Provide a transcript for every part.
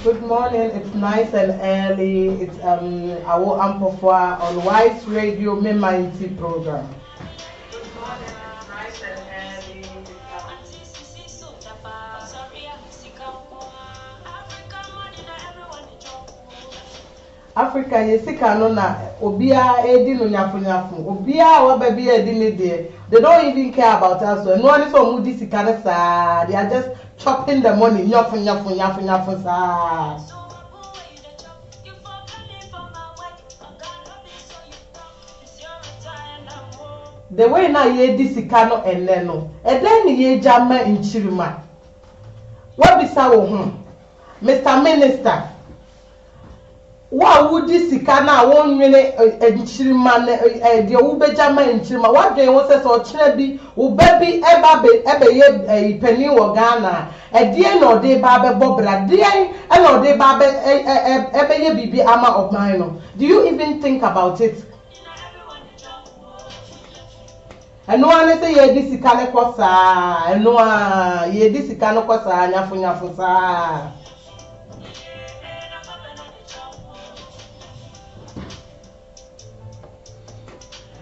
Good morning. It's nice and early. It's Awo Ampofowaa on Wise Radio Meman Nti program. Good morning. It's nice and early. Africa yesika no na obia edi no nyafu obia wa baby edi ne de they don't even care about us so no one so mu di sika na sa they are just chopping the money nyafu sa the way na ye di sika no enne no eden ye jama nchirima wa bisa wo ho Mr. Minister wa wudi sika na won nwene enchirima na de wo bejama enchirima wa dwen wo se so kire bi wo ba bi ebe ye pani wo Ghana edie na ode ba be bobra de e na ode ba be ebe ye bibi ama of mine no. Do you even think about it? Eno ane se ye di sika ne kosa eno a ye di sika no kosa nyafu sa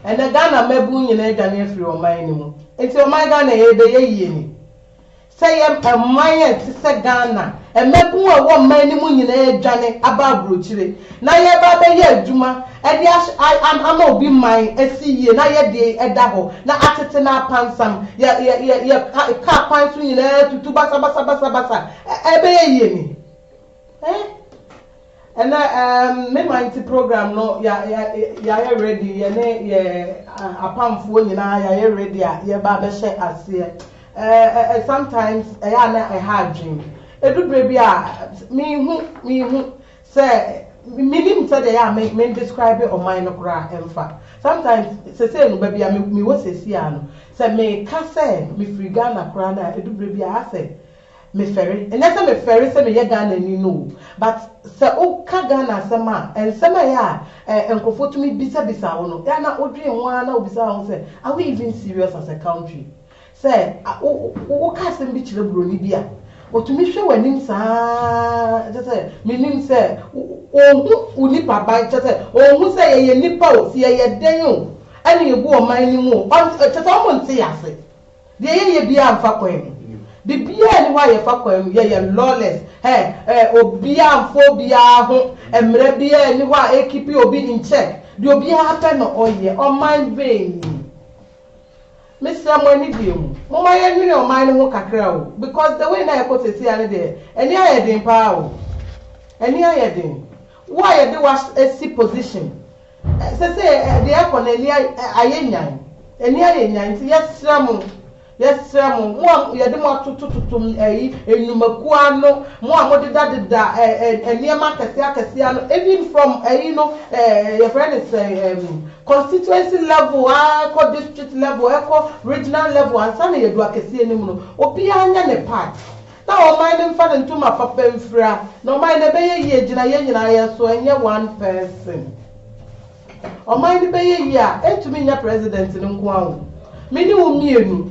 and the Ghana mebu nyina adwane afiri oman ni mu enti oman Ghana ye de ye ni say a man ti se Ghana e mebu a wo man ni mu nyina adwane aba brochire na ye ba be ye adwuma e de ama obi man asi ye na ye de eda ho na atete na pansam ye ka kwan so nyina tutu basa e be ye ni and Meman Nti program no ya ready ye ne ye apamfo nyina ya ready ye ba be hye ase sometimes ya na ha dream edubre bi a me hu say minim say dey me describe o mine no kra emfa sometimes say no ba bi me wo sesi ano say me ka say me free Ghana kra na edubre bi a say me ferry and that's me ferry say me ye Ghana ni no but say o ka Ghana sama and sama ya enkofo to me bisa wo no ya na odwe nwa na obisa wo say are we even serious as a country say o ka sem bi kire broni bia o to me hwe wanim saa say me nim say o hu nipa ba say o hu say ye nipa o si ye den o ani ye bu o man ni mu o tete o mo nte yase de ye bia amfa kwan the bia ni wa ye fa kwam ye lawless obia amfo bia ho emre bia ni wa ekipi obi in check the obia happen no oye o mind vein Mr. Money dem mo ma ye nwene o mind ho kakra o because the way na e ko tete ane de eni aye den pa o eni aye den wa ye de wa esi position say the e ko na eni aye nyan eni aye nyan ti yes mo ye de mo tututum enumaku ano mo amodeda eniema kese ano even from your friend is constituency level ko district level ko regional level and sana ye do akese enim no obi anya ne part na o mind mfa ne ntuma papa mfira na o mind be ye gina ye nyina ye so enye one person o mind be ye a entumi nya president ne nko awo mini wo mienu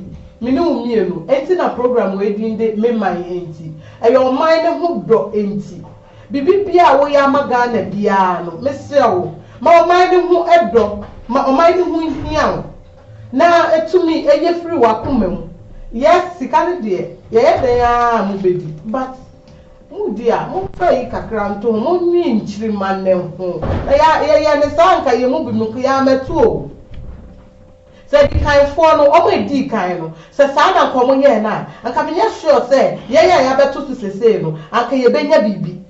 enti na program we dinde Meman Nti eyo man ne ho do enti bibi bia wo ya magana bia no mesrewo ma o man ne ho edo ma o man ne ho hia na etumi eye free wakomam yes sika ne de ye de ya mu bedi but mu dia mu fa yi kakra nto mu nwi nchiri man ne ho ya ne sanka ye mu bi mu ya metu say the kind for no o me di kind no say sa na nkomo ye na anka me sure say ye ya beto to sese no anka ye benya bibi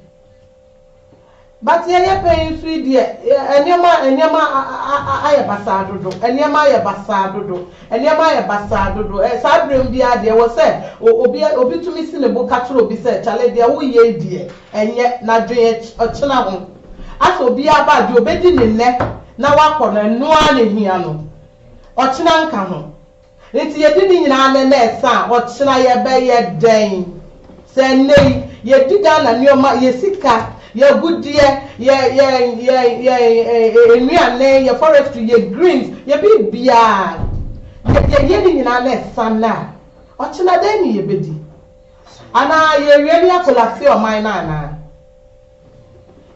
but ye pay free there enema aye basa dodo enema aye basa dodo sa brem bia de wo say obi tumi si ne bo katro obi say chale de wo ye die enye na dwen ochina ho aso obi aba de obedi ne ne na wakọ na noa ne hia no ochina nka ho nti ye di nyina na na esa ochina ye be ye den se nei ye di Ghana nioma ye sika ye gudie ye enuane ye forestry ye greens ye bibia ye di nyina na esa na ochina den ni ye bedi ana ye really collapse o mine na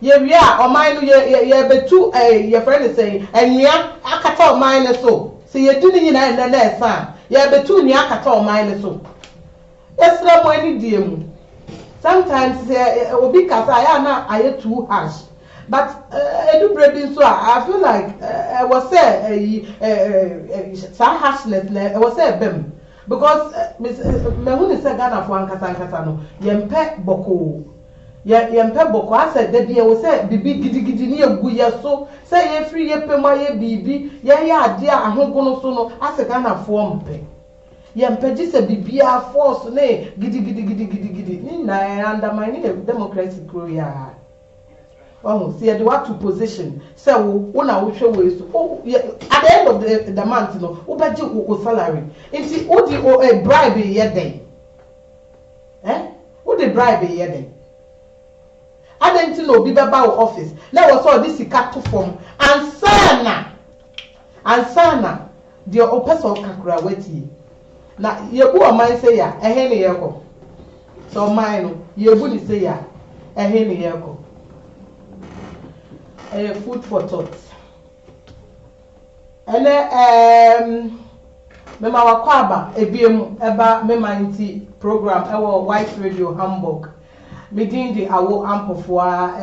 Ye or mine ye be two your friend is saying, and ya akata mine so. See ye do in and then son. Ye be two ni akata mine so. Yes, no any diem. Sometimes obi kasa I too harsh. But edu breading so I feel like I was say some harshness I was say bem because me who is say Ghana for ankasa no yempe boko yempe boko I said that be was say bibi gidi ni egu ye so say ye free ye pema ye bibi ye ade ahogo no so no I say Ghana for mpe yempe ji say bibi a force ne gidi ni na undermine the democracy grow ya. Oh, see, the what to position. So, when I will show you, oh, yeah, at the end of the month, you know, who bet you salary. And see, who the bribe ye day? Eh? Who the bribe ye day? I didn't know, be the bow office. Now, was all this cat to form. And sana, the opus of Kakura wetty. Now, you go on my say ya, a henny yako. So, mine, you wouldn't say ya, a henny yako. Food for thought. And Mema Wakwaba ebiem eba Meman Nti program Awo White Radio Hamburg. Meman Nti Awo Ampofowaa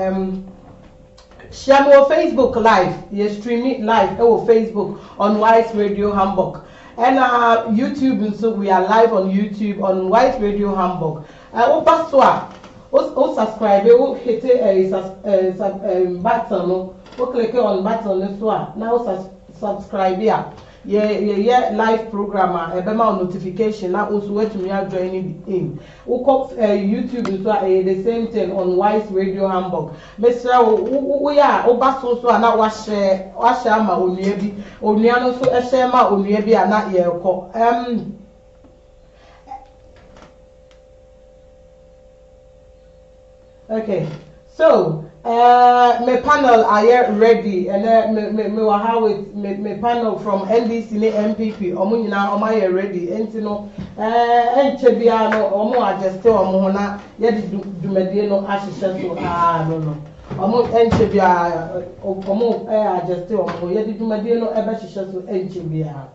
share mo Facebook live. You stream it live Awo Facebook on White Radio Hamburg. And YouTube so we are live on YouTube on White Radio Hamburg. Opaswa o subscribe o hit button no o click on button no so now subscribe here yeah live program ebema notification na also wait me join in o YouTube so the same thing on Wise Radio Hamburg mesra wo ya o ba so na wa share ma onua bi onua no so share ma onua bi ana ye ko okay, so my panel are you ready? And me with my panel from NDC and MPP. Omo nyina omo are ready. Enti no enche bia no omo adjust omo na ye di dumedie no ahyehyɛ so no. Omo enche bia omo adjust omo ye di dumedie no ebe hyehyɛ so enche bia.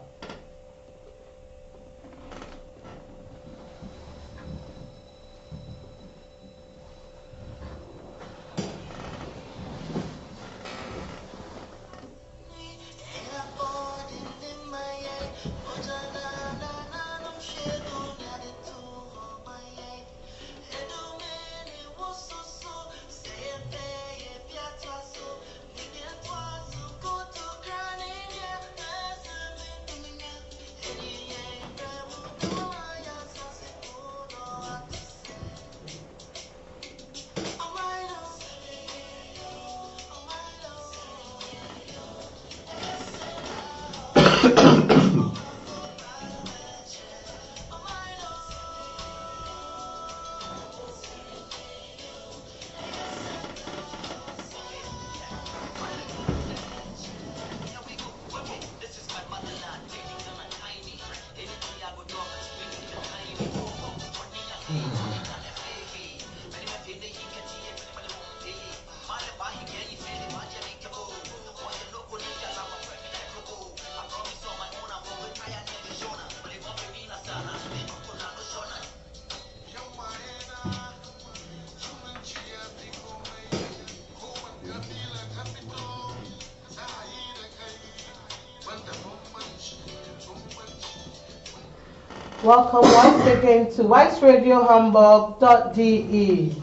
Welcome once again to whiteradiohamburg.de.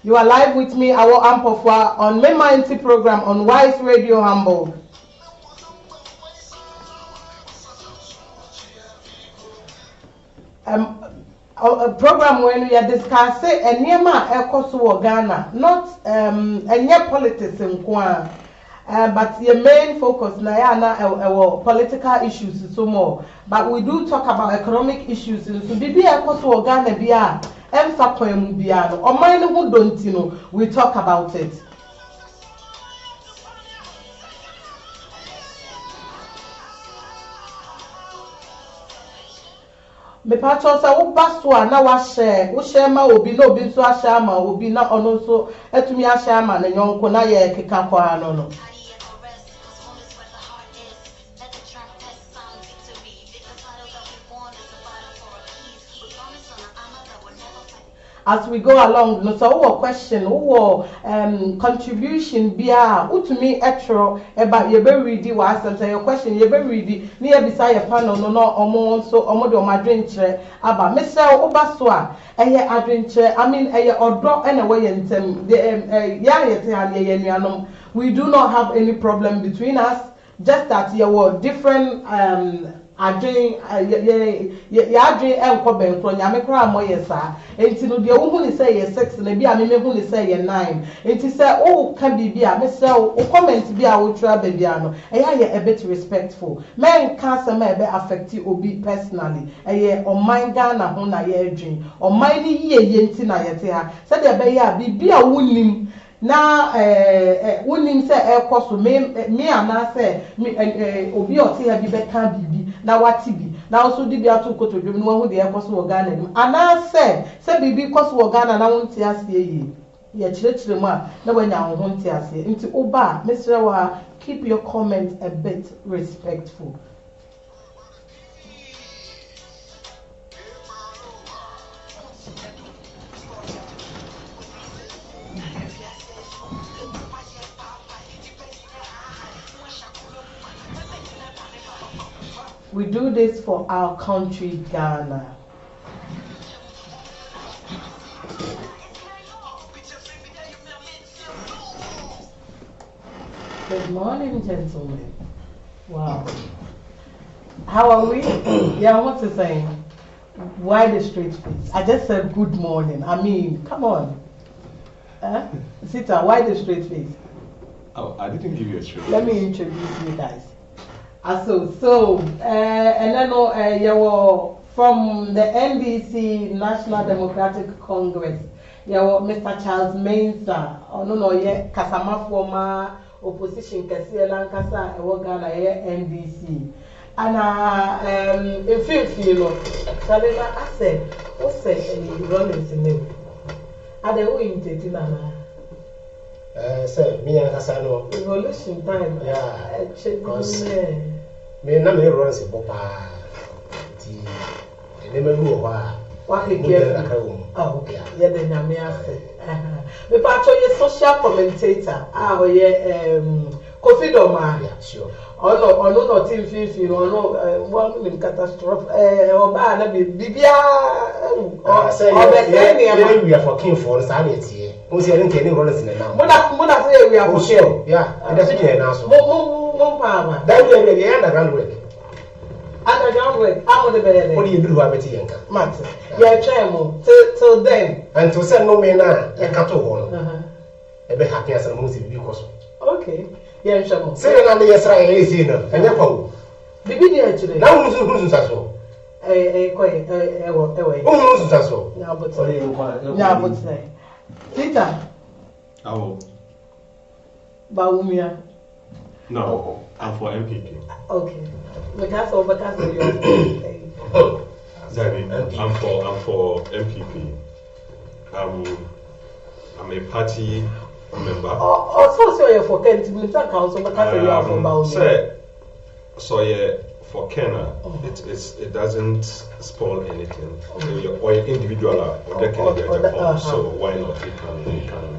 You are live with me, Awo Ampofowaa, on Meman Nti program on White Radio Hamburg. A program when we are discussing a Nema Ekosu Ghana, not a politics in Kwan. But the main focus na political issues so more. But we do talk about economic issues. So bibi ekoso Ghana bia emfa kwam bia no oman no ho donti no we talk about it. me patcho say wo baso a na wa share wo share ma obi na obi nso a share ma obi na ono nso etumi a share ma na nyonko na ye keka kwa no as we go along, no so what question, what contribution bia utumi etro eba ye be ready wa asem your question ye be ready ni ye bisa ye panel no omo so omo de omadwen kire aba mesel oba so a eye adwen kire I mean eye odo na we ye ntem ya ye te ha ye nuanom we do not have any problem between us just that ye were different adwen ya adwen enko benko nyame kra mo yesa enti no de wo hu ni say ye 6 na bi a me hu ni say ye 9 enti say o ka bibia me say o comment bi a wo tra ba bia no eya ye a bit respectful men can say me be affect obi personally eye o man Ghana ho na ye adwen o man ni ye enti na ye te ha say de be ya bibia wonim na wonim say ekoso me ana say obi o te ha bi be ka bibi na wati bi na also di bi atu koto dwem no hu de ekoso wo Ghana nim ana say bibi koso wo Ghana na wonti ase ye chire mu a na wanya ho nti ase nti oba mesre wa keep your comments a bit respectful. We do this for our country, Ghana. Good morning, gentlemen. Wow. How are we? Yeah, what's the saying? Why the straight face? I just said good morning. I mean, come on. Sita, why the straight face? Oh, I didn't give you a straight face. Let me introduce you guys. And then you were from the NDC National Democratic Congress. You were Mr. Charles Mensa. No, ye Kasama former opposition Kasiya Lankasa ewo Ghana ye NDC. And if you know, Salena I said, what say Rollins name? Are they who imitating Nana? Sir, me and Casano. Revolution time. Yeah. Because me na me runs in Bopa. The name of what he gave. Oh, okay. Yeah, the name me patcho ye social commentator. Kofi Doma. Yeah, sure. Oh no, team fifi. Oh no, one in catastrophe. Oba na bibia. Say we are for king for sanity. We say any rollers in the now. Mona say we are for sure. Yeah, and that's it now. Mo power. That we are underground work. Underground work. How would the what do you do about it? Matt. Yeah, try mo. Till then. And to send no man now, you can't hold. A bit happy as a music because. Okay. Yeah, sure. Say another yes, I is in and therefore. Bibi actually. Now who's as well? Who's as well? Now, but say. Tita. Awo. Baumia. No, I'm for MPP. Okay. Because you I'm for MPP. I'm a party member. Also, you're for Kent Council because you are for Baumia. So yeah, for Kenya, it doesn't spoil anything. Or individual or so why not? You can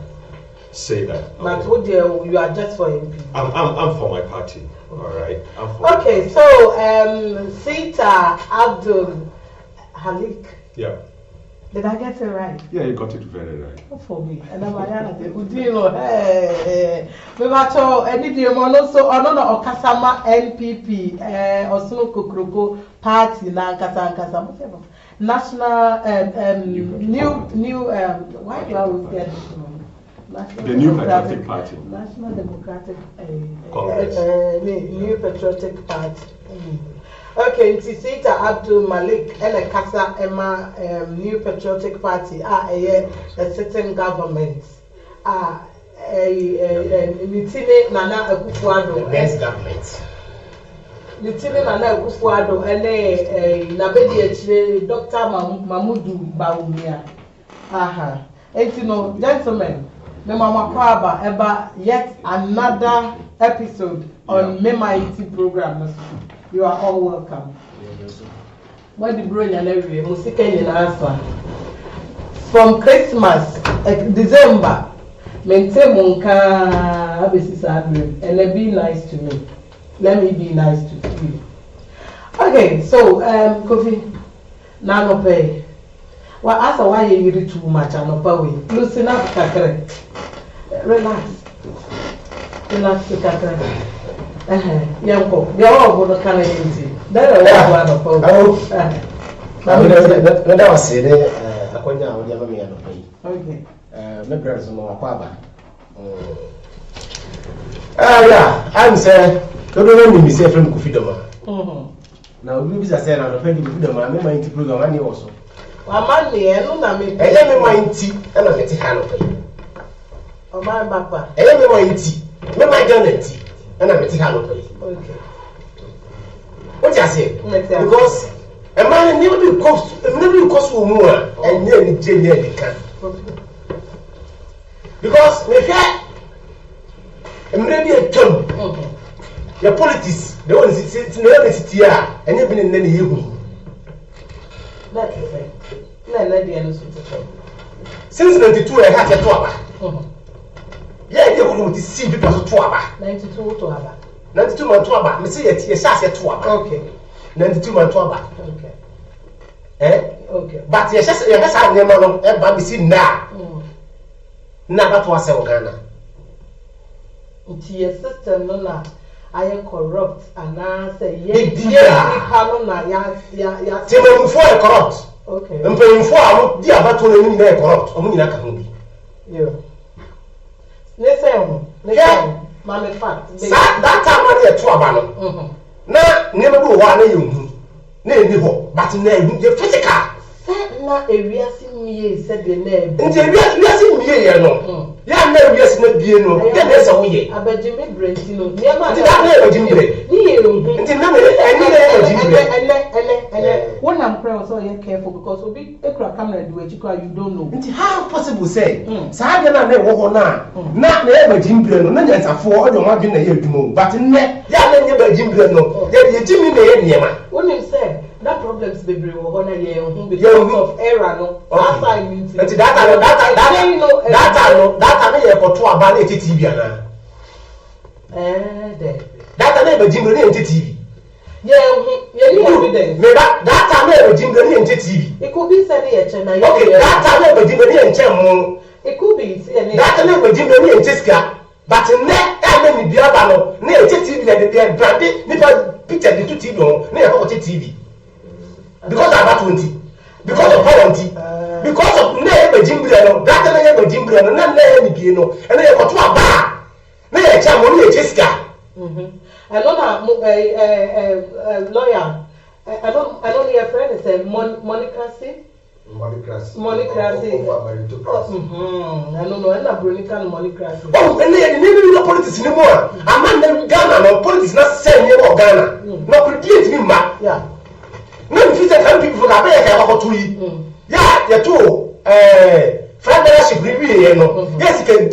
say that. But would you are just for MP? I'm for my party. All right. Okay, so Sita Abdul Halik. Yeah. Did I get it right? Yeah, you got it very right. For me, and I'm any day so no Okasama NPP Osino Kokroko Party na Nkasa National new why do I always get this one? The New Patriotic Party. National Democratic Congress. New Patriotic Party. Okay, Sita Abdul Malik and Kasa Emma New Patriotic Party a sitting government. Nitine Nana Akufo-Addo. Next government. Lieutenant Nana Kufuado and Nabedi Dr. Mamudu Baumia. Aha. And you know, gentlemen, Mama Kwaba about yet another episode on Meman Nti program. You are all welcome. What the brain and every music answer. From Christmas, December, maintain Monka and be nice to me. Let me be nice to you. Okay, so Kofi, now no pay. Well, ask why you read too much and no pay. Loosen up, Kakre. Relax. Relax, Kakre. Yanko, they are all going to come in. That is one of them. That was it. I couldn't have me on the pay. Okay. My brothers are Kwaba. Yeah, I'm saying, don't let me say from Kufidoma. Now, we be saying, I'm afraid to do my Meman Nti program. I know also. I'm only a no name. I am Meman Nti, and I'm getting Hanope. Oh, my papa. I am Meman Nti, Meman Nti, and I'm getting Hanope. Okay. What you say? Because a man never cost more and nearly jail can. Because we have maybe a term. Your politics, the one is sitting here, and you've been in any you. That is it. Since 92, I had a twaba. Yeah, you want to see people to twaba. 92 twaba. 92 man twaba. Me say a shas a twaba. Okay. 92 man twaba. Okay. Eh? Okay. But yes, yes, I never know. Everybody see now. Now that was a Ghana. It's your system, no. I am corrupt and I say, yes, yeah, corrupt. Okay. And paying for the other two corrupt. I'm not going to be. You. Listen, Mammy Fat. That time I had 2 abandon. Now, never do one you. Nay, but in the physical. Not a reason me said the name. And the reason me, no. Yeah, no, yes, no, dear, no. Yes, a way. I bet you made Brentino. Never did I never Jim Bray. And when I'm praying, so you're careful because we'll be a crack camera do it, you don't know. How possible say? Saga never now. Not never Jim Bray, no, none of 4 or one year to move, but in that, yeah, never Jim Bray, no. Then Jimmy May, when you said that problems be bring over a year because of error, no. That I mean, for 2 about TV. That I never Jim Bray TV. Yeah, that I never Jim Bray TV. It could be said here, okay, that I never Jim Bray and Chemo. It could be that I never Jim Bray and Jessica, but in that I mean, the other near TV that they are branded, never picture the 2 TV, near TV. Because I got 20. Because of poverty. Because of never Jim Bray, that I never Jim Bray, and not let me know, and they got 2 bar. Near Chamoni Jessica. I don't have a lawyer. I don't hear a friend is a Monicracy. Monicracy. I don't know. I'm not Bronica Monicracy. Oh, and they never do politics anymore. I'm not never Ghana. No politics not saying about Ghana. No, create me, ma. Yeah. No, if you tell people from America about to eat. Yeah, you're too. Friendship review, you know. Yes, it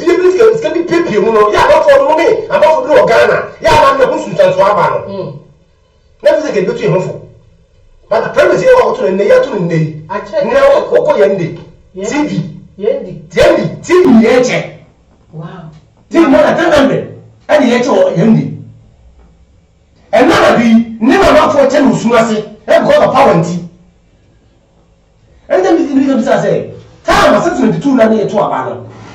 can be people, you know. Yeah, not for me. I'm not for Ghana. Yeah, I'm not going to Swabano. Never say go to him. But the premise here out to the near to the day. I check now, Coco Yendi. TV. TV, Yeche. Wow. TV, more than 10 and the Yecho Yendi. And none of you never not for 10 Usumasi, and got a power. And then we say, time was 22 near to Abana.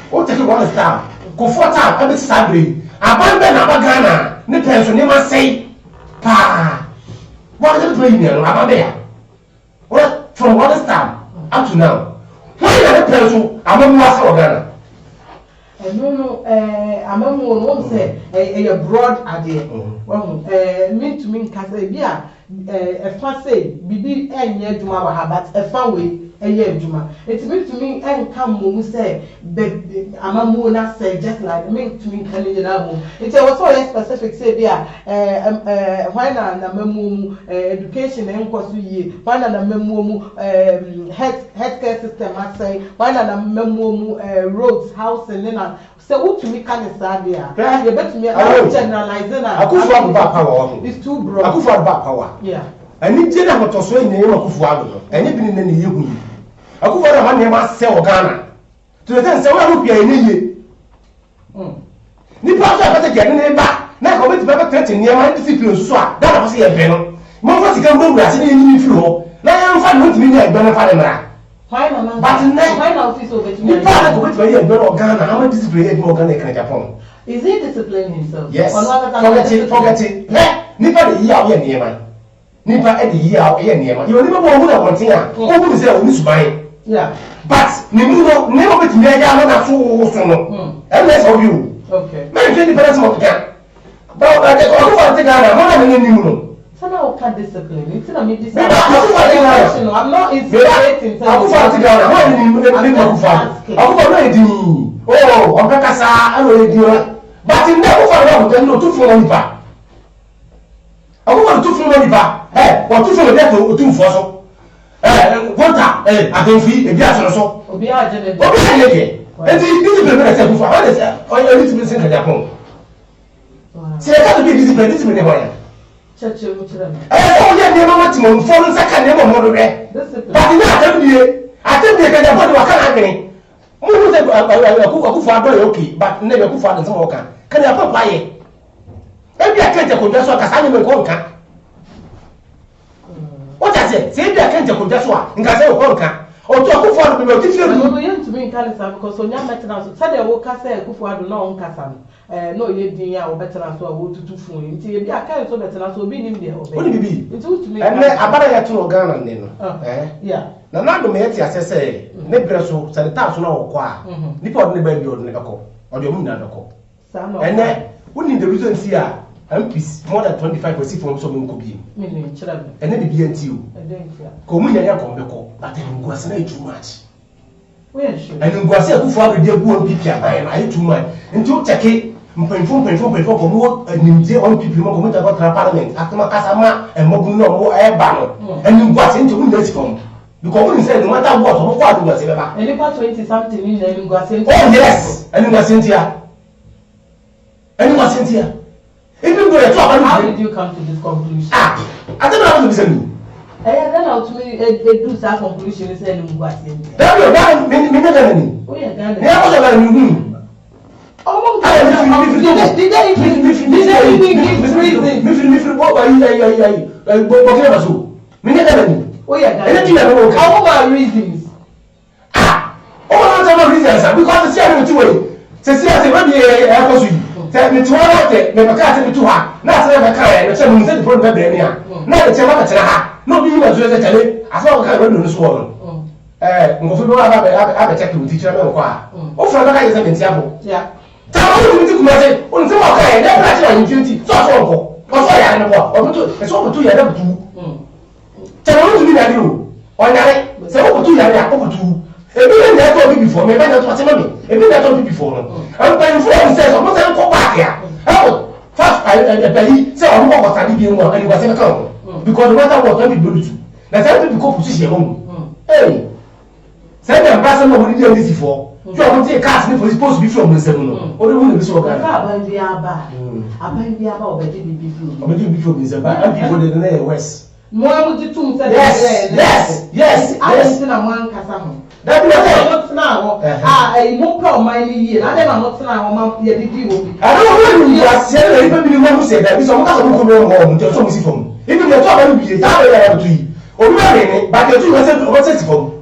What take 1 star? Go 4 time, every Saturday. Abandon Abagana, Nippers, you never say, Pa. What is the dream? Ababea? Well, from 1 star up to now. Why are the person among us or Ghana? No, among one say a broad idea. Well, mean to mean, Casabia, a fancy, Bibi, and yet to our habit, a fan way. Juma. It means to me, and come when we say, Amamu, not say, just like me to me, Canadian. It's also specific, say, why not memu education and kwasuye, why not memu healthcare system, I say, why not memu roads, house, and then so what to me can is there? You bet me, I generalizing. It's too broad. I go for back power. Yeah. And it's not to sway the name of Kufuado, and even in the Yugu. I go for a man named Sel Ghana. To the sense, I will be a new. Nipa have to get in back. Now, come to Pepper 30 near my discipline, swap. That was a pen. More was to come over as any floor. Now I am fine with me, I don't find but in that office over to me, Ghana, how much discipline more Ghana can Japan? Is he disciplining himself? Yes. Forget it. Nipa the year near my Nipa at the year near my. You never know what I want here. Who is there on this mind? Yeah. But never with me, I don't so. And less of you. Okay. Maybe 20% of the time. But I go to Ghana, more than you. So now can discipline. It's not me discipline. I'm not insinuating. I'm but in never found out no two for money back. I want to money back. What two for that or two for so. Water, I don't feel a gas or so. Be a general. And the discipline for others, or you need to be sent to Japan. See, I got to be disciplined. Church, I never want to follow second name of Mother. But in I think they can afford what can happen. Who said a father, okay, but never who father some worker. Can I put by it? Maybe I can't take on just what I am a conquer. What I said, say I can't take on just what in Casa Conquer. Or to a father will teach you to me in Calisa because on your maintenance, Saturday I will cast a good for long Cassan. No, you didn't or better than so I would to phone until you can't so better than so being in there. What do you be? It's to me. And I better to Ghana then. Yeah. Now, not the mate, as I say, Nebraso, said the task no qua. Nipot never be on the call or your moon at the call. And then, wouldn't the reason here? And peace more than 25% from some could be. And then be you. Communia come but then was not too much. And then was a good father, dear poor people, I too much. And you take it. For more and you on people come about parliament after Macasama and Moguno or Airban and you got into this form because we said no matter what was ever. And about 20 something in was in. Oh, yes, and you was in here. And you was in here. Even though how did you come to this conclusion? I don't know how to listen. Then out to me, do some conclusion is saying what in. That you're done, oh, yeah, oh, did they even give reason? What are you reasons? All reasons because the two way. Says maybe tell me to what never cut to her. Not never kind of some said for the Benia. Not the Chama. No, you was a tele. I saw a kind of swallow. I've checked with teacher. Oh, for the guy is an example. Yeah. Tell me to say, on some kind of natural duty, so awful. Or so I know, it's over 2 years. Tell me to be that you. Or not, say over 2 years, over 2. A million that told me before, maybe that's what's money. A million that told me before. I'm paying for him, says, I'm not going to go back here. How? First, I pay, say, I'm not going to be one, and you was in a count. Because no matter what, let me do it. That's how people go position home. Hey, say, I'm passing over the this before. You want to take cast for supposed to be from the 7. Or the one is so bad. I buy the about the BB. I'm going to be from the and people in the West. More with the two said, yes. I listen to one Casamo. That was not now. A more proud mining year. I never not now. I don't know you are saying, even who said that this one doesn't come home until some see from. Even the top of the tree. Or marrying, but the two was sent from.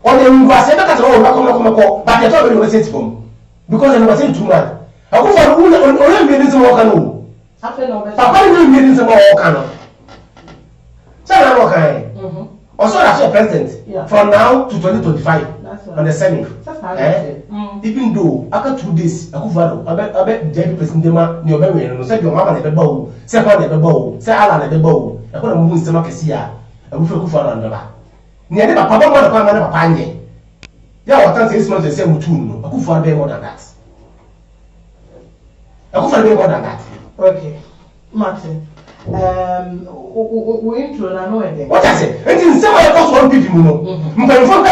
On the university, that's all. But the top was sent from. Because I was saying too much. I go for only minutes more canoe. Papa knew minutes more canoe. Also, as your president, from now to 2025, on the 7th. Even though after 2 days, I bet Jerry President near Berry, said your mama never bow, said I never bow, said I never bow. I put a moon stomach here, and we feel for another. Near the papa one of Papa. Yeah, what 6 months the same too. I could find more than that. I could find more than that. Okay, Martin. We intro na no again. What I say? And in some way, cost 1 people more. But from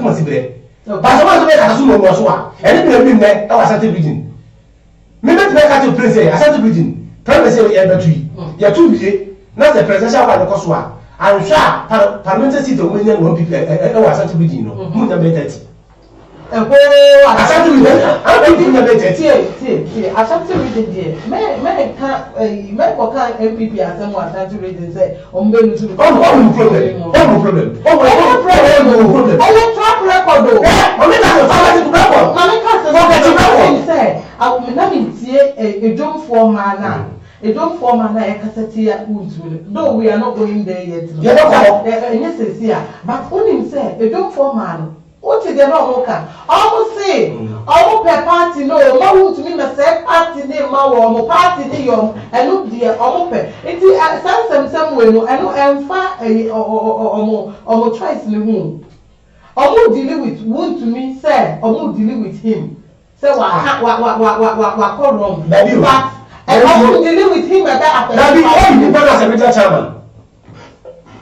possible. But someone make a sumo was one. And if you there, I was at the region. Maybe to make a place, I said the region. Tell me, say, you're battery. You're too busy. Not the presidential one, the cost one. I'm sure parliamentary seat of million 1 people, I was at the region. Moon the I said to you, I'm thinking about it. I said to read it. May can't MPP as someone trying to read and say, I'm going to problem. I let track record. I will not a jump for man. A don't form an cassette, though we are not going there yet. Yes, here, but only say, a don't form man. What is the normal car? Almost say, almost per party, no, no, to me, my say party name, my party name, and look dear, almost. It is somewhere, no, and no, and far or twice in the room. Almost dealing with wound to me, say, almost dealing with him. Say, what wrong? But and almost dealing with him about that be as a major chairman.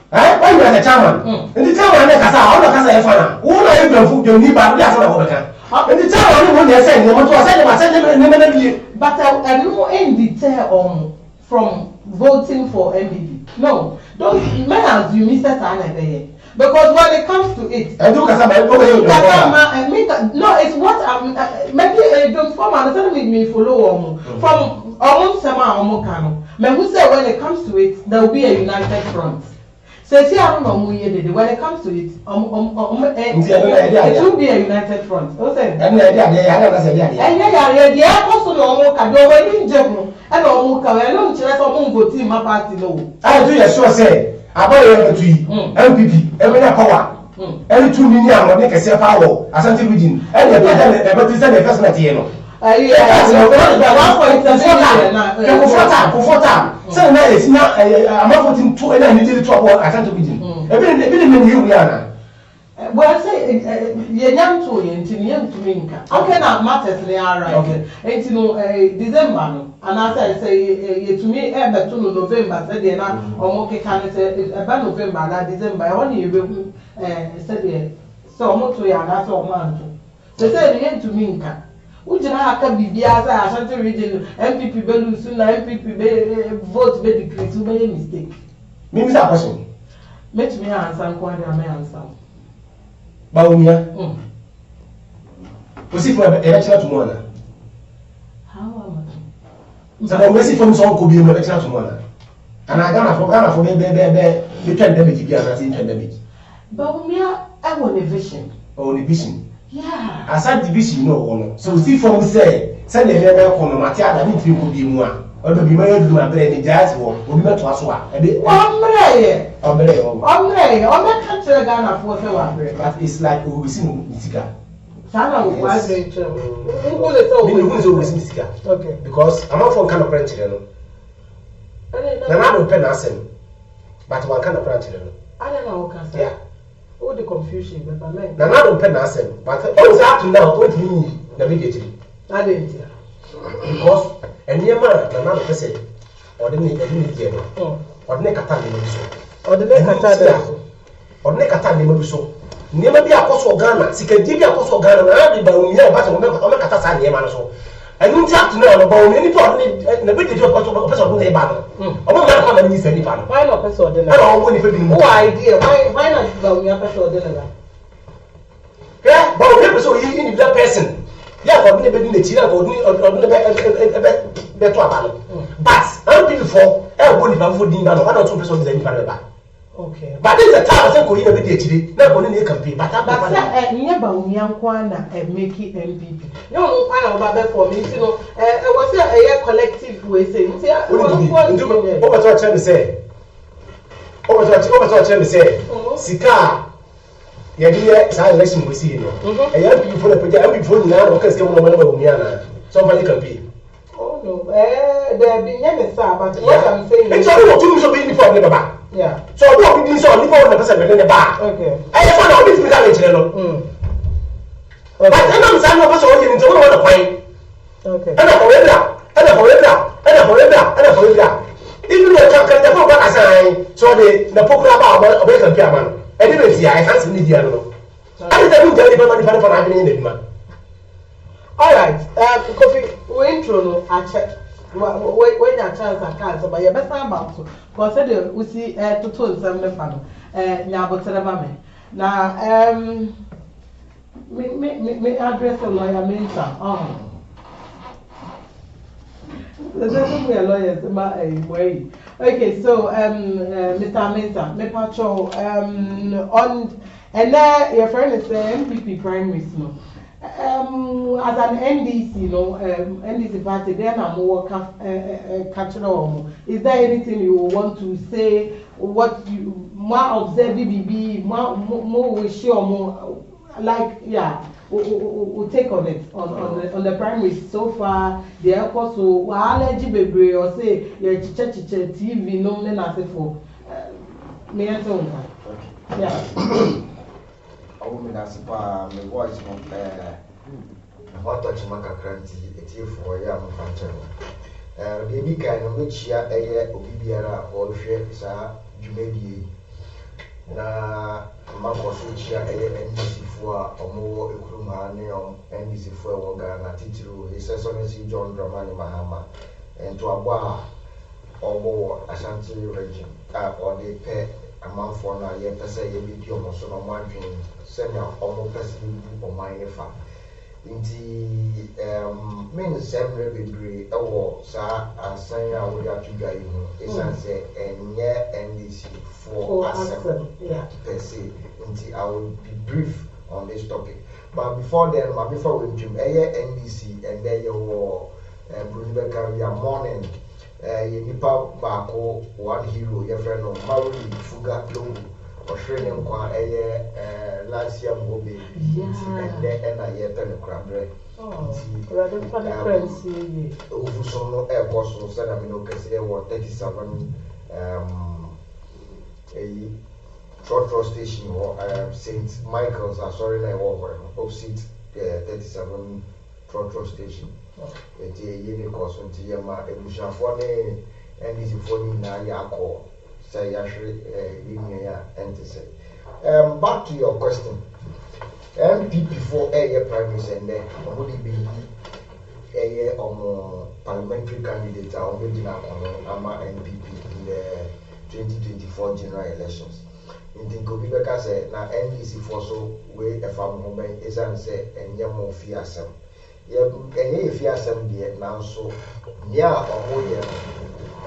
Why you as a chairman? And the chairman has all the Casa. Who are you food your knee by the Africa? And the chairman when they say, but I know in detail from voting for MPP. No, don't man you Mr. Tana there. Because when it comes to it, no, it's what I'm maybe don't form understand me follow from almost some men who say when it comes to it, there will be a united front. So see, I don't know when it comes to it, it will be a united front. What's that? I do sure say about MPP, every power. Every 2 million will make a self power, as something region, and the first material. So now it's not I'm not putting 2 and I need to about I can't begin. Well, I say, you're young to me. Okay, now matters they are right. Okay, it's December, and as I say, to me, ever to November, said they're not or can say about November, not December, only you said so much to you, and that's all man. They said, to me. Would you have to be as I shan't read MPP Belu soon, MPP vote be decreased, you made a mistake. Maybe that question. Make me answer, quite a man answer. Baumia. Was it for election tomorrow? How am I? So I'm waiting for some could be election tomorrow. And I got for me, you can damage it as in damage. Baumia, I want a vision. Oh, the vision. Yeah. As I division no. So see from say, send a letter on Matia that need to be more. Or to be married to my brain, jazz or be met to us one. And the I'm country Ghana for the but it's like we see Misika. Sana was okay. Because I'm not from kind of French, you know. And I don't pen as him, but one kind of French, you know. I don't know what yeah. All the confusion, but I mean, now I don't pen as him, but always up to now, what me the immediately. I didn't. Because and near man, another person, or the need or the neck attack, or the neck attack, or neck attack, so. Never be a cost of Ghana, see, can give you a cost of Ghana, and I will never but Catasa near Manaso. I don't have to know about any problem, the British of person who they ban. I won't have any any pan. Why not person dinner? I don't want to be more idea. Why not go your person dinner? Yeah, but we so in the person. Yeah, but never in the China or the better. But I'm before, I won't even for dinner, one or 2 persons in Panama. Okay. But this is a time I think we never did today. Not only a campaign, but never we and make it MPP. No, I know about for me. You know, I was a collective way saying, over to what say. Over to what say. Sika, Yadia, election we see. A young people for the young people now, because they want to know somebody can be. Oh no, there be never, but what I'm saying. It's all what you should be before the Yeah. So what we do so people want the person within the bar. Okay. I just want to be that no. But then I'm saying no person want to want to find. Okay. And for that. Even the can the phone assign so the popular about the piano. And even see I can't see the no. I don't tell you money for happening in the man. All right. Kofi, we intro no I check. When your chance are cancer, but you better about to consider we see to told some fan Nyaboterema. Now, me address a lawyer mentor. There's a lawyer, way. Okay, so Mr. Mentor, me patrol on and then your friend is MPP primary school. As an NDC, NDC party, then I'm more cultural. Is there anything you want to say? What you more observe BBB, more we sure more like we'll take on it on the primary so far. The airport so we or say TV no for me and so on. Yeah. My voice what touch my cranty, a tear for a young phantom. Baby kind of which ya a year of Bibiara or shapes are Jumedi. Na Marcos which ya a NDC for or more Ukruma neon, NDC for Wagana Titru, his Excellency John Dramani Mahama, and to Awa or more Ashanti region, or the pair. Among for now, yet I say, you be almost on one dream, send out almost person or my fa. In the means same degree, a war, sir, and saying I would have to guide you. It's answer and yeah, NDC for per se. Until I will be brief on this topic. But before then, before we dream, NDC and then you were Brunibeka, we are mourning. Nipa Bako, one hero, your friend of Maui Fuga Logo, Australian Kwa, last year Mobi, and then I yet a crab. Rather funny friends, Ufusono Air Coastal said, I mean, okay, say, 37 a short station or St. Michael's, sorry, I over opposite 37 trotro station. It's a year course until Yama Ebusham for me and this is for me now. Yako say, actually, and to say, back to your question. MPP for a year prime minister and then only be a year or more parliamentary candidate. I will be now on MPP in the 2024 general elections. In the Kobibeka said, now NDC for so way a farm home is answer and Yamo Fiasam. If you are some dear now, so yeah, or more,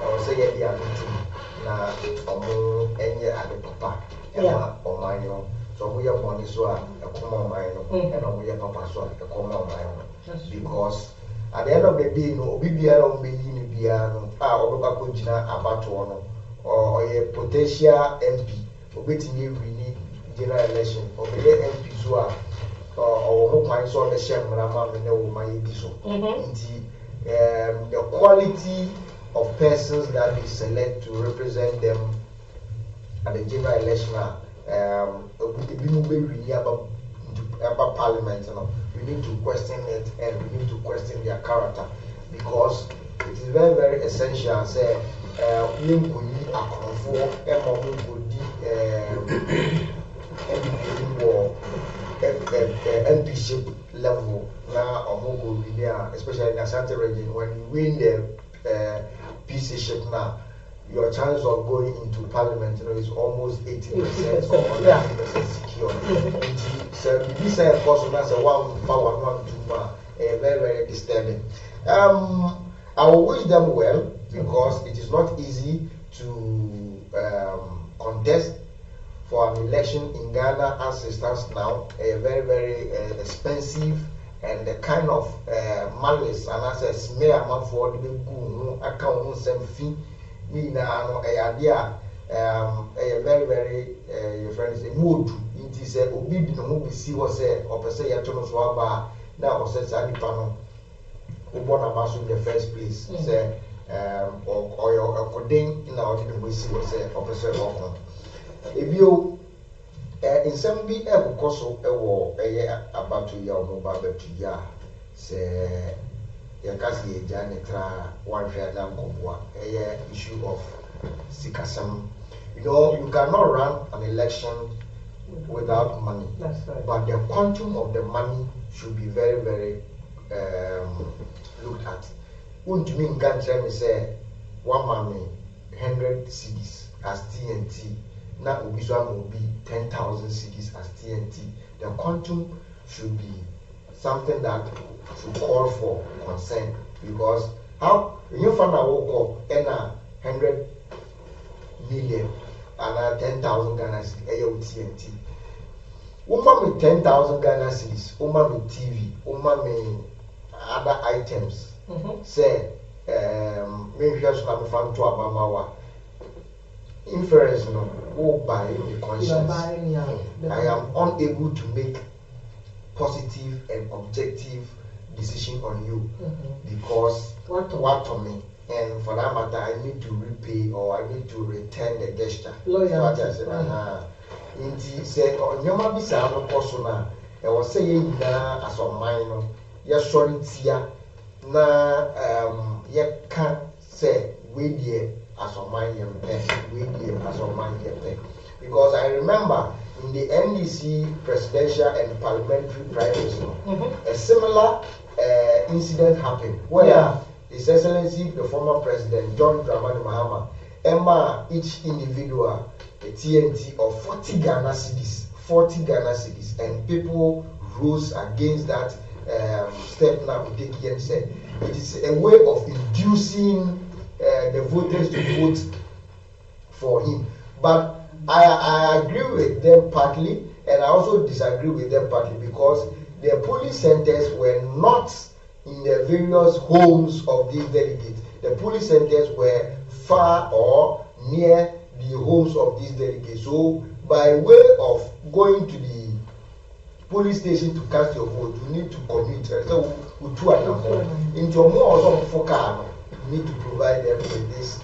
or say, yeah, now, or any other papa, or mine, so we are money, so a common mine, and we are papa, so a common mine, because at the end of the day, no, BBR be in Biano, or Bakujina, Abatono, or a potential MP, or waiting we need general election, or the MP Zua. Or who finds all the shame when I'm my edition. The quality of persons that they select to represent them at the general election, about parliament, we need to question it and we need to question their character because it is very, very essential. Say, we could be a conform, MP level now or especially in the Ashanti region. When you win the PC now, your chance of going into parliament is almost 80% or 90% secure. So this of course that's a one power 1 2 very, very disturbing. I will wish them well because it is not easy to contest for an election in Ghana as it stands now, a very, very expensive and the kind of malice and as a smear for the good account some fee. A very, very your friend is a mood. It is a obedient who we see was a or per se a tono swaba now or says Anipano who born a mass in the first place. Say or your coding in our we see what say officer or ebio in some be koso ewo about to your mobile to ya say yakasi janitra one nam kopwa issue of sikasam. You know, you cannot run an election without money. That's right. But the quantum of the money should be very, very looked at. Untumin Gantrem say 1 money 100 CDs as TNT. Now Ubizwan will be 10,000 CDs as TNT. The quantum should be something that should call for concern, because how you find out what 100 million and 10,000 Ghana cedis TNT. Woman with 10,000 Ghana cedis, woman with TV, woman with other items. Say, maybe just come from to Abamawa. Inference, no, go by the conscience. I am unable to make positive and objective decision on you because what to me. And for that matter, I need to repay or I need to return the gesture. Loyalty. Nti say onyama bi sa no koso na e wo say ye nyina asoman no ye sori tia na ye ka say we die asoman ye mpe we die asoman ye mpe, because I remember in the NDC presidential and parliamentary primaries a similar incident happened where His Excellency the former president John Dramani Mahama emma each individual a TNT of 40 Ghana cedis, and people rose against that step now we take and said it is a way of inducing the voters to vote for him. But I agree with them partly, and I also disagree with them partly, because the polling centers were not in the various homes of these delegates. The polling centers were far or near the homes of these delegates. So by way of going to the police station to cast your vote, you need to commute. So we two are more. In your more also for car, you need to provide them with this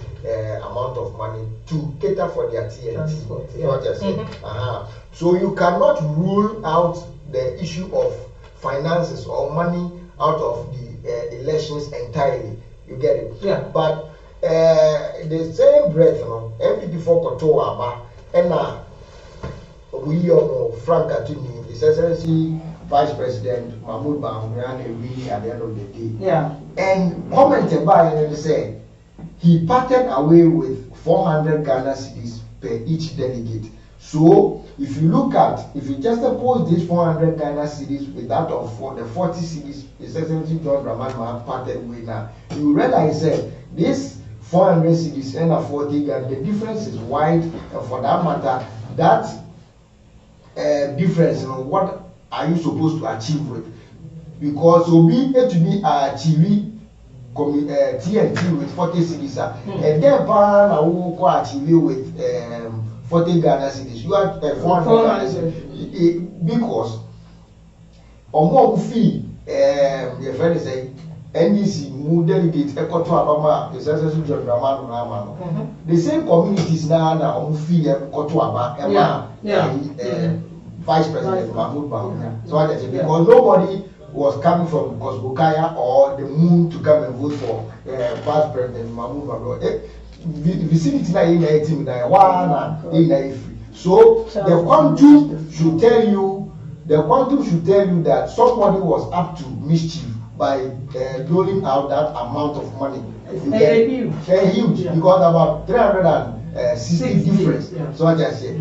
amount of money to cater for their TNT. Yeah. So you cannot rule out the issue of finances or money out of the elections entirely. You get it? Yeah. But the same breath, you know, MPP for Kotoa, and we Frank Atuni, His Excellency Vice President Mahmoud Bawumia, we at the end of the day. Yeah. And commented by and said he parted away with 400 Ghana cedis per each delegate. So if you look at, if you just oppose these 400 Ghana cedis with that of the 40 cedis His Excellency John Dramani Mahama parted with now, you realize that this 400 cedis and 40 Ghana, the difference is wide, and for that matter, that difference, you know, what are you supposed to achieve with? Because Obi to be achieve TNT with 40 cedis, and then I will go achieve with 40 Ghana cedis. You are 400 Ghana cedis because more fee. Your friend is saying NDC mu delegate Ekoto Abama, the Excellency John Dramani Mahama. The same communities now na fee Ekoto Abama, Vice President Mahmoud Bawumia. So I say because nobody was coming from Bukaya or the moon to come and vote for Vice President Mahmoud Bawumia. Vicinity na in 18 na one in free. So the quantum should tell you. The quantum should tell you that somebody was up to mischief by doling out that amount of money. Huge. Because about 360 difference. Yeah. So I just say.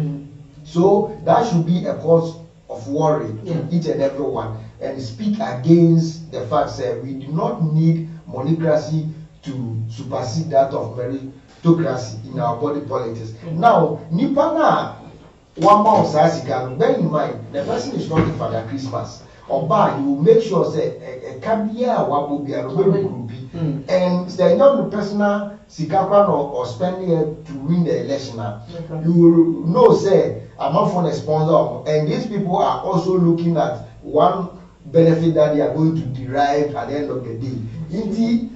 So that should be a cause of worry to each and every one, and speak against the fact that we do not need monocracy to supersede that of meritocracy in our body politics. Now, Nipana. One more Sasikan, bear in mind, the person is not for their Christmas. Or by you will make sure say a cabia wabubia ruby and say not the personal sikakran or spending it to win the election. You will know say I'm not for a sponsor, and these people are also looking at one benefit that they are going to derive at the end of the day. In the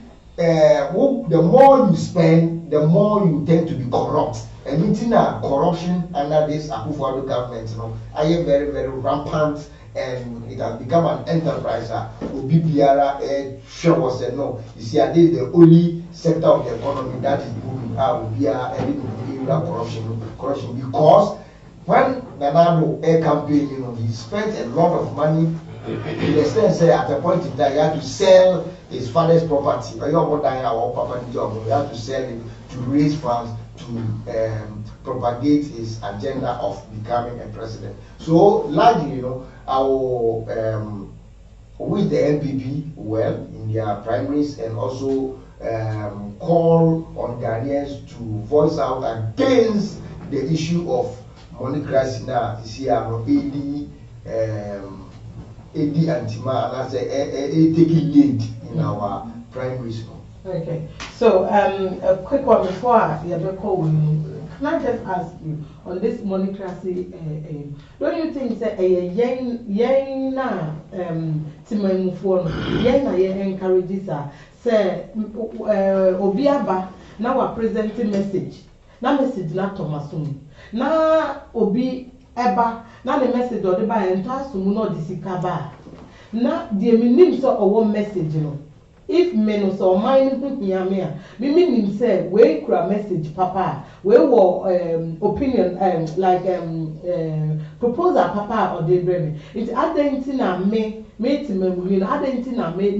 the more you spend, the more you tend to be corrupt. And meeting corruption under this Akufo-Addo government, I am very, very rampant, and it has become an enterprise. Obi Biara sure was said no. You see, I did the only sector of the economy that is booming. Obi corruption because when Nanado air campaign, he spent a lot of money. In the sense, at a point in time, he had to sell his father's property. He had to sell it to raise funds to propagate his agenda of becoming a president. So, largely, I will wish the NPP well in their primaries and also call on Ghanaians to voice out against the issue of monocracy now. You see, I'm AD Antima, and I say taking lead in our primaries. Okay, so a quick one before you call. Can I just ask you on this monocracy aim? Don't you think that a young Timamu for young encourages say Obiaba now a presenting message. Now message not Thomasum. Now Obi Eba now the message or the buy and pass to no disikaba. Now the minimum so one message if men so mine meaning say we cry message papa we were opinion proposal papa or the bremi it's adentina me adentina me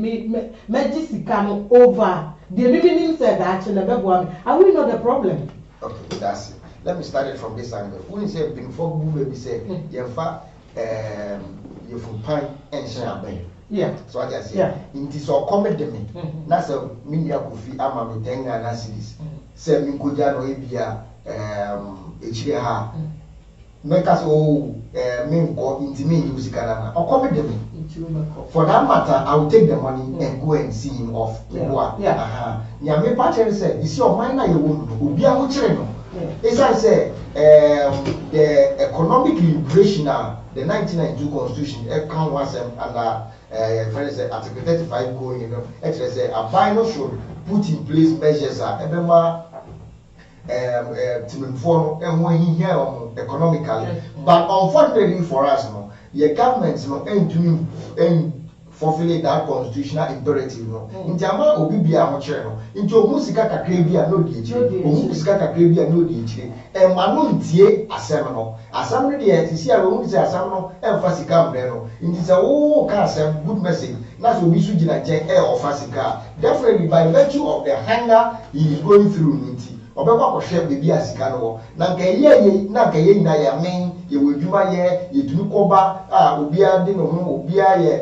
jisika over the meaning said that are we not the problem? Okay, that's it. Let me start it from this angle. When you say before baby say you from pine and share. Yeah. So I just say, in this or comment to me. That's a media coffee, I'm a tenga and acids. Say, Minkujano Ebia, HA. Make us all men go into me music and or comment to me. For that matter, I will take the money and go and see him off. Yeah. Me partner said, you see, your mind, I won't be able to. As I say, the economic liberation now, the 1992 constitution, account was under Article 35 going, actually say a final should put in place measures to inform and when he hear economically. But unfortunately for us, the government ain't doing fulfilling that constitutional imperative. In Jama Obibia Mocheno, into Musika Kakrabia no DJ, Musika Kakrabia no DJ, and Meman Nti Asemano. Assembly to see a room say Asamno and Fasika Breno. In this a good message. That's what we should do air or Fasika. Definitely by virtue of the hunger he is going through Nti. Obeba ko share baby asika no na nka ye na ya men ye wedwuma ye tunu koba obi ade no ho obi aye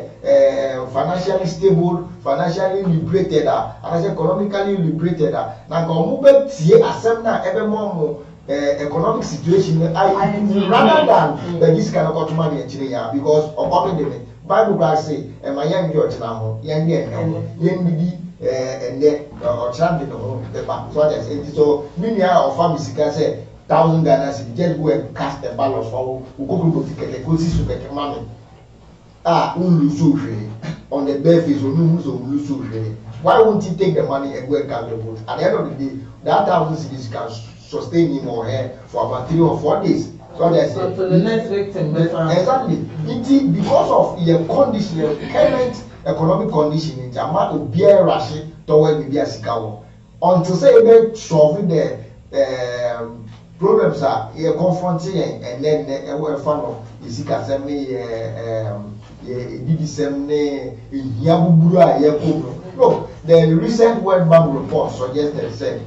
financially stable, financially liberated and as economically liberated na nka omo be tie asem na ebe mo economic situation rather than this kind of autonomy actually because according to the Bible class say ma yan bi ochina ho yan bi yan bi and then or champion the back. So that's it. So many of families can say 1,000 Ghana cedis just go and cast the ballots for who go to get go see super money. Lose on the bare face or lose. Why won't he take the money and go and count the vote? At the end of the day, that 1,000 cedis can sustain him or her for about 3 or 4 days. So that's it. So the next victim. Exactly. Because of your condition, your current economic condition in Jama to be a rush toward the Biasikawa. Until say they solve the problems are confronting and then a fan of Isika Semi, Didisem, Yabubura, Yakubu. No, the recent World Bank report suggested said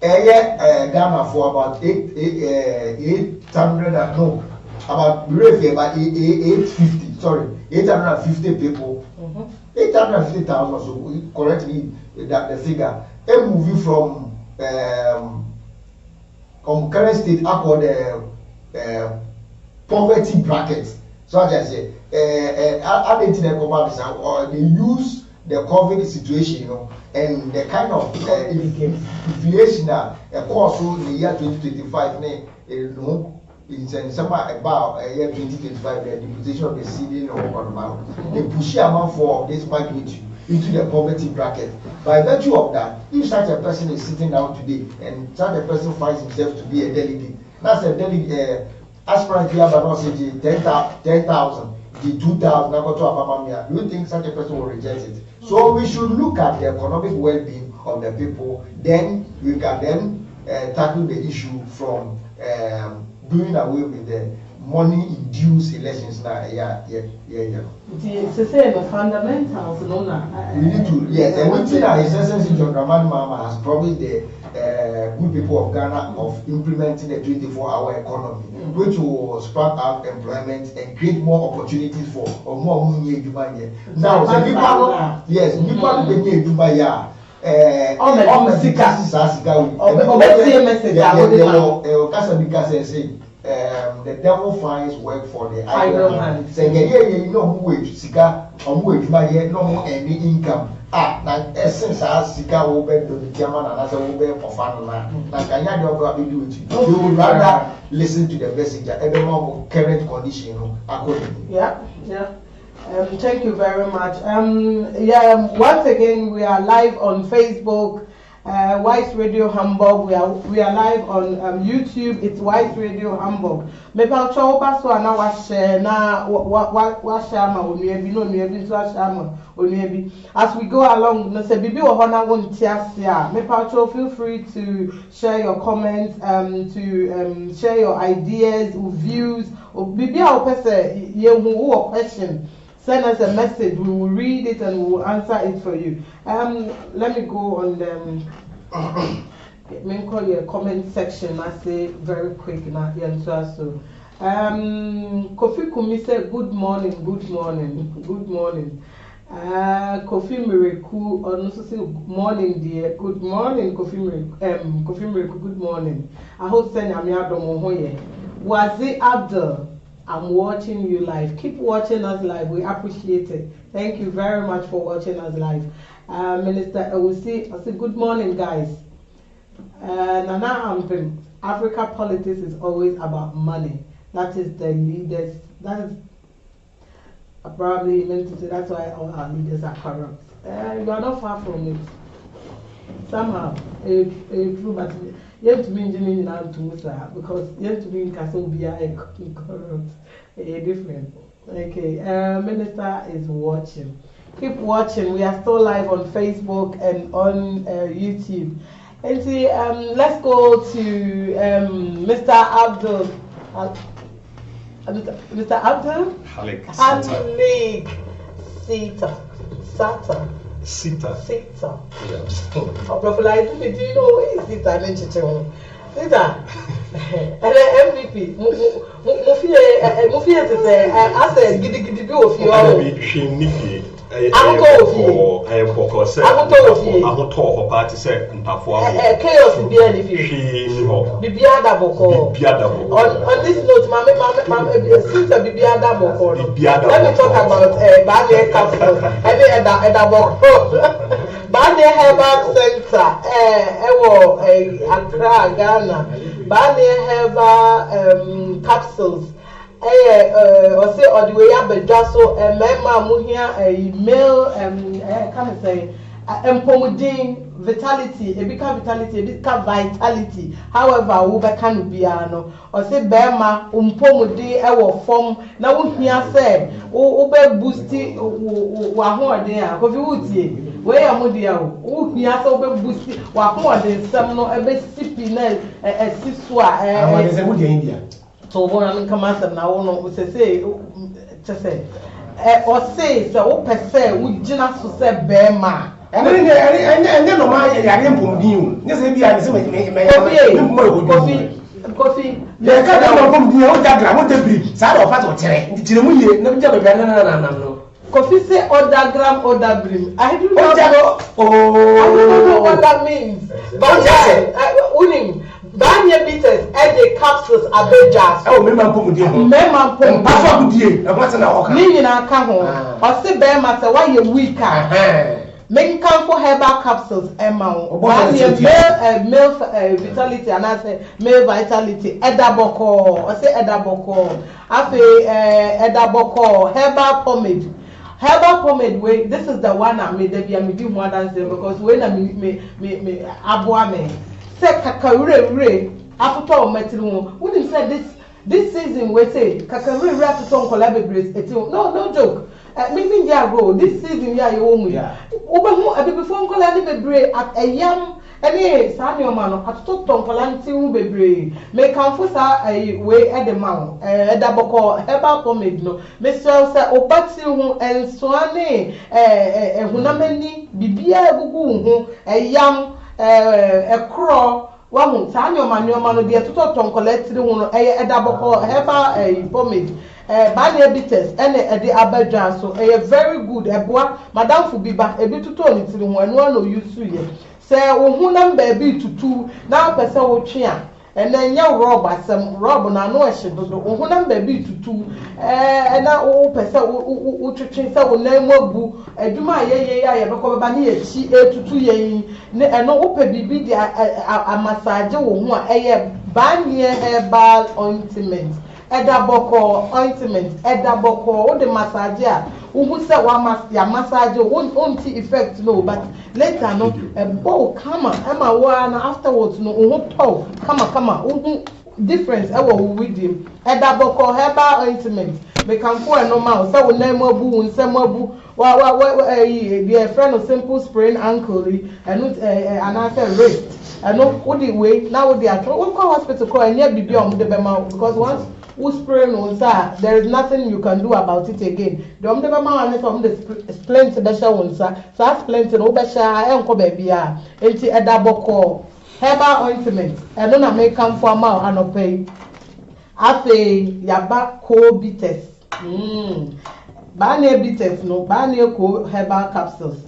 Ghana for about 800 about 850, sorry, 850 people, 850,000. So we correctly that the figure. A movie from current state accord poverty brackets. So as I say, they use the COVID situation, and the kind of inflation that course in the year 2025, in summer about a year 2025, the depreciation of the ceiling or the push amount for this magnitude. into the poverty bracket. By virtue of that, if such a person is sitting down today and such a person finds himself to be a delegate, that's a delegate, aspirant here, but not say 10,000, the 2,000, do you think such a person will reject it? So we should look at the economic well-being of the people, then we can then tackle the issue from doing away with the money-induced elections now. It's the same fundamentals, no? We need to, yes, and we see that His Excellency John Dramani Mahama has promised the good people of Ghana of implementing a 24-hour economy, which will spark out employment and create more opportunities for more money. Now, the people, yes, people need to buy. The devil finds work for the idle man. Say, you know who wage Sika, or wage my yet no more any income. Now essence as Sika will be to the German and as a will be for fun. Now, can you do it? You would rather listen to the messenger, every more current condition accordingly. Yeah. Thank you very much. Once again, we are live on Facebook. Wise Radio Hamburg. We are live on YouTube. It's Wise Radio Hamburg. Maybe I'll show us so now share as we go along. No say bibi ohona won tiasia. Maybe I'll show, feel free to share your comments, to share your ideas or views. Or bibi I'll person you question. Send us a message. We will read it and we will answer it for you. Let me go on the comment section. I say very quick now. So, Kofi Kumi said, "Good morning, good morning, good morning." Kofi Miracle also say, "Good morning, dear. Good morning, Kofi Miracle. Good morning. I hope send Amiado Mohoye. Wazi Abdul. I'm watching you live. Keep watching us live. We appreciate it. Thank you very much for watching us live. Minister Owusi, I say good morning, guys. Nana Ampim, Africa politics is always about money. That is the leaders. That is probably meant to say that's why all our leaders are corrupt. You are not far from it. Somehow, true, but you have to be engineering now to Musa because you have to be in Kasobia and corrupt. Different. Okay, Minister is watching. Keep watching. We are still live on Facebook and on YouTube. And see, let's go to Mr. Abdul. Mr. Abdul? Halik Sita. Yes. Oh, Prophet, do you know who is Sita? Sita. MVP. Mufia to say, I said, giddy go of you. I am chaos be anything. Bibiada Boko. On this note, sister Bibiada Boko. Let me talk about Bane Castle. Bane Herbal Center. Accra, Ghana. Bane Herbal capsules. Or say or the way up so Meman Nti male can I say empomudin vitality, a big vitality. However, we can be or say Bema umpomudin form now here say ube boosty wahon there coffee woody where am I who here so ube boosty wahon there some no a bit sippy a siswa India. So when I come out now, no, say, just say, or say, so per se, we just to say Bema. And then no man, I didn't put you. This will be a coffee. The can't from the old diagram, what the bridge, side of us or terrain. Did you know? Coffee say order gram, order brim. I do not know. I don't know what that means. But yeah, Banya bitters and the capsules are big jars. Oh, Meman Nti. What's an hour? Meaning I come home. Or say, Bema, why you weaker? Make come for herbal capsules, Emma. Male vitality, and I say male vitality. Edaboko, or say Edaboko. I say Edaboko, herbal pomade. herbal pomade way. This is the one I made. There be more than say because when I me aboa me say kakawure after all metal. Wouldn't say this season we say kakawure after all collaborate. No joke. Maybe this season you own. Before collaborate at a young. Any Samuel man, I took Tom Colanti Bebre. Make Confusa a way at the mount, a double call, herbal pomade. No, Mr. Obati and Swane, a Hunameni, Bibia Bugu, a yam, a crow, one Samuel man, your man, be a total Tom Colanti, a double call, herbal a pomade. Banya bitters and the Abajan, so a very good, a bois, Madame Fubiba, a bit to turn it to one of you see. Say, oh, baby to two now, person will cheer, and then young robber, some robber, I know I should do, oh, baby to two, and now all person who change our name will boo, and do my yea, because Bani, she ate to 2 years, and no open baby, a massage, who a Banya herbal ointment. Edaboko ointment, edaboko, the massager, who say one massage won't effect no, but later no, a bow come Emma one afterwards no, come on, difference I will with him. Edaboko herbal ointment, they come for a normal, so name more boo and some more boo. Dear friend of simple sprain ankle and another wrist. I know what the way now they are what hospital call and yet be beyond the bema because once who spray no sir, there is nothing you can do about it again. The bema and from the splint special one sir, so splint no besha and ko baby a enti edaboko herbal ointment and don't make come for mouth and pay afe yaba co bitters Bane bitters no bane co herbal capsules.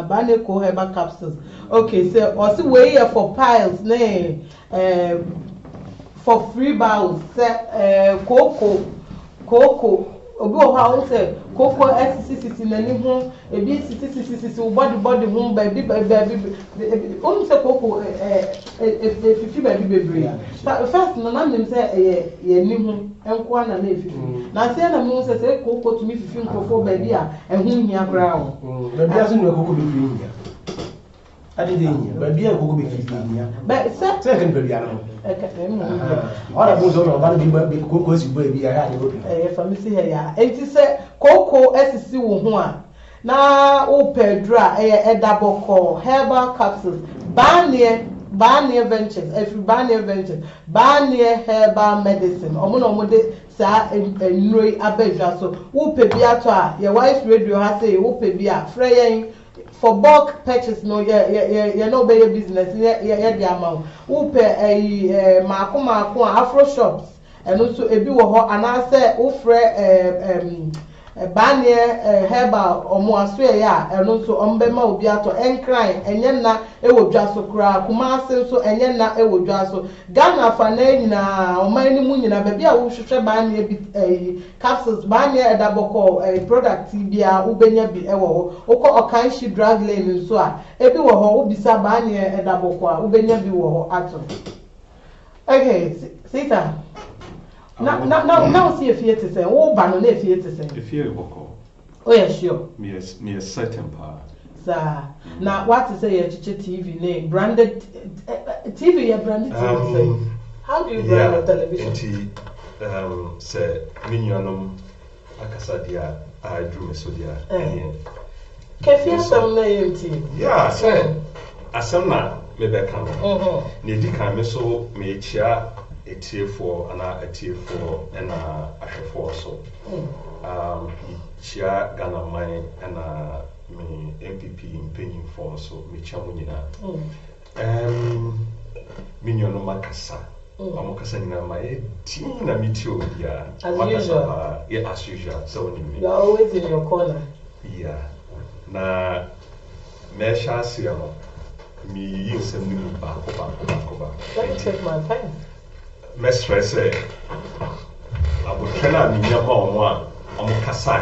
Bane co herbal capsules. Okay, so also way for piles, for free bowls, cocoa. Obi how say cocoa SCC in any home, a BCC body home baby. Only say cocoa baby. First, no name say a new and one and if now say na mo say cocoa to me 15 cocoa baby and whom here ground. But doesn't know cocoa between here. I didn't but be a cocoa between here. But second baby. All I was on about the cocoa baby. I had if I see here, it is a cocoa SCC one. Now, oh, Pedra, a double call, herbal capsules, Barnier Ventures, if you Barnier Ventures, Barnier Herbal Medicine, Omonomode, Sa, and Nui Abeja. So, who pay Biatra, your wife's radio has a who pay Bia, Freying. For bulk purchase, no, no better business, the amount. Who pay a Marco Afro shops, and also a bill and I say, offer Barnier herbal or more Australia, and also Umbema will be out to encrying, and Yena, it will just so cry, Kumasi, so and Yena, it will just so Ghana for Nana, or Many Moon, baby, I will share Barnier capsules, Barnier, a double call, a product, Tibia, Ubenia be ewo, or kind she drag lane and so on. Every one, Ubisa Barnier, a double call, Ubenia be war at all. Okay, Sita. Now, see if you to say, oh, Banon, if you to say. If you walk, oh, yeah, sure. Me a certain power. Sir, now what to say a TV name? Branded TV, a branded TV. How do you brand a television? Say, Minyanum Akasadia, I drew a sodia. Kefia some name TV. Yeah, say, Asana, maybe come. Nidika, me so me chia. A tier 4 and a tier 4 and a 4 so. Chia Ghana mine and me MPP in paying for so me chamunina. Minyono Makasa. Amakasana my teen a meteor, yeah. As usual. Yeah, as usual. So you're always in your corner. Yeah. Na Mesha Siamo. Me use a new back. Let me check my pen. Mestre say, I would tell her me one, Kasa.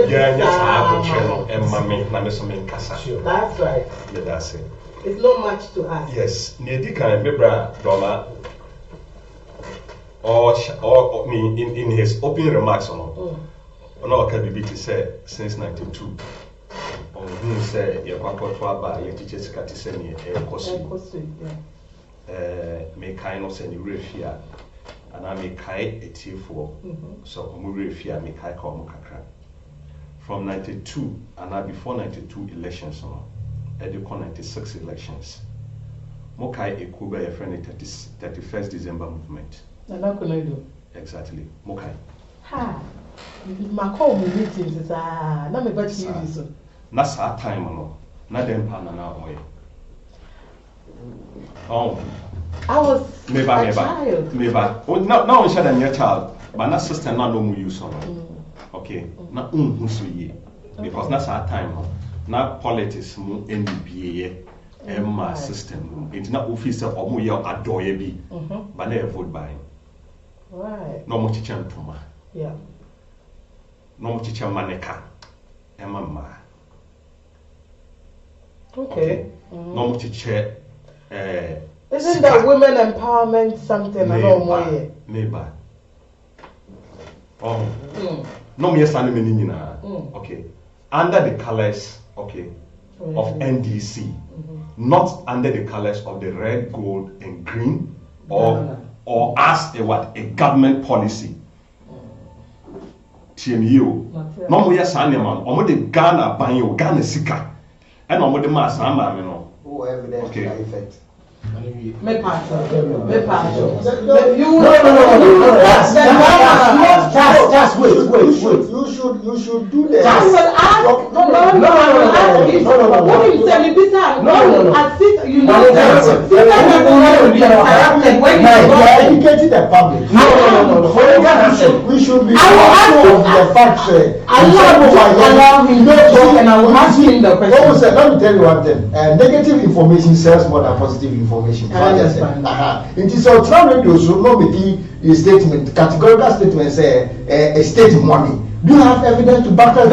Yeah, yes, I have channel and mammy, Namasom Kasa. That's right. Yeah, that's it. It's not much to ask. Yes, Nedika and Bibra Dollar or me in his opening remarks on No, can be say since 92. On who say your papa by your teachers cat is sending a cost. May kind of send you refia, and I may kai a tea for so refia may kai call Mukaka. From 92 and now before 92 elections, at the 96 elections, Mokai Ekuba a friend 31st December movement. Exactly, Mokai. Ha, my call meetings is not me but you. That's our time, no, not them pan and our way. Oh, I was maybe. Now I'm sure that your child, but not sister, not no more use on. Okay, na who's ye because that's our time. Now politics mu NDPA my system. It's not officer or mu your adore be, but never vote buying. Right. No much champuma. Yeah. No much chamaneka. Emma. Okay. No much chair. Isn't that women empowerment something along way? Neighbor. Oh. No me standing okay. Under the colors, okay, of NDC, not under the colors of the red, gold, and green, or as a government policy. TMU. No me standing man. Omo de Ghana banyo Ghana sika, and omo de mas ama no. Oh, evidence to that effect. Me pass. You should do that. Educating the public. We should be aware of the fact. I will ask him the question. Let me tell you one thing. Negative information sells more than positive information. I understand. It is on trial radio, so no make a statement, categorical statement say a state money. Do you have evidence to back up? Any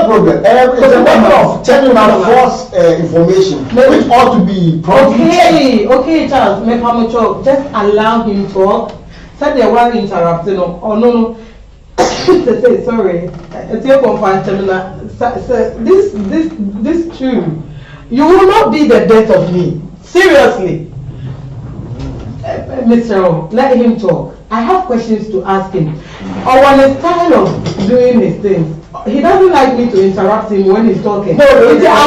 problem? It's a matter of telling out false information, which ought to be Okay, Charles, just allow him talk. Said they were interrupting. Oh no. Sorry. This true. You will not be the death of me. Seriously. Mr. O, let him talk. I have questions to ask him. Or on his style of doing his things. He doesn't like me to interrupt him when he's talking. I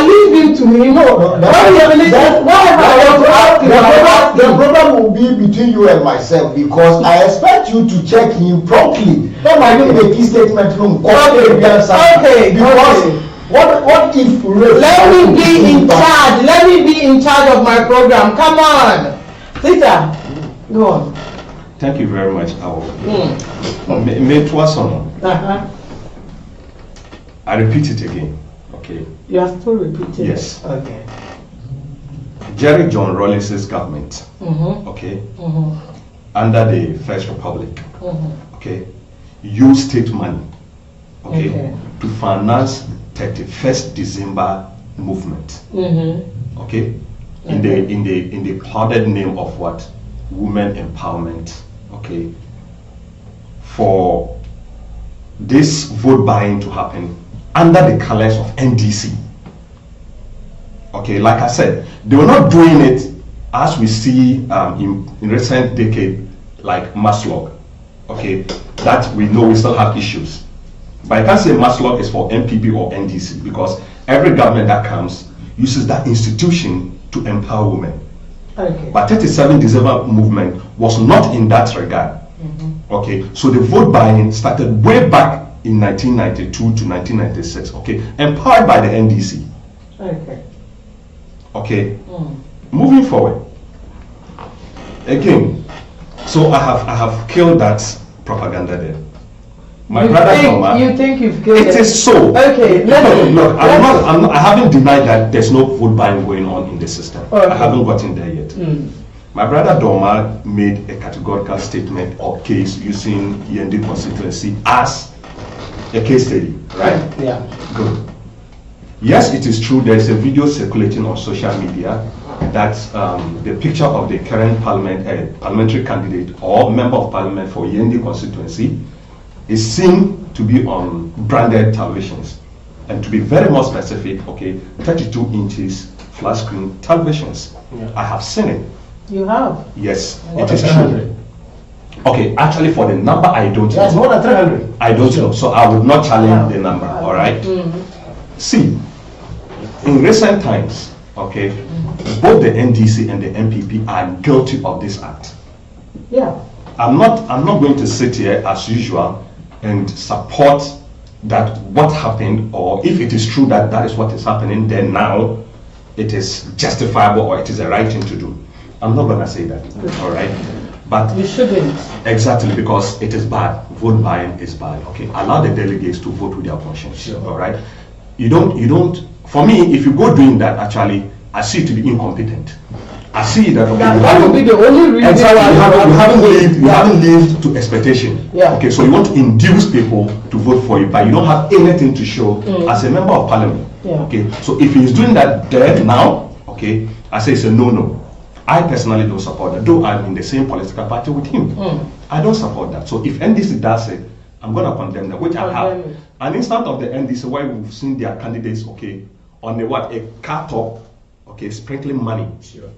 leave him to him. The problem will be between you and myself because I expect you to check him properly. Not my make a statement from Okay. Because what if let me be in charge? Let me be in charge of my program. Come on, Sita. Go on. Thank you very much, Awo. I repeat it again, okay? You are still repeating Yes. it? Okay. Jerry John Rawlings's government, okay, under the First Republic, okay, used state money, okay, to finance 31st December movement, okay, in the clouded name of what? Women empowerment, okay, for this vote buying to happen under the colors of NDC. Okay, like I said, they were not doing it as we see in recent decade, like Maslog. Okay, that we know we still have issues. But I can't say Maslog is for MPP or NDC because every government that comes uses that institution to empower women. Okay. But 37 December movement was not in that regard. Okay, so the vote buying started way back in 1992 to 1996. Okay, empowered by the NDC. Okay. Okay. Moving forward. Again, so I have killed that propaganda there. My brother, you think you've killed it? It is so. Okay. Look, I haven't denied that there's no vote buying going on in the system. Okay. I haven't gotten there yet. My brother Doma made a categorical statement or case using Yendi constituency as a case study, right? Yeah. Good. Yes, it is true. There is a video circulating on social media that the picture of the current parliamentary candidate or member of parliament for Yendi constituency is seen to be on branded televisions, and to be very more specific, 32 inches flat screen televisions. Yeah. I have seen it. You have? Yes, it is true. Okay, actually for the number I don't know. It's more than 300. I don't know, so I would not challenge the number, all right? See, in recent times, both the NDC and the MPP are guilty of this act. Yeah. I'm not going to sit here as usual and support that what happened, or if it is true that that is what is happening, then now it is justifiable or it is the right thing to do. I'm not going to say that, all right? But you shouldn't. Exactly, because it is bad. Vote buying is bad. Allow the delegates to vote with their conscience. Sure. All right. You don't. For me, if you go doing that, actually, I see it to be incompetent. I see that. That would be the only reason. Exactly. You haven't lived to expectation. Yeah. So you want to induce people to vote for you, but you don't have anything to show as a member of parliament. Yeah. So if he's doing that there now, I say it's a no. I personally don't support that, though I'm in the same political party with him. I don't support that. So if NDC does it, I'm going to condemn that, which I have. An instance of the NDC where we've seen their candidates, on a car top, sprinkling money. Sure.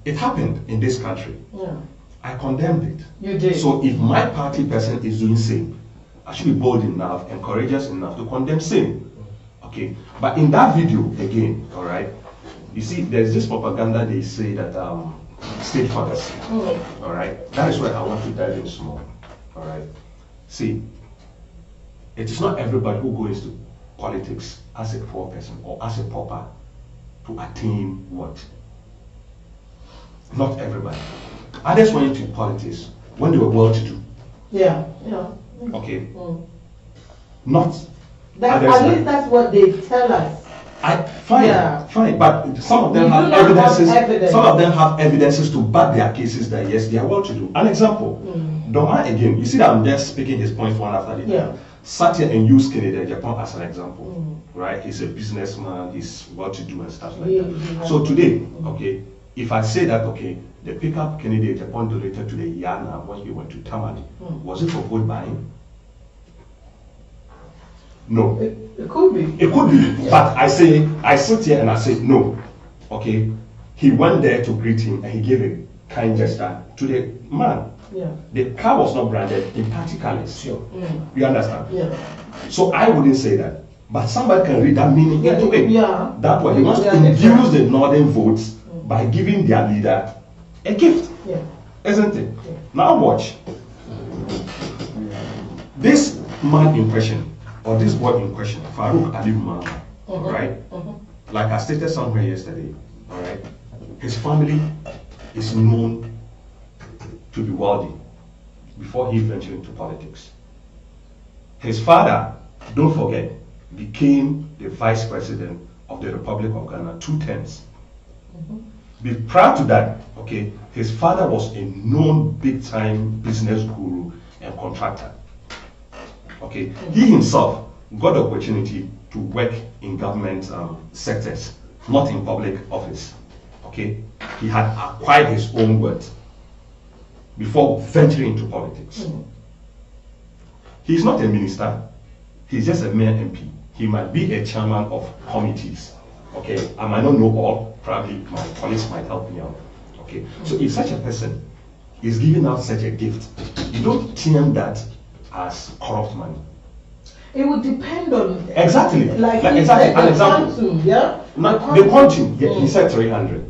It happened in this country. Yeah. I condemned it. You did. So if my party person is doing same, I should be bold enough and courageous enough to condemn same. But in that video, again, all right, you see, there's this propaganda they say that state funds. All right, that is where I want to dive in small. All right, see, it is not everybody who goes to politics as a poor person or as a pauper to attain what. Not everybody. Others went into politics when they were well-to-do. Yeah. Not. At least that's what they tell us. Fine, but some of them have evidences. Some of them have evidences to back their cases that yes, they are well-to-do. An example, Doma again. You see that I'm just speaking his points one after the other. Sat here and used Kennedy Japan as an example, right? He's a businessman. He's well-to-do and stuff like that. So today, if I say that the pickup Kennedy Japan donated to the Yana when he went to Tamale, was it for vote buying? No. It could be. It could be. Yeah. But I sit here and I say no. He went there to greet him and he gave a kind gesture to the man. Yeah. The car was not branded in party colors. Sure. You understand? Yeah. So I wouldn't say that. But somebody can read that meaning into it. Yeah. That way he wants to induce the northern votes by giving their leader a gift. Yeah. Isn't it? Yeah. Now watch. This man in question, or this boy in question, Farouk Ali Umar, right? Like I stated somewhere yesterday, all right? His family is known to be wealthy before he ventured into politics. His father, don't forget, became the vice president of the Republic of Ghana 2 terms. Prior to that, his father was a known big-time business guru and contractor. He himself got the opportunity to work in government sectors, not in public office. He had acquired his own wealth before venturing into politics. He's not a minister, he's just a mere MP. He might be a chairman of committees. I might not know all, probably my colleagues might help me out. So if such a person is giving out such a gift, you don't term that as corrupt money. It would depend on exactly. Like exactly. An example. Quantum, yeah. The quantum. Yeah, he said 300.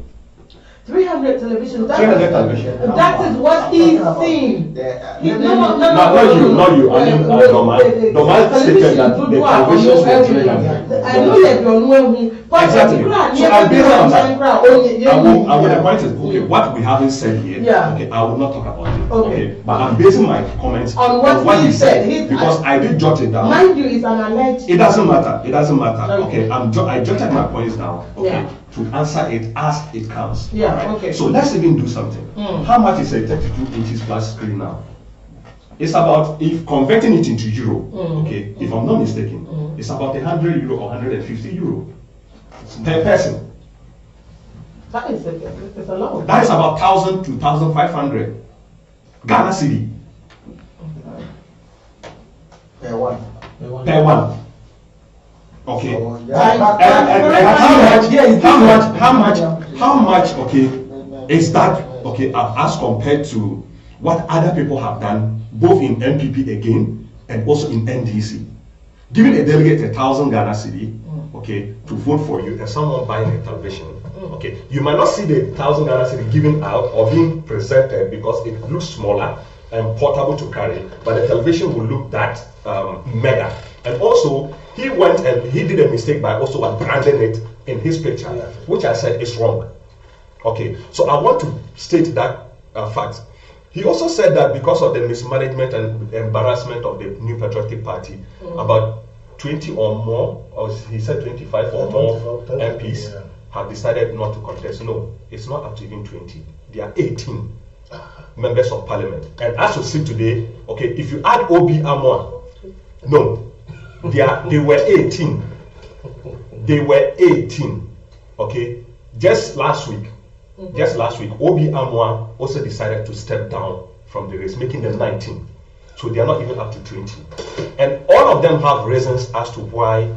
300 television. 300 television. That is what he's seen. Not you. I mean, Doma stated that the televisions were 300. I know that you're knowing. Exactly. So I base on that. And the point is, what we haven't said here, I will not talk about it. But I'm basing my comments on what he said. Because I did jot it down. Mind you, it's an alleged. It doesn't matter. I jotted my points down. to answer it as it comes. Yeah, right? okay. So let's even do something. How much is a 32 inches plus screen now? It's about, if converting it into euro, okay, if I'm not mistaken, it's about 100 euro or 150 euro per person. That is it's a lot. That is about 1,000 to 1,500 Ghana cedi Per one. per one. Okay. So, And how much, okay, is that, okay, as compared to what other people have done, both in MPP again, and also in NDC? Giving a delegate 1,000 Ghana cedi, okay, to vote for you, and someone buying a television, okay, you might not see the 1,000 Ghana cedi given out or being presented because it looks smaller and portable to carry, but the television will look that mega. And also, he went and he did a mistake by also branding it in his picture, which I said is wrong. Okay, so I want to state that fact. He also said that because of the mismanagement and embarrassment of the New Patriotic Party, about 20 or more, or he said 25 or more MPs have decided not to contest. No, it's not up to even 20. There are 18 members of parliament. And as we see today, okay, if you add Obi Amwa, no, they were 18. They were 18. Okay, just last week, Obi Amwa also decided to step down from the race, making them 19. So they are not even up to 20. And all of them have reasons as to why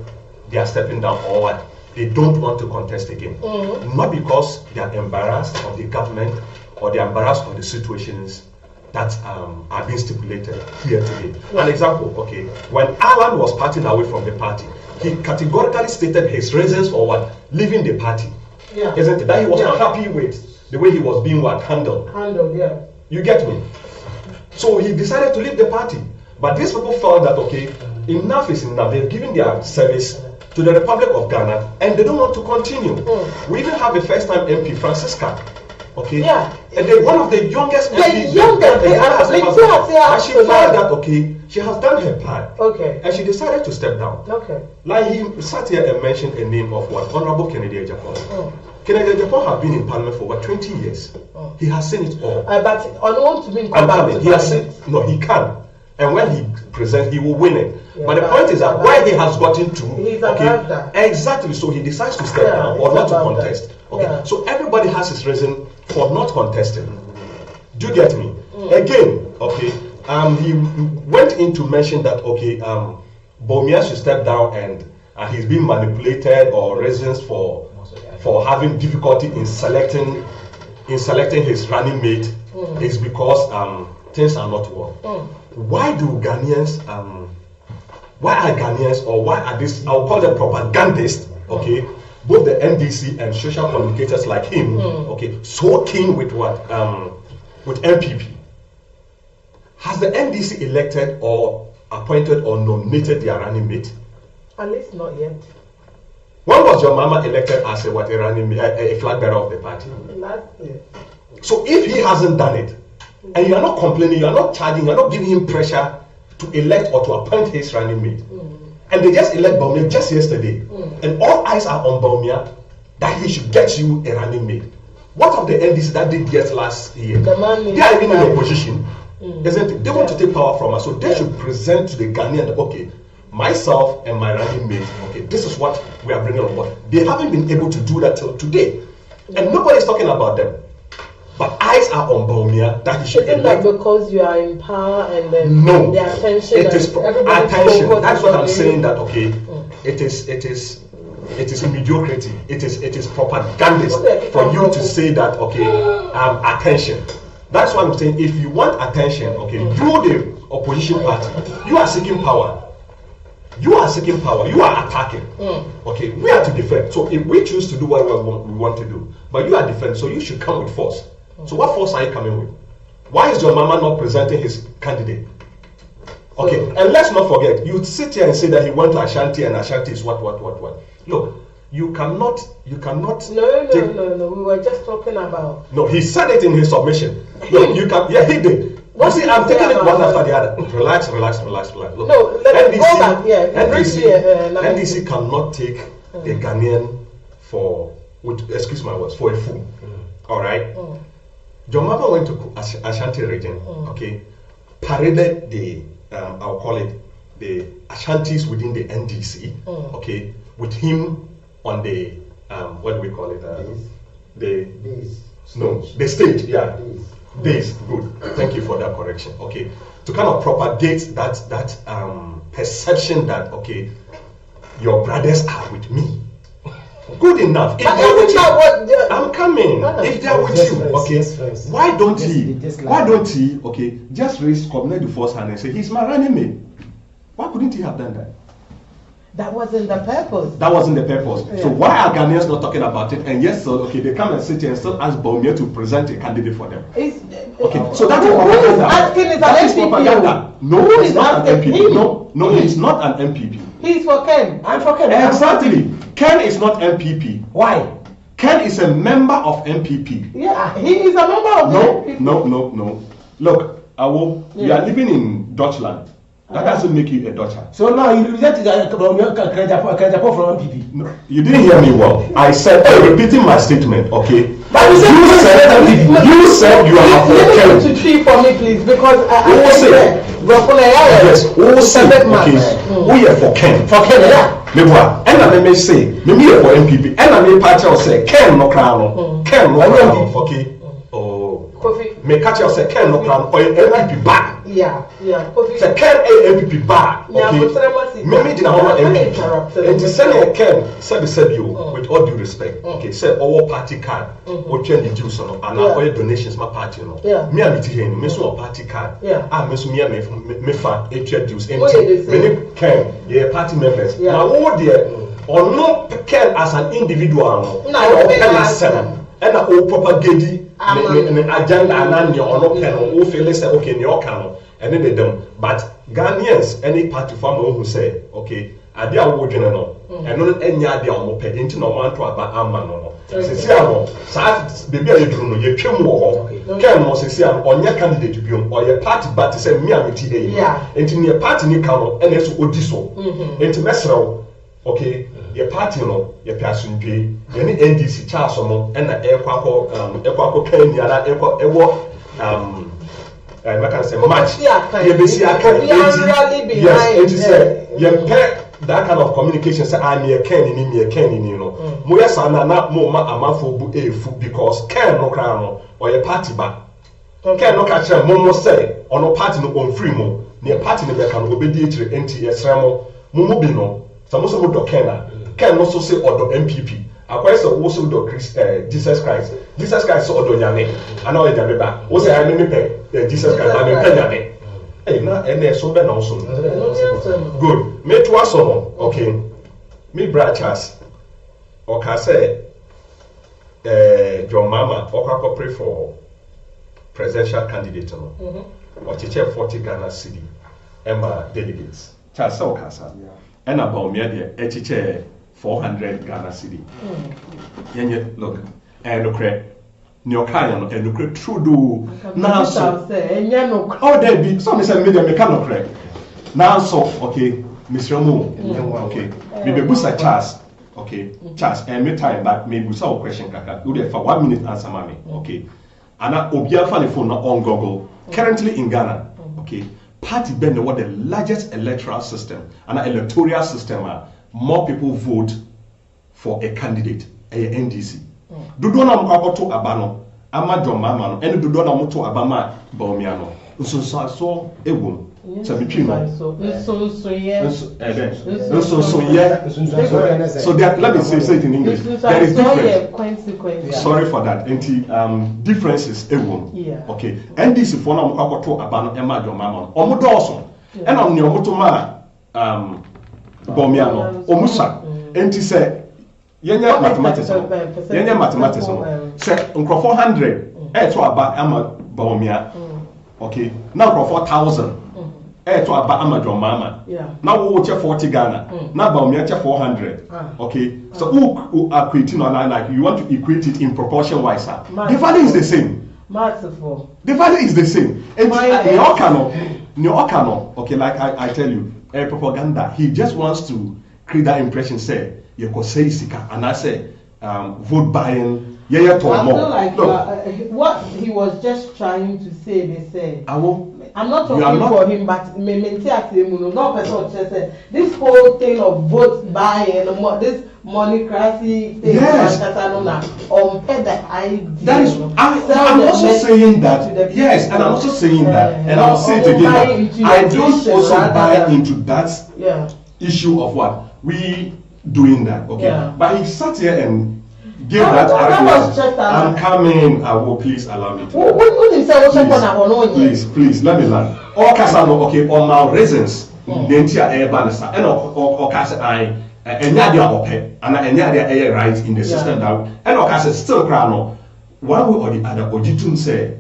they are stepping down or what. They don't want to contest again. Not because they are embarrassed of the government or they are embarrassed of the situations that are being stipulated here today. An example, okay, when Alan was parting away from the party, he categorically stated his reasons for what? Leaving the party. Yeah. Isn't it? That he was not happy with the way he was being handled. Yeah. You get me? So he decided to leave the party. But these people felt that, okay, enough is enough. They've given their service to the Republic of Ghana and they don't want to continue. We even have a first-time MP, Francisca. Okay? Yeah. And then one of the youngest MPs. And she felt that, okay, she has done her part. Okay. And she decided to step down. Okay. Like he sat here and mentioned a name of what? Honorable Kennedy Ejapon. Kennedy Ejapon has been in Parliament for what, 20 years. He has seen it all. But I don't want to be in He has seen, no, he can. And when he presents, he will win it. Yeah, but the point is that where he has gotten to, he's above that. Exactly. So he decides to step down or not to contest. That. Okay. Yeah. So everybody has his reason for not contesting. Do you get me? Again, okay. He went in to mention that Bawumia should step down and he's being manipulated or reasons for having difficulty in selecting his running mate is because things are not well. Why do Ghanaians why are Ghanaians or why are this, I'll call them propagandists, okay, both the NDC and social communicators like him, okay, so keen with what with MPP? Has the NDC elected or appointed or nominated their running mate? At least not yet. When was your mama elected as a running mate, a flag bearer of the party? Last year. So if he hasn't done it, and you are not complaining, you are not charging, you are not giving him pressure to elect or to appoint his running mate, and they just elect Bawumia just yesterday, and all eyes are on Bawumia that he should get you a running mate. What of the NDC that did get last year? They are even in opposition, isn't it? They want to take power from us, so they should present to the Ghanaian, okay, myself and my running mate, okay, this is what we are bringing on board. They haven't been able to do that till today, and nobody is talking about them. But eyes are on Bawumia that he should elect. Isn't that because you are in power and then no, the attention? It is attention. That's what I'm saying. That okay, it is mediocrity. It is propagandist for you to say that okay, attention. That's what I'm saying. If you want attention, okay, you the opposition party, you are seeking power. You are seeking power. You are attacking. Okay, we are to defend. So if we choose to do what we want to do, but you are defending, so you should come with force. So what force are you coming with? Why is your mama not presenting his candidate? Okay, and let's not forget, you sit here and say that he went to Ashanti and Ashanti is what. Look, you cannot. No. We were just talking about. No, he said it in his submission. No, you can. Yeah, he did. You see, I'm taking it one after the other. Relax. Look, no, let me go back. Yeah, NDC cannot take the Ghanaian for with excuse my words, for a fool. All right. John Mama went to Ashanti region. Okay, paraded the I'll call it the Ashantis within the NDC. Okay, with him on the what do we call it? The stage. Yeah. Days. Good. Thank you for that correction. Okay, to kind of propagate that perception that okay, your brothers are with me. Good enough. If they are with you, I'm coming. If they are with you, okay, why don't he, okay, just raise commit the first hand and say he's my running mate? Why couldn't he have done that? That wasn't the purpose. That wasn't the purpose. Yeah. So why are Ghanaians not talking about it? And yes, so okay, they come and sit here and still ask Bawumia to present a candidate for them. Okay, so that is propaganda. Asking is that an is propaganda. No, he's not an MPP. No, he's not an MPP. He's for Ken. I'm for Ken. Exactly. Ken is not MPP. Why? Ken is a member of MPP. Yeah, he is a member of MPP. No. Look, Awo, you are living in Deutschland. That doesn't make you a Dutcher. So now you rejected from MPP. No, you didn't hear me well. I said, repeating my statement, okay? But you said you are for Ken. To tree for me, please, because I said, yes, who said, okay, we are for Ken. For Ken, yeah. And I may say, maybe for MPP, and I may patch out say, Ken no crown, Ken no crown, okay? Me catch you say Ken no crown or MPP back. Yeah. Say Ken MPP back. Okay. Maybe did not MPP. And to send Ken said you with all due respect. Okay, say our party card or change the dues and our donations my party no. Me and it here me so party card. Me so me fa HA dues. Many Ken they party members. Now all there or no Ken as an individual no. And I will propagate the agenda and your pen or feel say okay, your can and then they don't. But Ghanaians, any party farmer who say, okay, I dear would general and not any idea on moped into no one to about Amman. Say, baby, I don't know, you came more. Can was say, on your candidate to be or your party, but to say, me, I'm into your party, you come and it's Odiso. Into Mesro, okay. Your party no, your person pay, any NDC charge someone, and the Equaco Kenya, I can say match. Yes, and you say, you pay that kind of communication. Say, I'm a Ken, you know. Moyasana not more amafo a food because Ken no crown or your party back. Ken no catch a momo say, or no party no on free mo, near party no can obey to NTS Ramo, Mumubino, some also do Ken also say or the MPP. I say also do Jesus Christ. Jesus Christ so do Yane. I know Yane. Who say I may pay Jesus Christ? I may pay Yane. Hey, now and there's so bad also. Good. Me to us okay. Me brachas. Okay, say John Mama. Okay, pray for presidential candidate. Or teacher 40 Ghana cedi. Emma delegates. Chasa okasa. And about me there. Teacher 400 Ghana cedi. Look, and okay, Nyokai and okay, true now so. Oh, there be some say media mechanical correct. Now so okay, Mr. Mo, okay. Maybe busa Charles, okay. Charles, and me time back maybe busa question kaka. You dey for 1 minute answer mami, okay. Ana obia fa the phone on Google. Currently in Ghana, okay. Party bend what the largest electoral system and an electoral system are. More people vote for a candidate, a NDC. Dodo na mko to abano, ama John Mama, and dodo na mto abama Bawumia. So ewo. So let me say it in English. There is difference. Sorry for that. Differences ewo. Okay. NDC for na mko to abano ema John Mama. Omo dawson. And on your motoma Bawumia no omusa enti say yenya mathematics say nkro 400 to aba ama Bawumia okay now nkro 4000 to aba ama John Mama now we check 40 Ghana now Bawumia check 400 okay so who equating on like you want to equate it in proportion wise the value is the same. The value is the same. And Nyokano, okay, like I tell you, propaganda, he just wants to create that impression, say, you could say Sika, and I say, vote buying. I feel like what he was just trying to say. They said, I'm not talking for him, but Meman Nti, no person just said this whole thing of vote buying, this monocracy thing. Yes. On the idea. That is, I'm also saying that. Yes, and I'm also saying that, and I'll say it again. I don't also buy into that issue of what we doing that. Okay, but he sat here and gave that argument. I'm coming. Please allow me to. Please, let me learn. All Casano, okay, on my reasons, Nentia Air Banasa, and or Casa I, and Yadia Ope, and Yadia Air right in the system that, and Ocasa still crano, one way or the other, or Jitun say,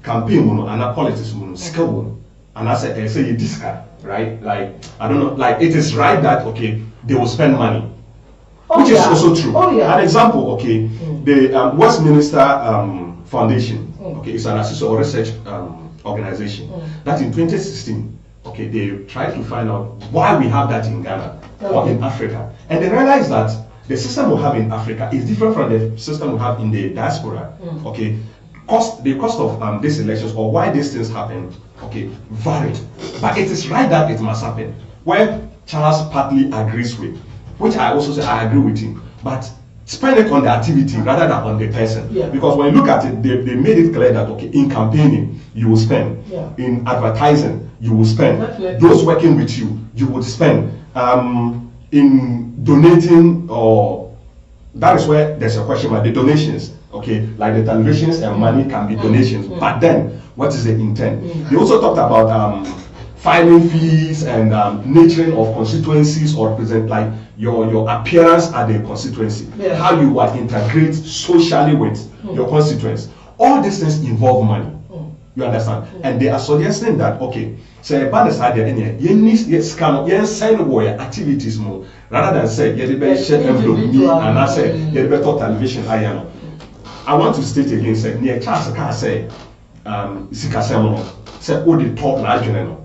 campaign mono, and politics mono, skill, and I say you discard, right? Like, I don't know, like it is right that, okay, they will spend money. Which is also true. An example, okay, the Westminster Foundation, okay, it's an associate research organization that in 2016, okay, they tried to find out why we have that in Ghana or in Africa, and they realized that the system we have in Africa is different from the system we have in the diaspora. Okay, the cost of these elections or why these things happen, okay, varied, but it is right that it must happen. Where Charles partly agrees with. Which I also say I agree with him, but spend it on the activity rather than on the person. Because when you look at it, they made it clear that okay, in campaigning you will spend, in advertising you will spend, those working with you would spend, in donating, or that is where there's a question about the donations. Okay, like the televisions and money can be donations, but then what is the intent? They also talked about filing fees and nurturing of constituencies or present like your appearance at the constituency, how you will integrate socially with your constituents. All these things involve money. You understand? And they are suggesting that okay, so by the side you need send away activities more rather than say share envelope me and I say better television. I want to state again say near chance can say Sikasemo say all the talk large and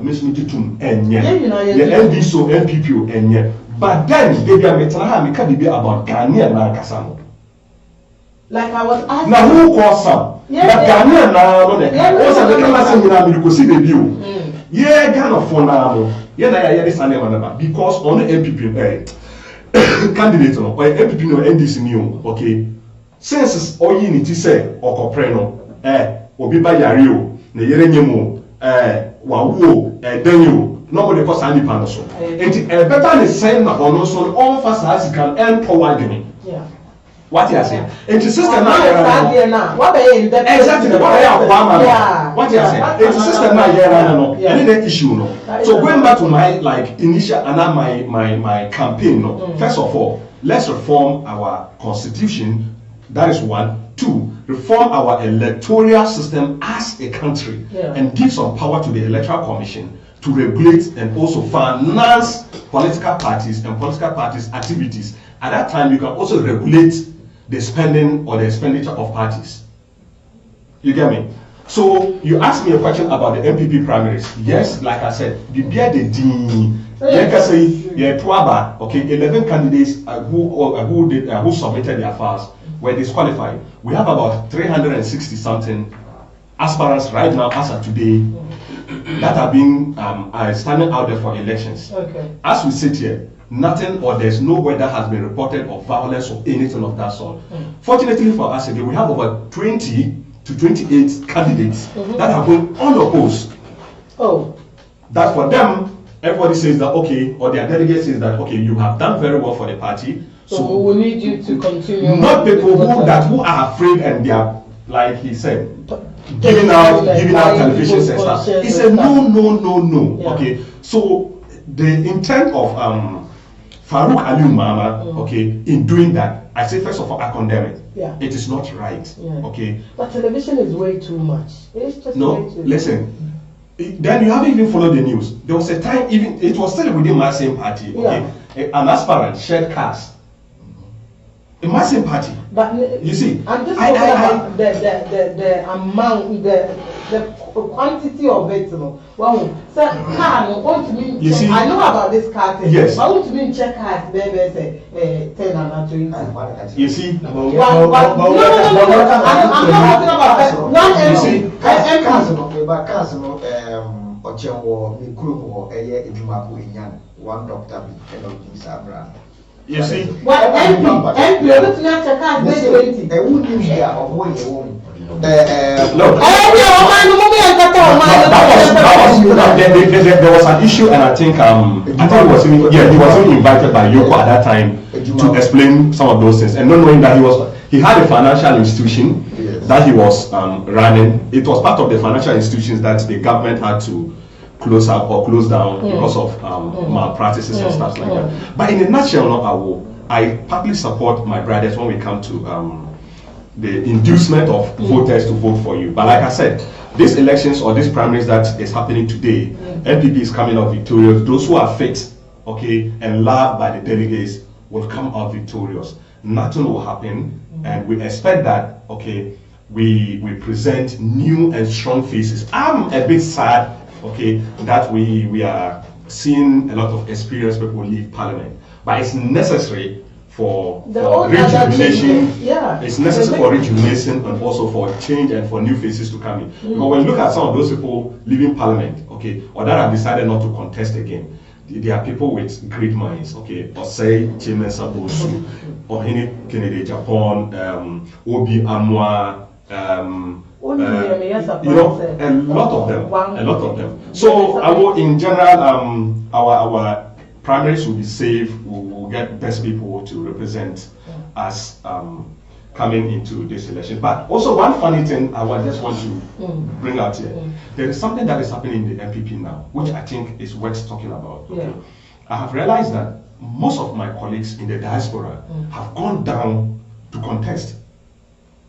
miss me to and ND so NPPO and but then they are meeting about Ghanaian and Kasamo. Like I was asking. Now who calls some? But Ghanaian now, also the Kalasam in America see the view. Yeah, Ghana for now. Yeah, this animal because on the MPP candidate or MPP no NDC new, okay. Since all you need to say or Copreno, Obi Bayario, the Yerenyemo, Wawo, Daniel. Nobody calls any panel. And better is saying that on also all facets can empower them. What you are saying? And the system now. What are you exactly? What are you? What you are saying? And the system now here any issue no. So going back to my like initial and my campaign no. First of all, let's reform our constitution. That is one. Two, reform our electoral system as a country and give some power to the Electoral Commission to regulate and also finance political parties and political parties' activities. At that time, you can also regulate the spending or the expenditure of parties. You get me? So you asked me a question about the MPP primaries. Yes, like I said, the okay, 11 candidates who submitted their files were disqualified. We have about 360 something aspirants right now as of today that are being standing out there for elections. Okay. As we sit here, nothing or there's no word that has been reported of violence or anything of that sort. Fortunately for us again, we have over 20 to 28 candidates that have been unopposed. That for them, everybody says that okay, or their delegate says that okay, you have done very well for the party. So we will need you to continue. Not people who are afraid and they are, like he said, giving out televisions and stuff. He said no. Yeah. Okay, so the intent of Farouk Ali Mama, okay, in doing that, I say first of all, I condemn it. Yeah. It is not right. Yeah. Okay. But television is way too much. It's just way too listen. Then you haven't even followed the news. There was a time, even it was still within my same party. Okay, an aspirant shared cars. In my same party. But you see, I'm just talking about the amount, the the quantity of it, you know. Well, so car, want to mean. You see, I know about this car thing. Yes. I want to mean check cars. Baby, say 10 and 20. You see, No. I'm not talking about that. One MC. One doctor Sabra. you see, What MP? Looking at your cars, 20. There was an issue, and I think he was even invited by Yoko at that time to explain some of those things, and not knowing that he had a financial institution that he was running. It was part of the financial institutions that the government had to close up or close down because of malpractices and stuff like that. But in a nutshell, I partly support my brothers when we come to the inducement of voters to vote for you. But like I said, these elections or these primaries that is happening today, NPP is coming out victorious. Those who are fit, okay, and loved by the delegates will come out victorious. Nothing will happen, and we expect that, okay, we present new and strong faces. I'm a bit sad, okay, that we are seeing a lot of experienced people leave parliament, but it's necessary for rejuvenation. It's necessary for rejuvenation and also for change and for new faces to come in. But when you look at some of those people leaving parliament, okay, or that have decided not to contest again, they are people with great minds, okay, or say Chairman Sabosu, or Kennedy Japan, Obi Amwa, a lot of them. So in general, our primaries will be safe. We will get best people to represent us coming into this election. But also one funny thing I just want to bring out here. There is something that is happening in the MPP now, which I think is worth talking about. Okay? I have realized that most of my colleagues in the diaspora have gone down to contest.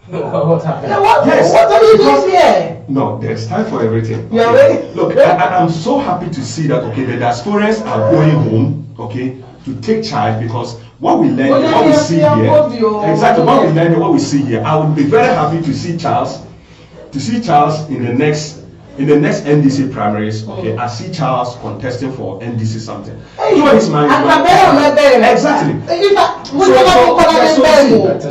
What are you doing here? No, there's time for everything. Okay? You're ready? Look, I'm so happy to see that, okay, the diasporans are going home, okay, to take charge, because what we learn, what we see here, exactly what we learn, what we see here, I would be very happy to see Charles in the next NDC primaries. Okay, I see Charles contesting for NDC something. Exactly.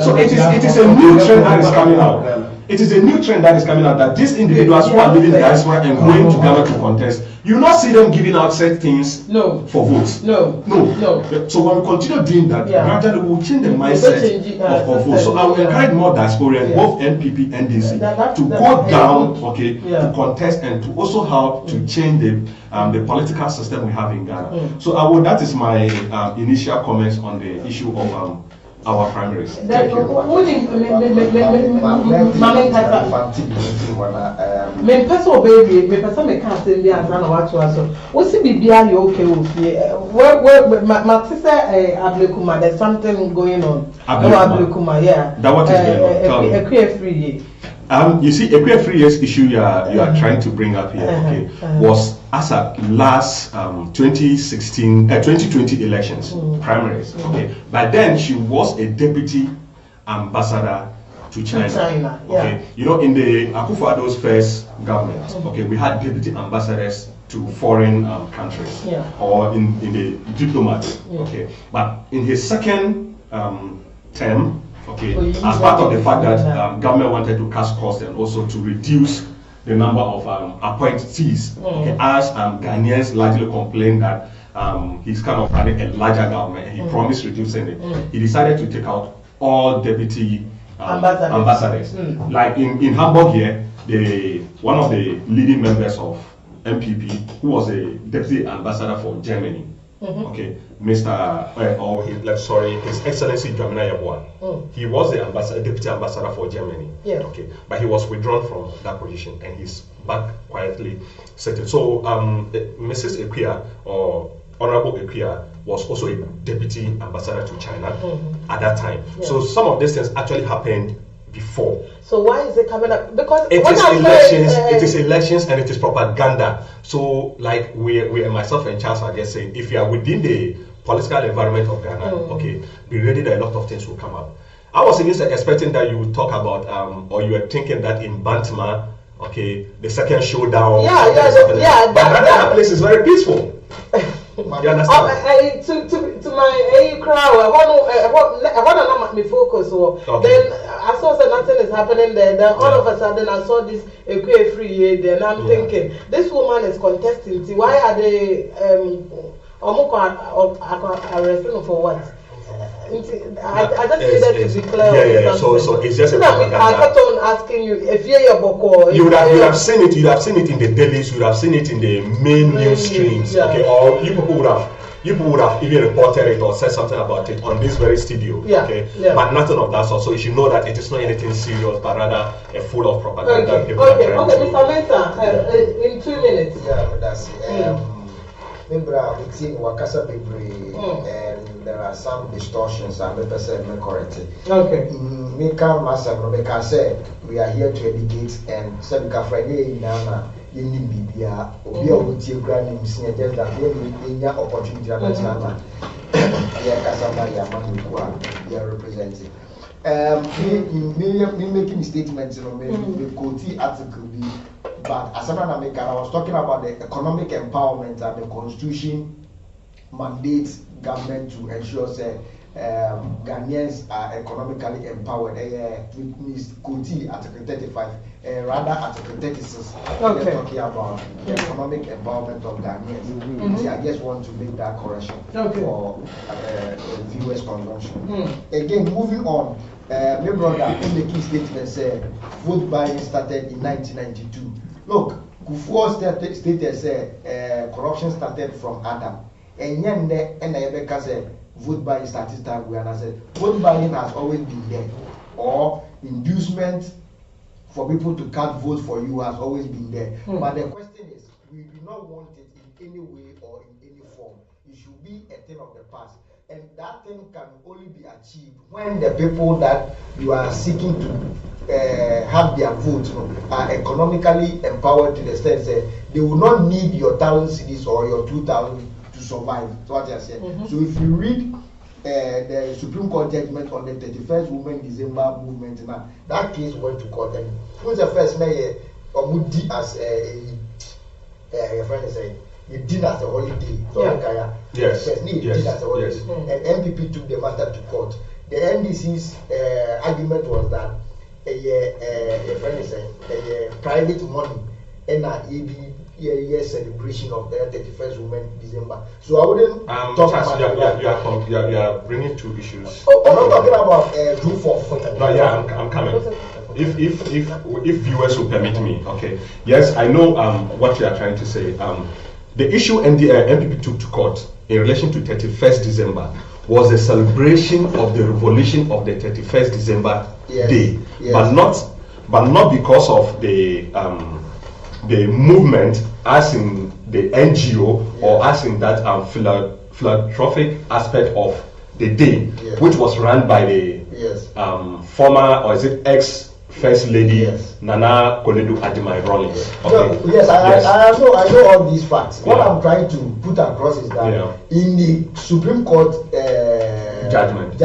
So it is a new trend that is coming out. It is a new trend that is coming out that these individuals who are living the diaspora and going to Ghana to contest, you will not see them giving out certain things for votes. No. So when we continue doing that, gradually we will change the mindset of votes. So I will encourage more diasporians, both NPP and NDC, to go down, okay, to contest and to also help to change the political system we have in Ghana. So that is my initial comments on the issue of our primaries. Thank you. There's something going on. That what is going on? You see, a queer 3 years issue you are trying to bring up here, okay, was as at last 2020 elections, primaries, okay. But then she was a deputy ambassador to China. Okay. You know, in the Akufo-Addo's first government, okay, we had deputy ambassadors to foreign countries, or in the diplomats, okay. But in his second term, okay, as part of the fact that government wanted to cut costs and also to reduce the number of appointees, okay, as Ghanaians largely complained that he's kind of running a larger government and he promised reducing it, he decided to take out all deputy ambassadors. Like in Hamburg here, one of the leading members of MPP, who was a deputy ambassador for Germany, okay, His Excellency Dramina Yabua. He was the deputy ambassador for Germany. Okay, but he was withdrawn from that position and he's back quietly sitting. So Mrs. Equia, or Honorable Equia, was also a deputy ambassador to China at that time. So some of these things actually happened before. So why is it coming up? Because it is elections and it is propaganda. So like we myself and Charles are just saying, if you are within the political environment of Ghana, okay, be ready that a lot of things will come up. I was expecting that you would talk about, or you were thinking that in Bantama, okay, the second showdown. Yeah. But that place is very peaceful. You understand? To my crowd, I want to me focus. Then I saw that nothing is happening there. Then all of a sudden I saw this free year. Then I'm thinking, this woman is contesting. Why are they arresting for what? I just needed to be clear. Yeah. So it's just a propaganda. I kept on asking you if you're boko. You would have seen it. You'd have seen it in the dailies. You'd have seen it in the main news streams. Yeah. Okay, or you people would have even reported it or said something about it on this very studio. Yeah. Okay, yeah. But nothing of that sort. So you should know that it is not anything serious, but rather a full of propaganda. Okay, Mr. Mensah, in 2 minutes. Yeah, that's it. Membra, it's in Wakasa Bibri, and there are some distortions. I'm a person correct. Okay. Me come myself, because say we are here to educate and say we can Friday in Nama, in Libya, or be able to grant him senior just that in your opportunity. Nama, yeah, Casama, Yaman, you are representing. Me making statements, you know, maybe quote article be. But as I was talking about the economic empowerment and the constitution mandates government to ensure that Ghanaians are economically empowered. Ms. Kuti, Article 35, rather Article 36. Okay. They're talking about the economic empowerment of Ghanaians. I just want to make that correction for viewers' consumption. Again, moving on, my brother in the key statement said vote buying started in 1992. Look, Kufuor stated corruption started from Adam. And Rebecca said vote buying started time and I said vote buying has always been there, or inducement for people to cast vote for you has always been there. But the question is, we do not want it in any way or in any form. It should be a thing of the past. And that thing can only be achieved when the people that you are seeking to have their vote are economically empowered to the extent that they will not need your 1,000 cedis or your 2,000 to survive. That's what I said. So if you read the Supreme Court judgment on the 31st Women December movement, now that case went to court. And who's the first mayor or Moody as your friend is saying? You did as a holiday. Yes. And MPP took the matter to court. The NDC's argument was that your friend is saying private money and a celebration of the 31st Women December. So I wouldn't talk about you are bringing two issues. I'm not talking about do for fun. No, yeah, I'm coming. If viewers will permit me, okay. Yes, I know what you are trying to say. The issue MPP took to court in relation to 31st December was the celebration of the revolution of the 31st December day, but not because of the movement as in the NGO or as in that philanthropic aspect of the day, which was run by the former, or is it ex-First Lady Nana Koledu Adimai Rawlings. Okay. No, I know all these facts. What I'm trying to put across is that in the Supreme Court judgment,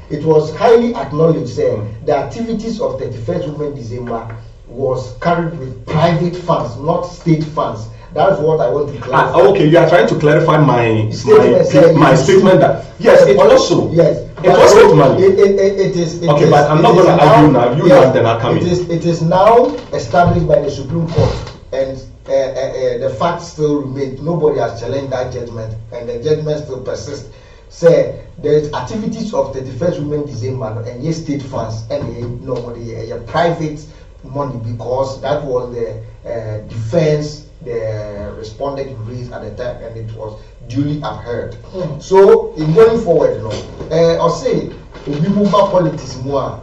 it was highly acknowledged saying the activities of 31st Women December was carried with private funds, not state funds. That's what I want to clarify. Okay, you are trying to clarify my statement that it also it was state money. It is. Okay, but I'm not going to argue now. You then are coming. It is now established by the Supreme Court, and the facts still remain. Nobody has challenged that judgment, and the judgment still persists. Say the activities of 31st Women December and yes, state funds and normally private money, because that was the defense the respondent raised at the time, and it was duly upheld. So in going forward, I'll say we move about politics more.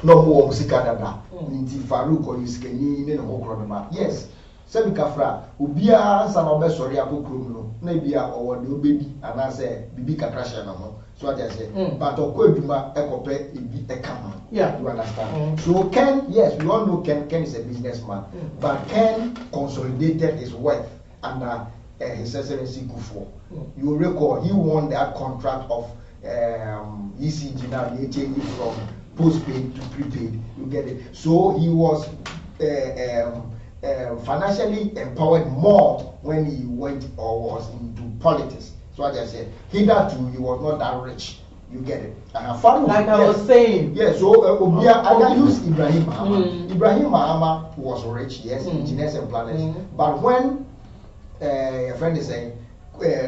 No more Sikadada, Nti Farouk or Yuskeni, no yes. Semikafra, Ubia, some of us, sorry, Abu Kruno, maybe or the baby, and I say, Bibi Katrasha, no. So what I say, but Okweduma, Ekope, a camera. Yeah, you understand. So Ken, yes, we all know Ken is a businessman, but Ken consolidated his wealth under His Excellency Kufuor. You recall he won that contract of ECG, now they changed it from postpaid to prepaid. You get it. So he was financially empowered more when he went or was into politics. So as I said, hitherto he was not that rich. You get it? Like I was saying. Yes, so I can use Ibrahim Mahama. Ibrahim Mahama was rich, yes, engineers and planners. But when a friend is saying,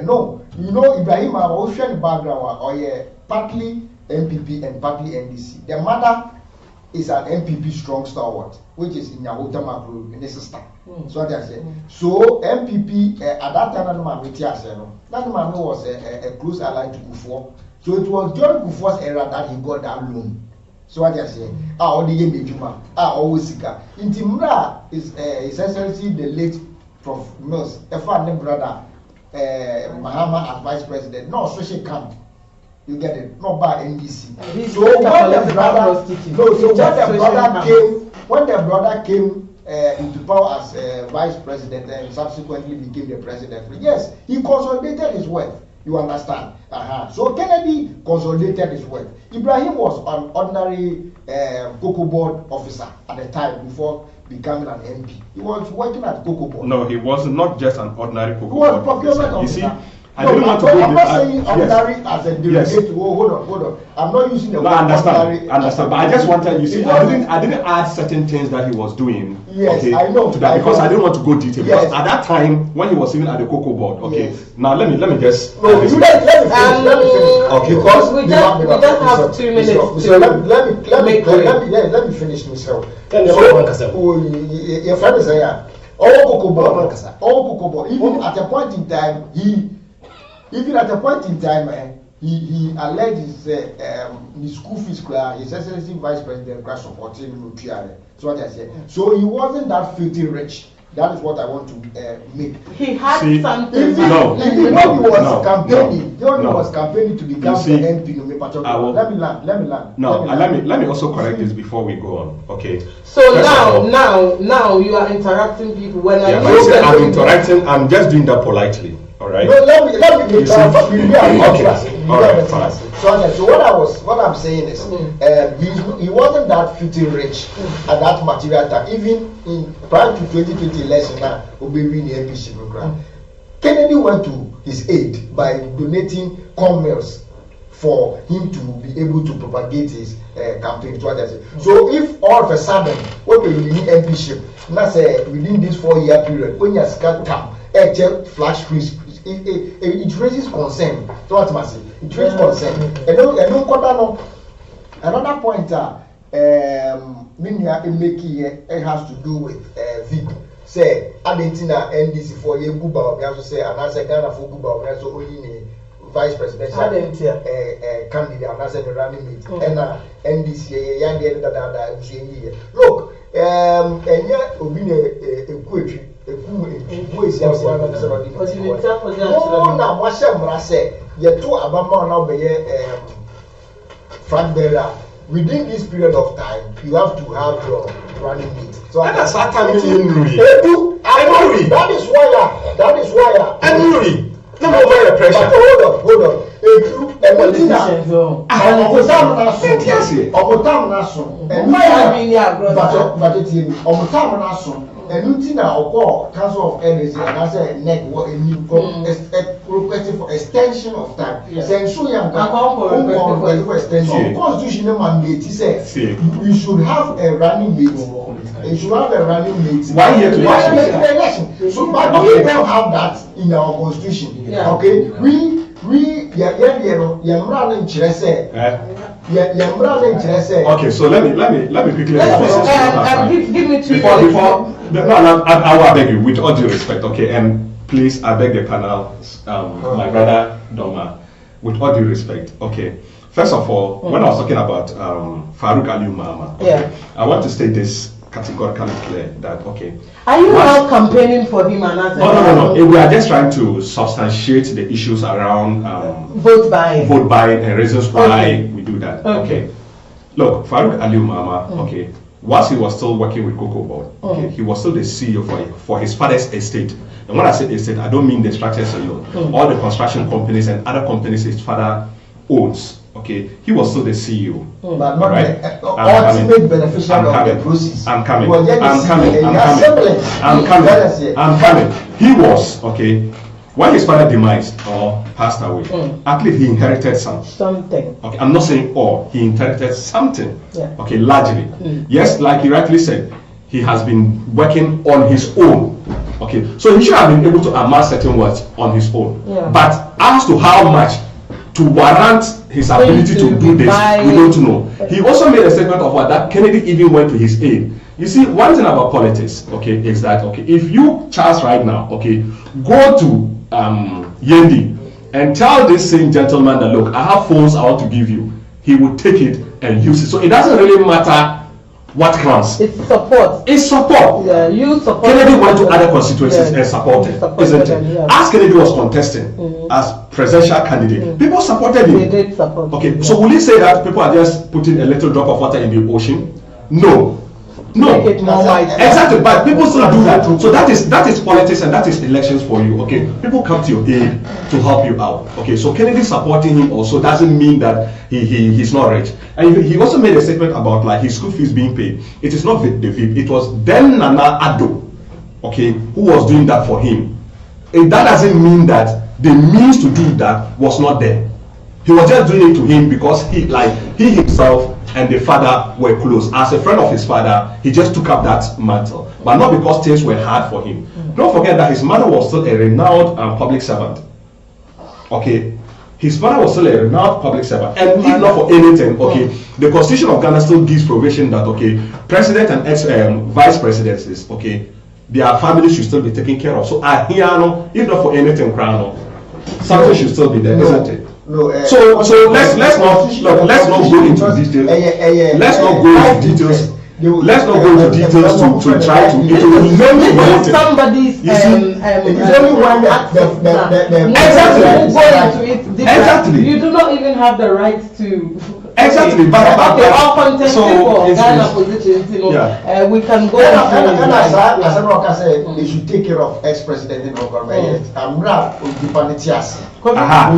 no, you know, Ibrahim Mahama, what's the background? Or partly MPP and partly NDC. The mother is an MPP strong stalwart, which is in Yahota Makru, in the sister. So what I say. So MPP at that time, that man was a close ally to Kufuor. So it was John Kufuor's era that he got that loan. So what I say, Odi Yemejuma, always Sika. Intimra is essentially the late Prof. Mills, a father brother, Mahama as vice president, no social camp. You get it? Not by NDC. So when the brother, when the brother came into power as vice president and subsequently became the president, yes, he consolidated his wealth. You understand? So Kennedy consolidated his wealth. Ibrahim was an ordinary cocoa board officer at the time before becoming an MP. He was working at cocoa board. No, he was not just an ordinary cocoa board officer. Procurement officer. You see, I didn't want to go. I'm not saying ordinary as a delegate. Hold on. I'm not using the word ordinary. Understand. But I just wanted, you see, I didn't add certain things that he was doing. Yes, okay, I know. To that, because I didn't want to go detail. Yes. Because at that time, when he was sitting at the cocoa board, okay. Yes. Now let me just. No, let me finish. Okay. Because we just have 2 minutes. Let me finish myself. Your friend is here. All cocoa board. Even at a point in time, he alleged his school fees, his excellency vice president supporting him. So what I said. So he wasn't that filthy rich. That is what I want to make. He had something. He was campaigning to become the MP. Let me land. Let me also correct this before we go on. Okay. So now you are interrupting people when I'm interacting. I'm just doing that politely. All right. No, let me okay. All right. Fine. So what I'm saying is, he wasn't that filthy rich at that material time. Even in prior to 2020 election, now Obi the MP program, Kennedy went to his aid by donating corn mills for him to be able to propagate his campaign. So if all of a sudden when we need MPship, now say within this 4-year period, when you scan come, flash screens. It raises concern. So what must say? It raises concern. Another point it has to do with VIP. Say Argentina NDC for you Guba, we also say another Ghana for Guba, we also only vice presidential candidate, another the running mate, and NDC young that look, and yet a quick. Within this period of time, you have to have your running mate. So that is why. No more pressure. Hold on. Council of Elders and I said neck what requesting for extension of time. Saying so young for extension. Constitutional mandate says we should have a running mate. You should have a running mate. 1 year to election. So but we don't have that in our constitution. Okay, we okay, so let me quickly give me 2 before I will beg you with all due respect, okay, and please I beg the panel, my brother Doma, with all due respect, okay. First of all, when I was talking about Farouk Aliyu Mahama, okay, I want to state this categorically clear that okay. Are you now campaigning for him and not? No. We are just trying to substantiate the issues around vote buying and reasons why we do that. Okay. Look, Farouk Aliyu Mahama, okay, whilst he was still working with Cocoa Board, okay, he was still the CEO for his father's estate. And when I say estate, I don't mean the structures alone. All the construction companies and other companies his father owns. okay, he was still the CEO. But not the ultimate beneficiary of the process. I'm coming. He was, okay, when his father demised or passed away, at least he inherited something. Okay, I'm not saying all, he inherited something. Yeah. Okay, largely. Yes, like you rightly said, he has been working on his own. Okay, so he should have been able to amass certain words on his own. Yeah. But as to how much to warrant his ability to do this, we don't know. He also made a statement of what that Kennedy even went to his aid. You see, one thing about politics, okay, is that, okay, if you, Charles, right now, okay, go to Yendi and tell this same gentleman that, look, I have phones I want to give you, he will take it and use it. So it doesn't really matter what counts. It's support. It's support. Yeah, you support. Kennedy went to other constituencies and supported, isn't it? Yeah. As Kennedy was contesting as presidential candidate, people supported him. They did support. Okay, so will you say that people are just putting a little drop of water in the ocean? No. No, exactly, but people still do that. So that is politics and that is elections for you. Okay, people come to your aid to help you out. Okay, so Kennedy supporting him also doesn't mean that he's not rich. And he also made a statement about like his school fees being paid. It is not the VIP, it was then Nana Addo, okay, who was doing that for him. That doesn't mean that the means to do that was not there. He was just doing it to him because he himself and the father were close. As a friend of his father, he just took up that mantle, but not because things were hard for him. Don't forget that his mother was still a renowned public servant. Okay, his mother was still a renowned public servant, and if not for anything, okay, the Constitution of Ghana still gives provision that, okay, president and vice presidencies, okay, their families should still be taken care of. So Ahiano, if not for anything, something should still be there, isn't it? No, so let's not go into details. Let's not go into details. Let's not go into details to try to somebody's exactly. You do not even have the right to. Exactly, but all contesting for Ghana positions, you know, yeah. We can go. As said, they should take care of ex-president in government. I'm not with the panitias. So that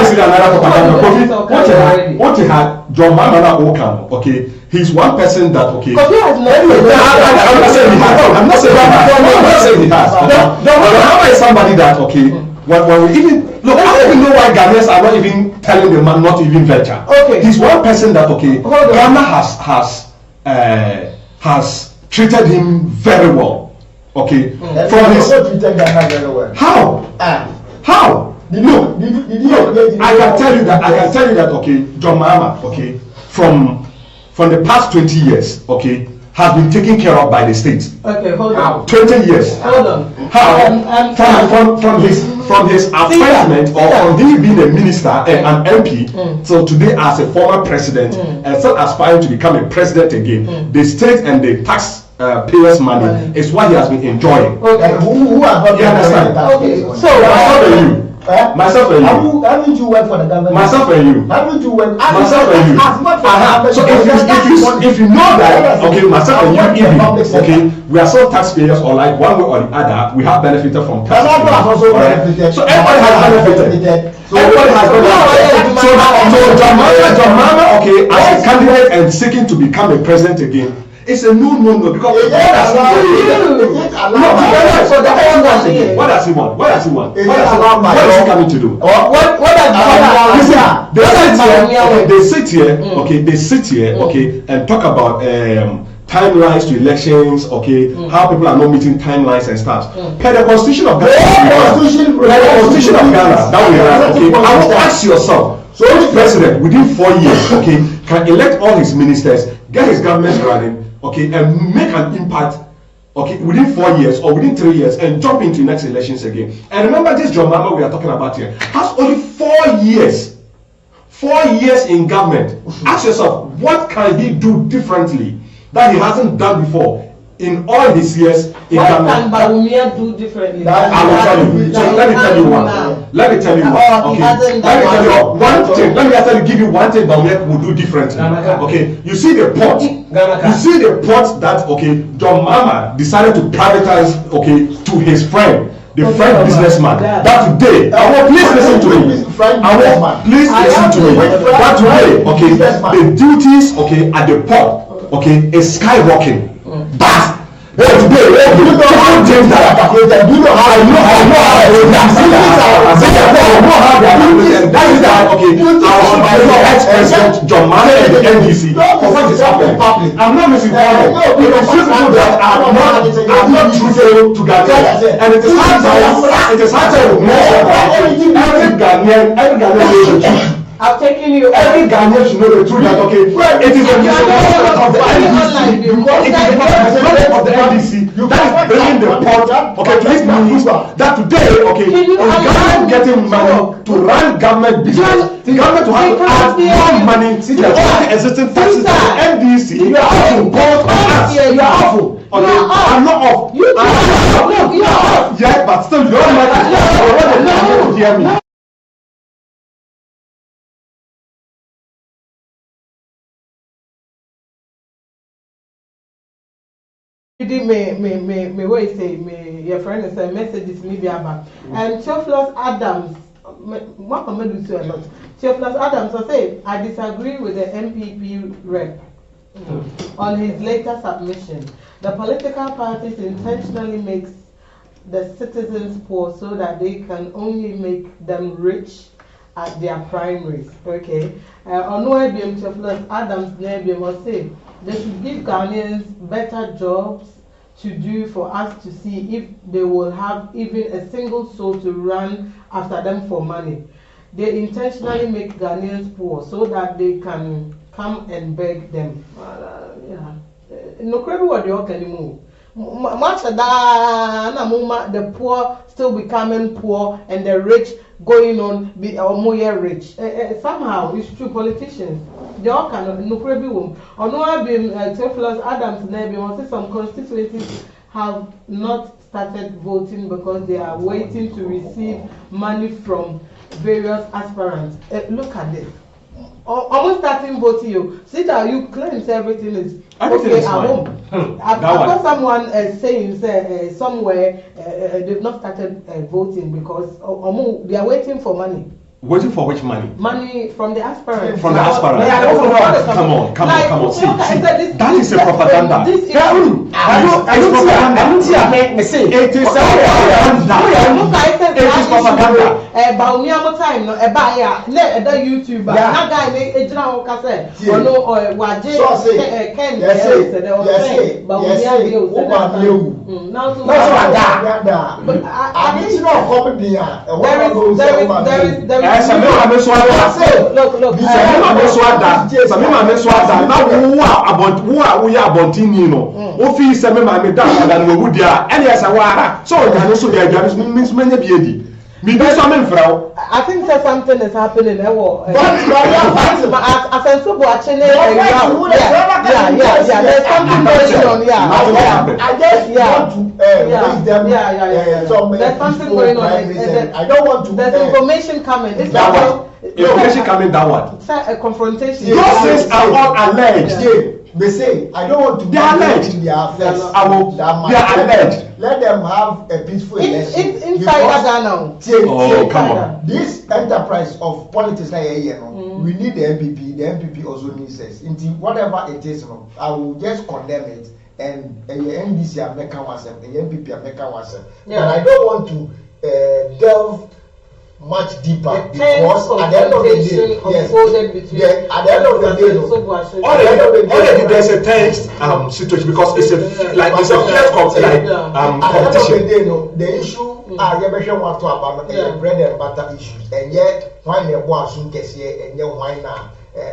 is another propaganda. What he had, John Mamana Okam, okay, he's one person that, okay. I'm not saying he has. John Mamana is somebody that, okay. When we even look, I don't even know why Ghanaians are not even telling the man not to even venture. Okay. He's one person that, okay, Ghana has treated him very well. Okay. From his treated Ghana very well. How? How? Look, I can tell you that, okay, John Mahama, okay, from the past 20 years, okay, has been taken care of by the state. Okay, hold on. 20 years. Hold on. How? From his appointment or from him being a minister and an MP till today as a former president and still aspiring to become a president again, the state and the taxpayers' money is what he has been enjoying. Okay. Who are you understand? Okay. So how are you? Myself and you. Haven't you worked for the government? Myself and you. Haven't you worked? Myself and you. So if you know that, okay, myself and you, okay, we are still taxpayers, or like one way or the other, we have benefited from tax. So everybody has benefited. Everybody has benefited. So John Mahama, okay, as a candidate and seeking to become a president again. It's a no because what does he want? What is he coming to do? They sit here, okay, and talk about timelines to elections, okay, how people are not meeting timelines and stuff. Per the Constitution of Ghana, that we have, okay, I will ask yourself, so each president within 4 years, okay, can elect all his ministers, get his government running, okay, and make an impact, okay, within 4 years or within 3 years and jump into next elections again. And remember, this John Mahama we are talking about here has only 4 years. 4 years in government. Ask yourself, what can he do differently that he hasn't done before in all his years in government? What can Barumia do differently? I will tell you. So let me tell you one. Let me tell you one. Okay. Let me tell you one thing. Let me actually give you one thing Barumia will do differently. Okay. You see the port. You see the port that, okay, John Mahama decided to privatize, okay, to his friend, the French businessman, that today, please listen to me. Please listen to me. That today, okay, the duties, okay, at the port, okay, is skyrocketing. But today, you know how James that I know how that is that, okay, our ex-president John Mahama and the NDC, what is happening? I'm not misinformed. Because few people that are not truthful to Ghana, and it is hard to every Ghanaian knows the truth. I've taken you. Every Ghanaian should know the truth that, okay, it is the president of the NDC. It is the president of the NDC that is bringing the port, okay, to this news that today, okay, is government getting money to run government business. The government to have to add more money to the existing taxes to the NDC. You are awful. You are awful. Okay, I'm not off. You are off. Yeah, but still, you're not hear me. Me wait say me your friend say messages me be about and Theophilus Adams what am I do so a lot Theophilus Adams I say I disagree with the MPP rep on his later submission. The political parties intentionally makes the citizens poor so that they can only make them rich at their primaries. Okay, on OABM Theophilus Adams must say they should give Ghanaians better jobs to do for us to see if they will have even a single soul to run after them for money. They intentionally make Ghanaians poor so that they can come and beg them. No credit what they all can move. Much of that, the poor still becoming poor and the rich going on be more rich. Somehow it's true. Politicians they all can no credit womb. Or no, I've been Theophilus Adams maybe want some constituencies have not started voting because they are waiting to receive money from various aspirants. Look at this. Almost starting voting you. See that you claim everything is okay at home. I've got someone saying somewhere they've not started voting because they are waiting for money. Waiting for which money? Money from the aspirants. From the aspirants. Come on. See, that is a propaganda. It is propaganda. I think that something is happening. There's something going on. There's something going on. I don't want to. There's information coming. Information coming downward. A confrontation. Those things are all alleged. They say, I don't want to be alleged. In their affairs. They are alleged. Let them have a peaceful election. Inside Ghana. Oh, come on. This enterprise of politics, we need the MPP. The MPP also needs us. Whatever it is, I will just condemn it. And the NDC are making oneself, the MPP are making oneself. But I don't want to delve much deeper because at the end of the day, already there's a tense situation because it's a fierce competition. At the end of the day, the issue are want to about bread and butter issues, and yet why ne boa sun kese and yet why na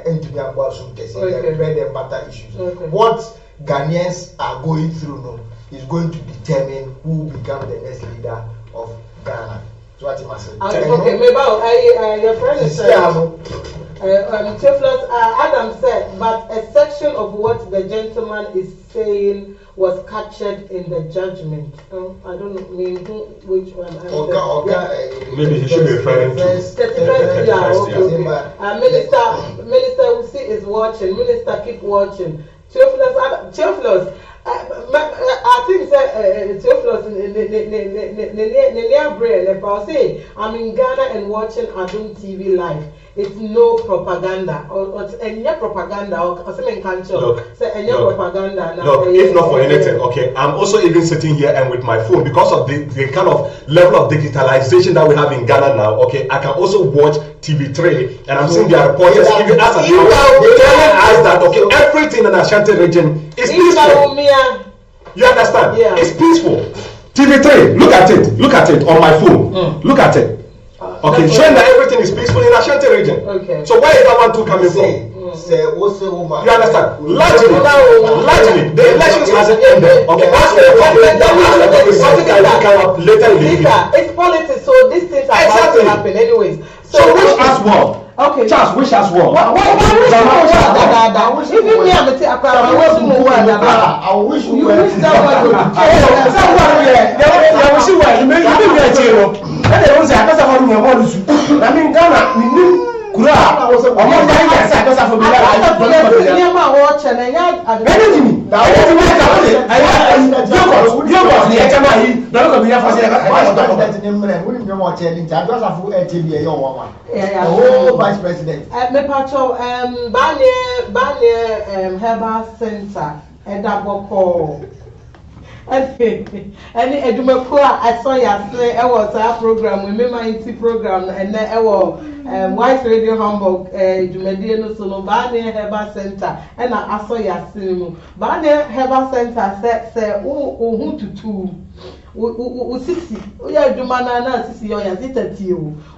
entumi boa sun kese bread and butter issues. What Ghanaians are going through is going to determine who will become the next leader of Ghana. Okay, maybe your friend is saying, Theophilus Adam said, but a section of what the gentleman is saying was captured in the judgment. I don't mean which one. Maybe he should be referring to. Minister Usi is watching. Minister, keep watching. Theophilus, I think Theophilus say I'm in Ghana and watching Adum TV live. It's no propaganda or it's any propaganda or something can't say any propaganda. Look, if not for anything, okay, I'm also even sitting here and with my phone because of the kind of level of digitalization that we have in Ghana now. Okay, I can also watch TV3 and I'm seeing their reporters even as a telling us that okay, everything in the Ashanti region is peaceful. You understand? Yeah. It's peaceful. TV3, look at it on my phone. Look at it. Okay, showing that everything is peaceful in the Ashanti region. Okay. So where is that one too coming from? You understand? Largely, the elections hasn't ended. Okay, that's the something that will come up later in the evening. It's politics, so these things are about to happen anyways. So which as well? Okay. Charles, which as well? Even me, I'm a I wish you were. Vice President. Herbal Center, Edaboko. Any Edumekua, I saw yesterday, I was our program, we Meman Nti program, and then I was White Radio Hamburg, Jumediano Solo, Bane Herbal Center, and I saw yesterday. Bane Herbal Center said, who to two. Sisi, we are Jumana, Sisi, or Yazita,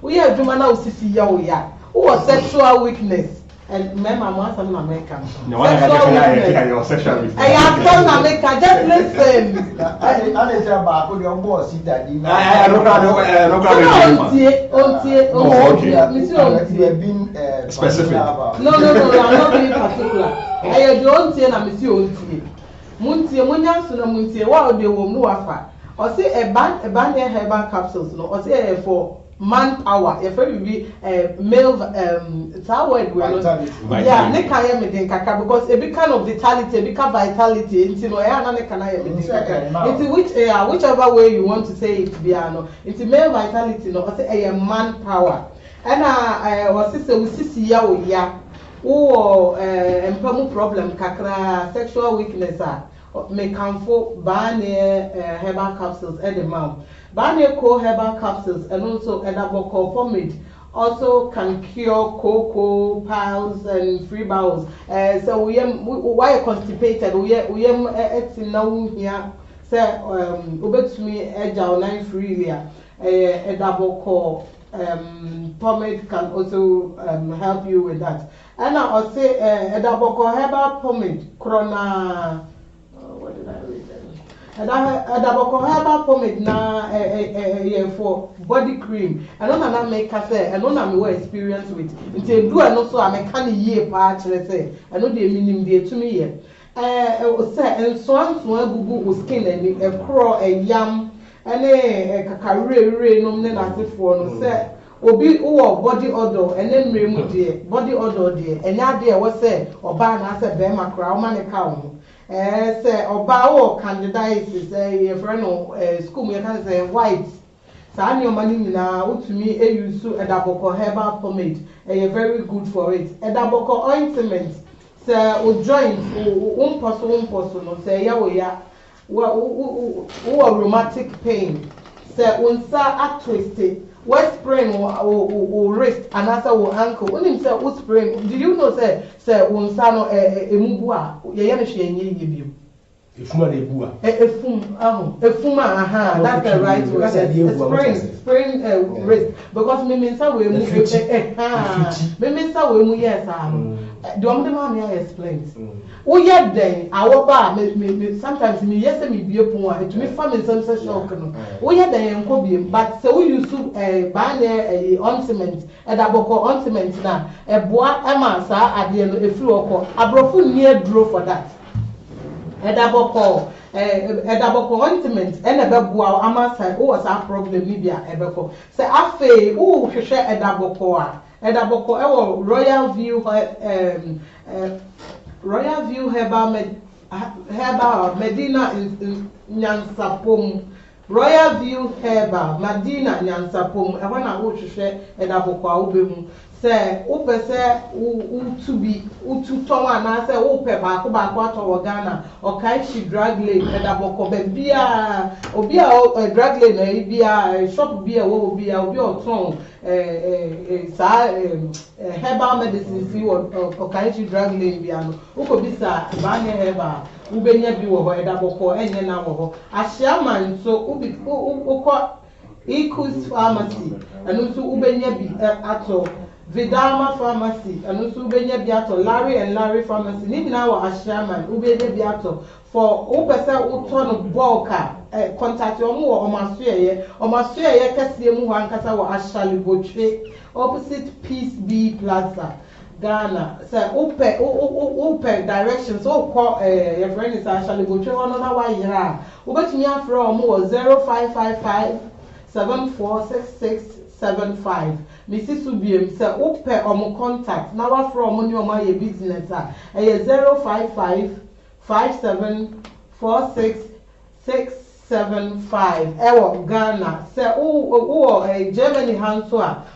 we are Jumana, Sisi, Yoya, who was sexual weakness. And remember, I'm not an American. No, I have your sexual weakness. I am from America, just listen. I don't know. Specific. No, I'm not being particular. I don't see a Monsieur Muntie, Munyasuna Muntie, what they will know after. Or say a band herbal capsules, no, or say for manpower, if it be male, it's our word, yeah, Nekaya Medin Kaka, because a big kind of vitality, a big vitality, it's no, it's whichever way you want to say it, Biano, it's male vitality, no, or say a manpower. And I was sister with Sisi Yao Ya, or employment problem, Kakra, sexual weakness, may come for Bane herbal capsules at the mouth. Bane co herbal capsules and also Edaboko pomade also can cure cocoa, piles, and free bowels. So we why constipated? We it's now here. Say ubet me edge nine freely. Edaboko pomade can also help you with that. And I'll say Edaboko herbal pomade Corona. What did I read? Edaboko herbal pomade na for body cream. I don't know make say. I don't know my experience with. Until do I know so I can year part. Say I know the minimum day to me here. Say and so bubu skin and a crow a yam and a kakare no na for no say. Obi who body odor and then remove the body odor there. And now there was say or ban as a bema crow man account. Say Oba candidates say a friend of school you can say white. So I know money now to me a use Edaboko herbal pomade. Very good for it. Edaboko ointment say o joint one person no say ya who rheumatic pain. Say unsa twisted. What sprain or wrist and answer or ankle. When him say what sprain, do you know say unsa no emubua ye ye hwe enye yibiu. Efuma na ebua. Efuma aha, that's the right word. Sprain wrist because me mensa we mu me mensa we mu yes do am the man here explains. O ye den awo ba me sometimes me yes me bie pon a to me family some shock no. O ye den enko biem but say we use ba na ointment Edaboko ointment na eboa ema sa ade no efiri okọ abrofo ni aduro for that. Edaboko ointment and a beboa amasa who was our problem Libya ebeko. Say afe who hwehwe Edaboko Royal View Royal View Herbal Herbal Medina Nyansapom Royal View Herbal Medina Nyansapom e wana wo hwehwe e da bokwa wo be mu se wo pese utu ton ana se wo pe ba ko ato wo Ghana o kai shi drug lane e da bokwa be bia obi a drug lane e bia shop bia wo obi o ton herbal medicine si o kai shi drug lane bia no wo ko bisa ba nye herbal ubenya bi wo ho eda bokọ enye na wo ho ahia man so ukọ Equus Pharmacy anu so ubenya bi ato Vidama Pharmacy anu so ubenya bi ato Larry and Larry Pharmacy ni na wo ahia man ubenya bi ato for upese uto no bulk contact omo wo omasoye kase mu ho ankasa wo Ashali Botwe opposite Peace B Plaza Ghana. So open directions. So call your friend is actually go to another way. Yeah, we got me from 0555 746675. Mrs. Subiem say open omo contact. Now from money on my business. 055 574675. Ewo Ghana. Say Germany hands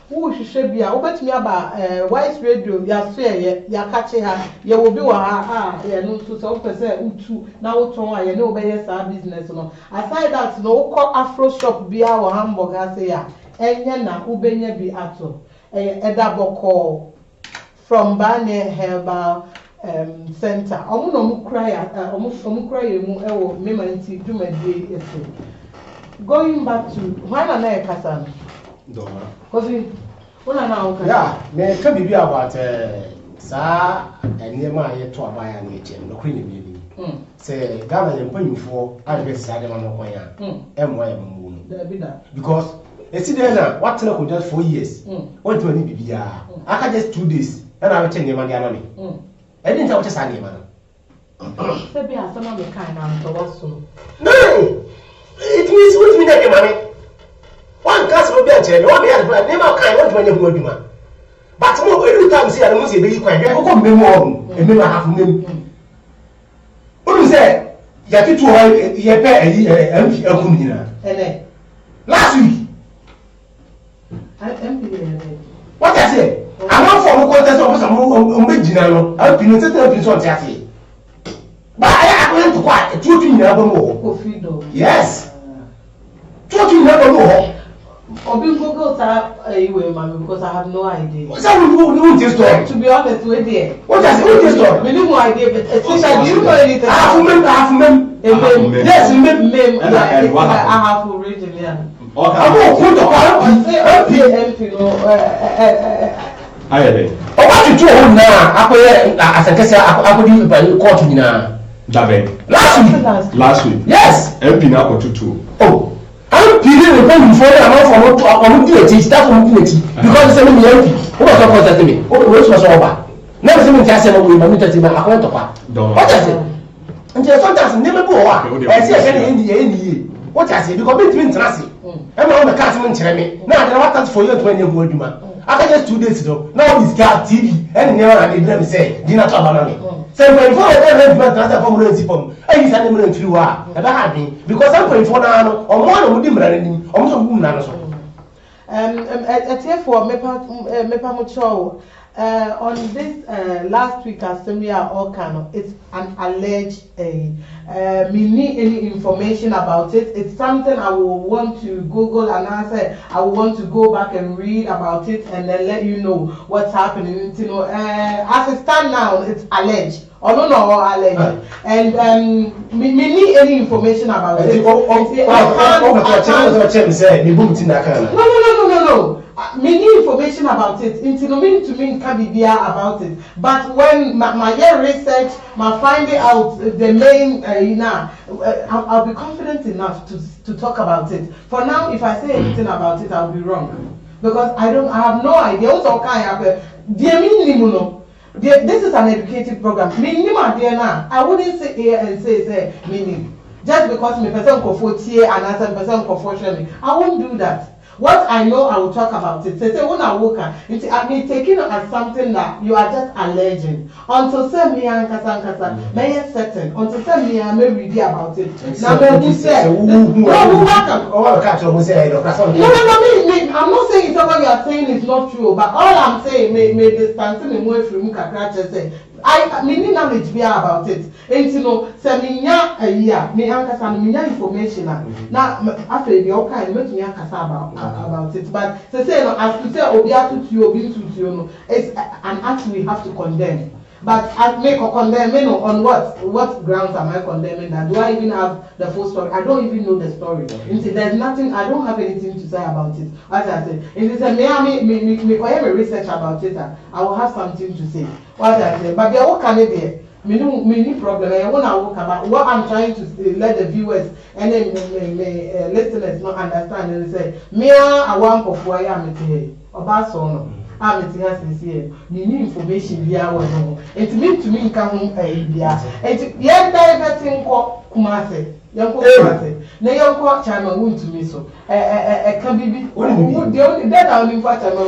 who should be a obetumi aba Wise Radio ya so ya kache ha ye will be wa ha ye no so so person utu na woton a ye no obeye sa business no aside that no call Afro shop bia wa Hamburg ase ya enye na ubenya bi ato edaboko from Bane Herbal Center omu no mu cry omu cry mu ewo Meman Nti dumade eso. Going back to why na e kasa Doma. Kofi, una na oka. Yeah, me ka bibi about saa enema ye to abaya na eche no kri ne bibi. Say Ghana ye mpanyimfo advice saa de ma no kwan ya. Emwa ya mu no. Because esi dey na what na ko just 4 years. What do ni bibi ya? Aka just 2 days. Na na weche nema dia na me. E didn't tell weche saa nema no. Se bi asama me kan na to waso. No. It means what me that money. One cast will be a chair, one day, never kind of money will be man. But more every time see a music, they quite come more and never have name. What is that? You have to pay a Kumina. Last week, what I say? I'm not for contest of some original. I've been a on Saturday. But I went to quite 2 never more. Yes. 2 never more. Google because I have no idea. What's that? We this story. To be honest with you. What does this story? We have no idea, but do you know anything? I have mem. Yes, mem. I have originally. Okay. I'm going to call what you do now? As I guess I could use by court now. Last week. Yes. MP now got 2. Oh. I'm feeling the pain before I'm not for duty. That's what duty. Because the same MP. Who was not contact me? Oh, was over. Never seen me tell me we want to I went to what I said. And sometimes never go. I see again in the what I say because it's been trashy. I'm on the castle tell me. Now I want for you 20 years man. After just 2 days ago, now he's got TV and never and they say, dinner to banana. So when for every man transfer from Rosie from, I use an eminent through about me because I'm going for now or more of them running or some woman. It's here for Mepamucho. On this last week assembly Okano, it's an alleged we need any information about it. It's something I will want to Google and answer. I will want to go back and read about it and then let you know what's happening. You know, as it stands now, it's alleged. Or no, alleged. And we need any information about it. No. Me need information about it. Into me to me can be about it. But when my research, my finding out the main, I'll be confident enough to talk about it. For now, if I say anything about it, I'll be wrong because I have no idea. Also, this is an educative program. I wouldn't sit here and say meaning just because me person ko 40 and as person ko 40. I won't do that. what I know, I will talk about it. Say when I walk, I mean taking it as something that you are just alleging. Until say me and kasa, may certain. Until say me and may read about it. Now me say, no, I'm not saying it's what you are saying is not true, but all I'm saying may distance me more from Kakracha say. I mean knowledge be about it. And you know, say me nya a year, me ankasa me nya information na after the okay make me ankasa about it. But say no, as to say obi atutu obi tutu no, it's an act we have to condemn. But I make a condemn on what grounds am I condemning that? Do I even have the full story? I don't even know the story. There's nothing, I don't have anything to say about it. As I said, if it's a research about it, I will have something to say. What I say, but what can it be? Me problem. I want to talk about what I'm trying to let the viewers and then listeners not understand and say, me Awo Ampofowaa am here. About so I'm here. Me need information via one. It means to me come idea. It yeah, diverting Kumase. Young Kumase. Na young court chama won't to me so. Can be the only that I only for chama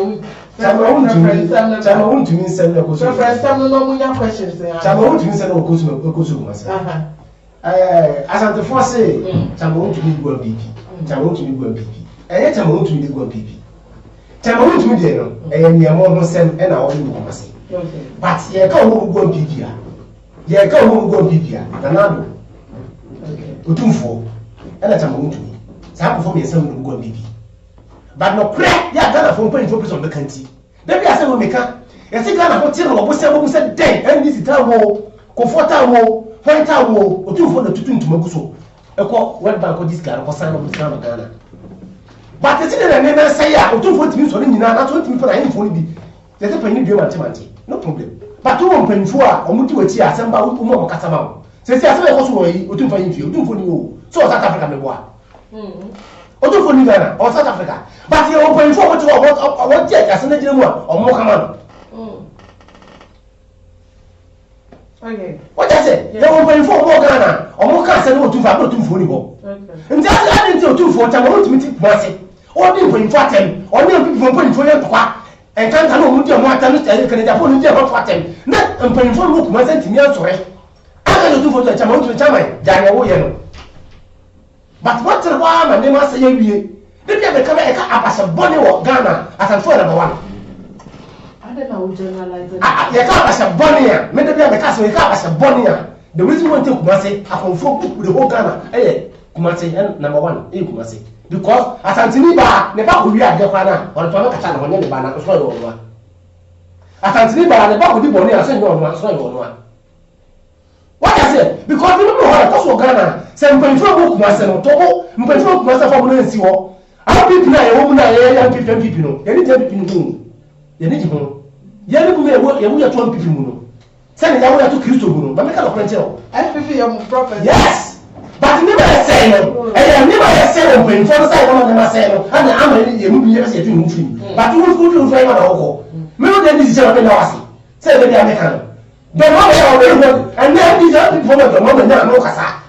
won't to me send no question. Reference time no more questions. Chama won't to me send no question. As at the first say, chama won't to me go BP. Chama won't to me go BP. And yet chama won't to me go BP. Chama won't to me there no. And you more send and I want to come say. But you can't go BP. You can't go BP. Nanado. Utumfo ena chama won't to me. Sa perform yourself go BP. But no prayer, ya Ghana for point focus on the country. Then we are saying we make up. You see Ghana for tell we say den and this time wo, comfortable point time wo, utumfo na tutu ntuma guso. Eko World Bank this Ghana for sign of Ghana. But the thing that never say ya utumfo timi so nyina na so timi for na info ni bi. They say pani bi mante. No problem. But who panfo a omuti wachi asemba umo makasama wo. Say asem e ko so wo yi utumfo yin utumfo ni wo. So South Africa me boa. Odo for Ghana or South Africa. But you open for what check as an agent or more command. Okay. What I say? You open for more Ghana or more cancer or two for you. And that's adding to 2 for time to meet Mercy. Or do for them or no people putting for your quack and can't know what you want to tell you can upon you about them. Not and paying for look my sentiment. I can do for the Chamon to Chamai, Daniel. But what's the one my name must say you? Maybe I become a Abasa Bonnie or Ghana as a phone number one. I don't know generalize it. You can't as a Bonnie, maybe I become as a Bonnie. The reason why to Kumasi, I conform with the whole Ghana. Eh, Kumasi and number one, Kumasi. Because as Antoniba, never we are the Ghana or Tonaka on any banner to swallow one. As Antoniba, never would be Bonnie, I send one, swallow one. What I say? Because you know how to Ghana. Say, I'm going to go to myself. I'm going to go to myself. I'm going to see what. I'll be tonight. I'm going to young people. You need to be people. You need to know. You need to be able to 20 people. Send it out to Christo. But make a potential. FPP, your prophet. Yes. But never say no. I never say no. When first I want to say no, and I'm ready to move. Yes, you move. But you will find out. Maybe then this is what I say. Say the American. The money already, and then these other people the money now no casa.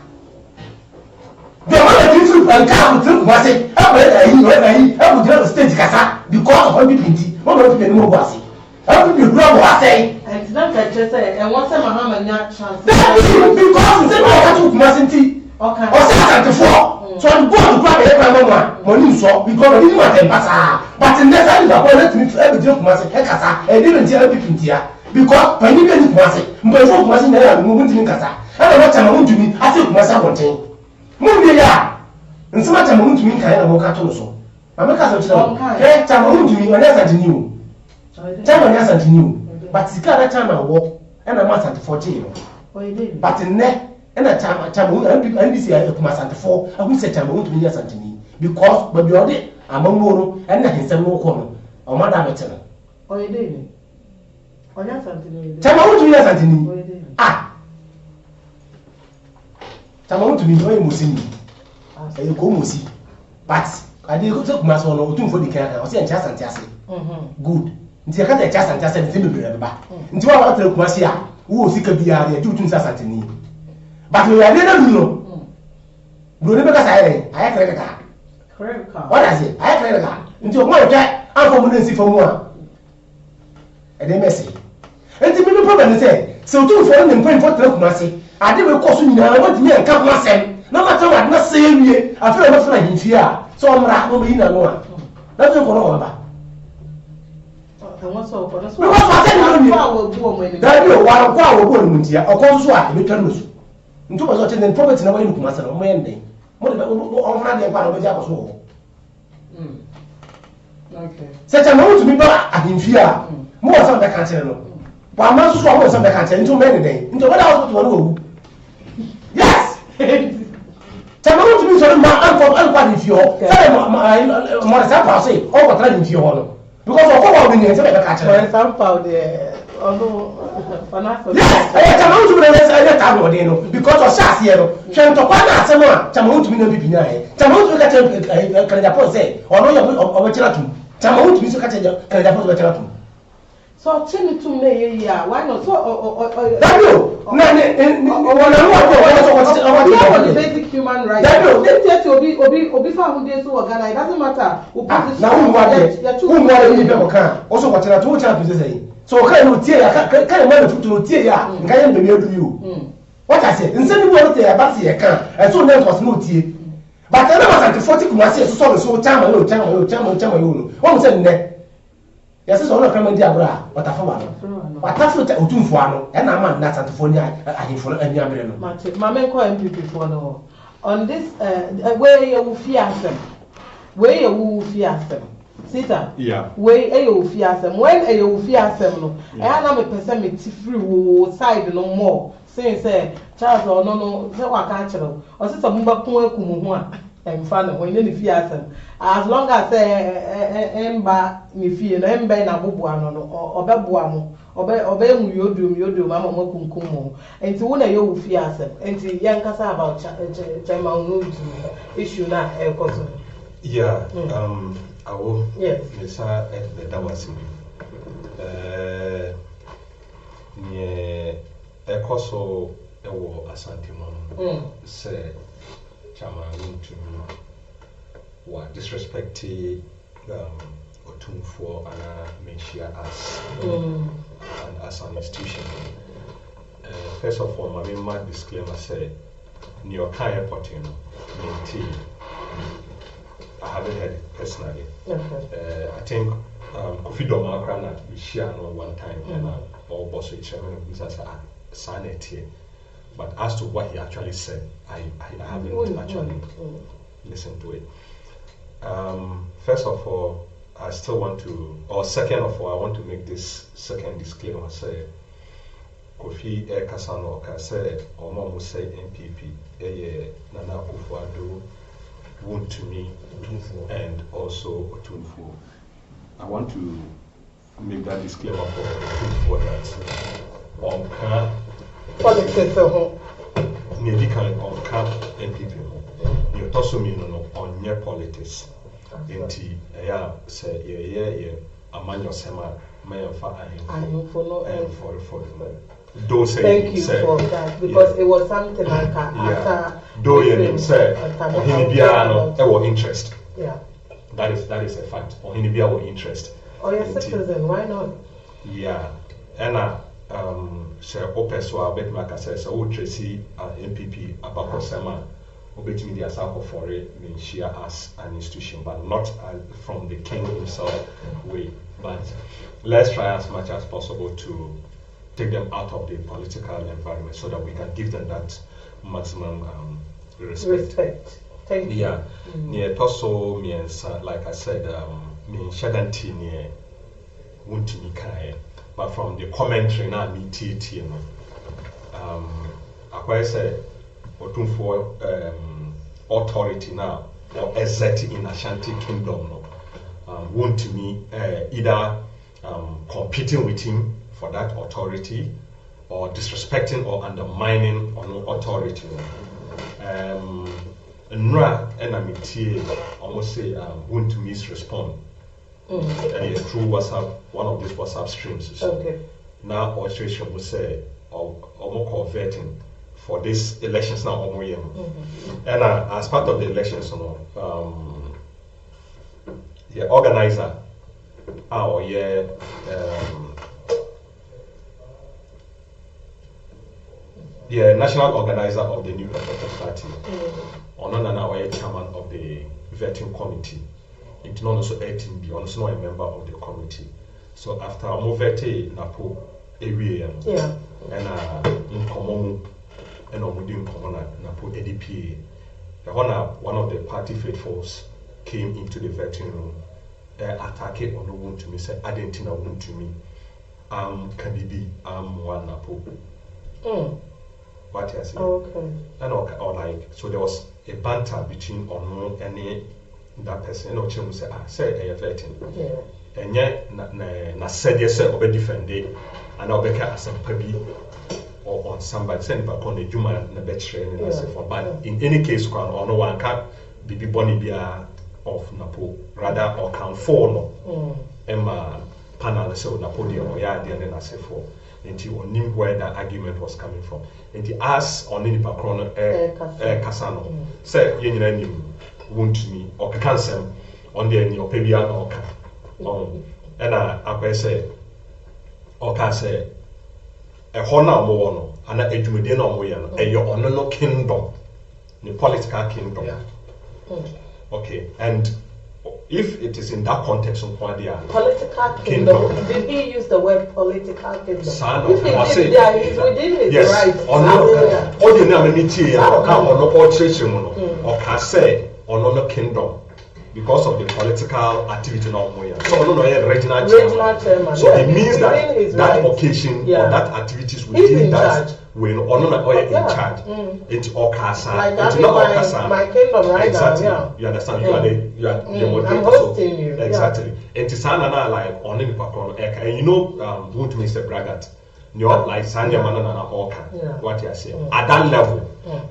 The money people and come to Masi, I would just stage casa because of Nti. One of them no was. I would be wrong was saying. And it's not that just say, and once a Muhammad not chance. Because they know to Masin Nti. Okay. Or 74. So I'm going to grab every money so because I didn't want to pass. But in that time, I wanted to every joke Masin Hekasa, and didn't tell people here. Because when you get it, but for Masin, I'm moving to Kasa. I don't know what I'm to me. I think myself one thing. Move here. And so much I'm going to me, kind of walk out also. I'm a cousin. Okay, I'm to me when I new. Time when I new. But the other time I walk, and I'm at 14. But in there, and a time and this year, I must 4. I will say I'm going to me as me. Because, but you're there, I'm on Moro, and I can send more corner. Or Madame Eternal. Oh, you did. Oh, yes, something. Tama to yes, Anthony. Ah. Tama to me, no Musini. I go Musi. But I did go to Mason or 2 for the car. I was saying just and just. Good. Until I can't just and just and remember. Until I want to Masia, who was sick of the area, 2 things as Anthony. But we are never know. Because I have credit card. What I say? I have credit card. nti o mo hwɛ afọ mo nsi fo mu a e dey messy nti me problem say se o tun fo ne mpemfo tra kuma se ade we kɔ so nyina what me enka ho asɛm na ma tawa na se ewie afere ma funa himfi a so omra mo yi na no a na so ko no ba wọ́n sọ ọ̀pọ̀ náà sọ ọ̀pọ̀ dábì ò wà ọ̀pọ̀ àwọn ọ̀pọ̀ ònìmù ntìyà ọ̀pọ̀ nso a ebi twẹ́ lóṣù ntúbọ̀ sọ ọ̀kyẹ́ ní property náà wọ́n yẹ ní kùmà sẹ́nà ọmọ yẹn ndẹ̀ mo de ọ̀hún adìẹ nkwa na ọbẹ̀ jẹ́ àkọsọ wọ̀ sẹ́kyẹ̀ náà wọ́n tún mi bá ahemfi a mo wọ̀ sẹ́n bẹ́ẹ̀ kàn kyerẹ́ no wà á má soso àwọn wọ̀ sẹ́n bẹ́ẹ̀ kàn kyerẹ́ ntú mẹ́rin dẹ̀ ntú ọ̀bẹ̀ dà hospital wọn wọ̀ wù yes kyẹ̀ náà wọ́n tún mi sọ̀rọ̀ mọ́ ànkọ́ ahemfi hɔ sẹ́yìn mọ̀rẹ́sẹ̀ pàṣẹ ọ̀kọ̀ tẹ̀lé ahemfi hɔ no because of what we need to make a catch. For example, the yes, I can't do it because of Sass here. Shan to Pana Sama, Tamu to be no Bibina, Tamu to catch a Canada say, or no, or Chelatum, Tamu to be so catch a Canada Chelatum. So, Chimney to me, yeah, why not? So, basic human rights. Obi found this to Ghana. It doesn't matter. Now, also, what I told you say. So, can you tear? Can you manage to tear? Can you do you? What I said, instead of what they are about to can, and so there was no tear. But I never had to 40 commercials, so time, one said, yes, it's all a common diagram, but I found but that's what I do for no, and I'm not Santofonia, I for any other. Mamma call MPP for no. On this, where you fear them, where you fear them. Sita, yeah, where you fear them, when you fear them, and I'm a person free side no more. Say, Charles or no, say what can't you, or sister Mumba Kumu. And fun when you fear them. As long as Emba me fear, Emba na Bubuano or Babuamo, obey you do, Mamma Mokunkumo, and to one you fear them, and to young Casa about Chaman issue not a cosa. Yeah, Awo, yes, that was near a coso Asantimon said. To what disrespecting Otumfuo and Menshia as an institution. First of all, my disclaimer said, New York Airport, Meman Nti. I haven't heard it personally. I think Kofi Domakrana we share one time and all boss with chairman of business signed it here. But as to what he actually said, I haven't actually listened to it. First of all, I still want to, or second of all, I want to make this second disclaimer. Say, Kofi Kasano said, or Mom will say MPP, Nana Akufo-Addo, want to me, and also Otumfuo. I want to make that disclaimer for that. Politics nearly kind of camp MPP. You toss me on your politics. Nti say a man your sema may follow and for don't say thank you for that because it was something like after do you say our interest. Yeah. That is a fact. Or in our interest. Or your citizen, why not? Yeah. And say open so I bet Maka says so Tracy MPP about Kosema obet media circle for it mean share as an institution but not from the king himself way. But let's try as much as possible to take them out of the political environment so that we can give them that maximum respect. Thank you. Yeah. Near Tosso means like I said, mean Shadanti near Wuntini. But from the commentary now, me TT, I say, Otumfuo authority now or exerting in Ashanti Kingdom, want me either competing with him for that authority or disrespecting or undermining on authority. Nra enamity almost say want to misrespond. Through WhatsApp, one of these WhatsApp streams. Okay. Now Australia will say or more vetting for these elections now. And as part of the elections, yeah, organizer, national organizer of the New Patriotic Party. Onana chairman of the vetting committee. It's not also 18B, also not a member of the committee. So after Movete Napo area, and in common and in common Napo ADPA, one of the party faithfuls came into the vetting room, attacking on the wound to me, said, I didn't know wound to me. Kadibi, one Napo. What you say? Okay. And or like, so there was a banter between Ono and that person. No, Chim say, say a vetting. Yeah. And yet, na said yes, sir, obey defended, and I'll be as a puppy or on somebody send back on the human na bed training and so forth. But in any case, or no one can be bonny be of Napo, rather or count four no. Emma panel so Napoleon or yard and I say four. Until on him where that argument was coming from. And he asked on any background Casano, say, you know, wound me or cancer on the end of Pebia or and I say, or can say, a honor more and a Jumedian or a your honor kingdom, the political kingdom. Okay, and if it is in that context of what they are political kingdom, did he use the word political kingdom? If he did, he's within his rights. All the name or can say or no kingdom because of the political activity now. So no regional chairman. So it means that occasion or that activities within that when or in charge. It's Okasa. It's not Okasa. My kingdom right exactly. now. You understand? You are the moderator. I'm hosting you. Exactly. And it's like on any background. And you know, won't Mr. Braggart. You know, like Sanya Manana Oka. What you say at that level,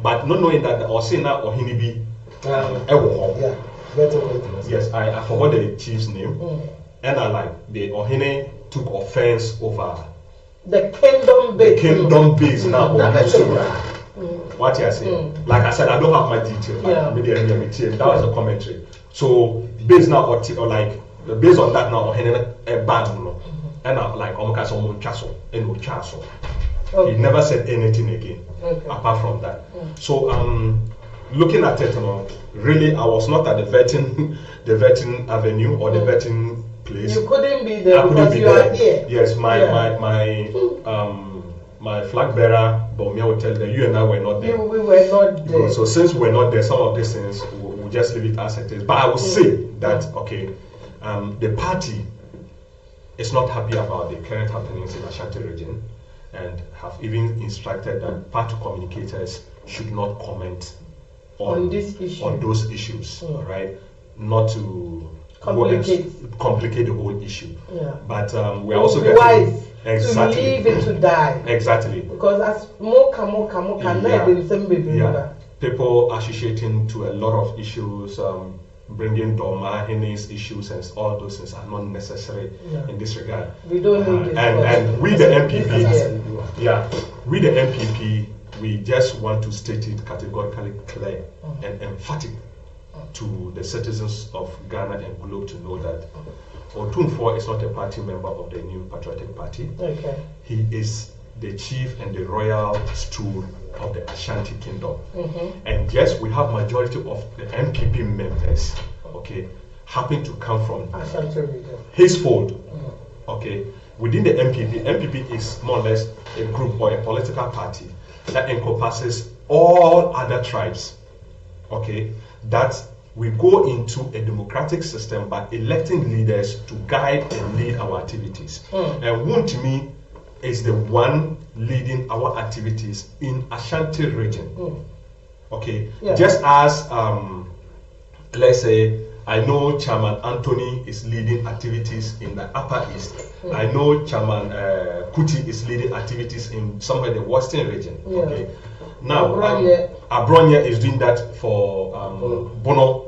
but not knowing that or saying that or Hinibi. Yes, I forgot the chief's name, and I like the Ohene took offense over the kingdom base. The kingdom base now. What you are saying? Like I said, I don't have my details. That was a commentary. So based now or like based on that now Ohene a ban and like Omokas Omo Chaso and no Chaso. He never said anything again apart from that. So looking at it, really, I was not at the vetting avenue or the vetting place. You couldn't be there because you are here. Yes, my flag bearer, Bomia will tell them, you and I were not there. We were not there. So since we're not there, some of these things we'll just leave it as it is. But I will say that the party is not happy about the current happenings in Ashanti region, and have even instructed that party communicators should not comment on this issue, on those issues, right? Not to complicate the whole issue. But we are also getting wise to leave it to die. Exactly. Because as more people associating to a lot of issues, bringing Doma, Hennes issues, and all those things are not necessary in this regard. We don't need this. And we the MPP, we the MPP, we just want to state it categorically clear and emphatic to the citizens of Ghana and Globe to know that Otunfoɔ is not a party member of the New Patriotic Party. He is the chief and the royal stool of the Ashanti Kingdom. And yes, we have majority of the MPP members, happen to come from Ashanti region. His fold. Within the MPP is more or less a group or a political party that encompasses all other tribes. That we go into a democratic system by electing leaders to guide and lead our activities. And Wuntumi is the one leading our activities in Ashanti region. Just as let's say I know Chairman Anthony is leading activities in the Upper East. I know Chairman Kuti is leading activities in somewhere the Western region. Now Abronya is doing that for Bono.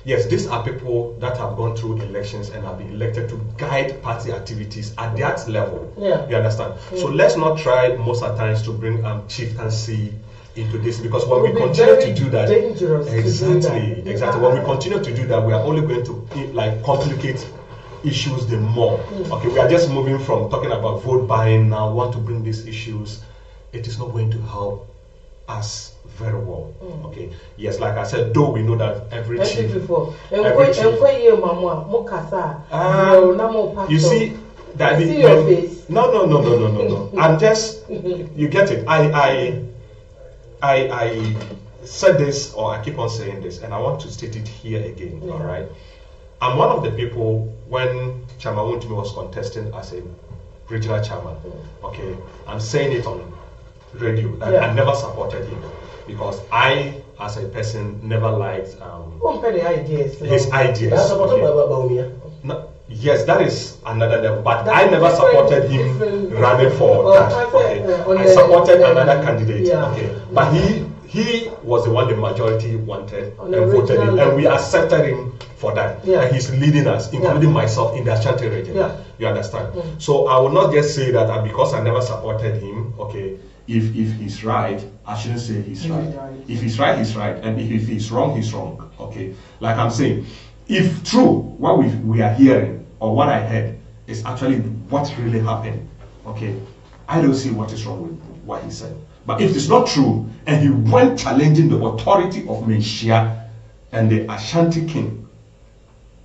Yes, these are people that have gone through elections and have been elected to guide party activities at that level. You understand? So let's not try most of the times to bring chieftaincy into this, because when we continue to do that, exactly. When we continue to do that, we are only going to like complicate issues the more. Okay, we are just moving from talking about vote buying now, want to bring these issues. It is not going to help us very well. Okay, yes, like I said, though we know that every chief, you see that your face. No. I'm just, you get it. I said this, or I keep on saying this, and I want to state it here again. All right, I'm one of the people when Chairman Meman Nti was contesting as a regional chairman. Okay, I'm saying it on radio that I never supported him, because I, as a person, never liked his ideas. No, yes, that is another level, but I never supported him running for that. Okay, I supported another candidate. Okay, but he was the one the majority wanted and voted him, and we accepted him for that. And he's leading us, including myself, in the Ashanti region. You understand? So I will not just say that because I never supported him. Okay, if he's right, I shouldn't say he's right. If he's right, he's right, and if he's wrong, he's wrong. Okay, like I'm saying, if true what we are hearing or what I heard is actually what really happened, okay, I don't see what is wrong with what he said. But if it's not true, and he went challenging the authority of Menshia and the Ashanti king,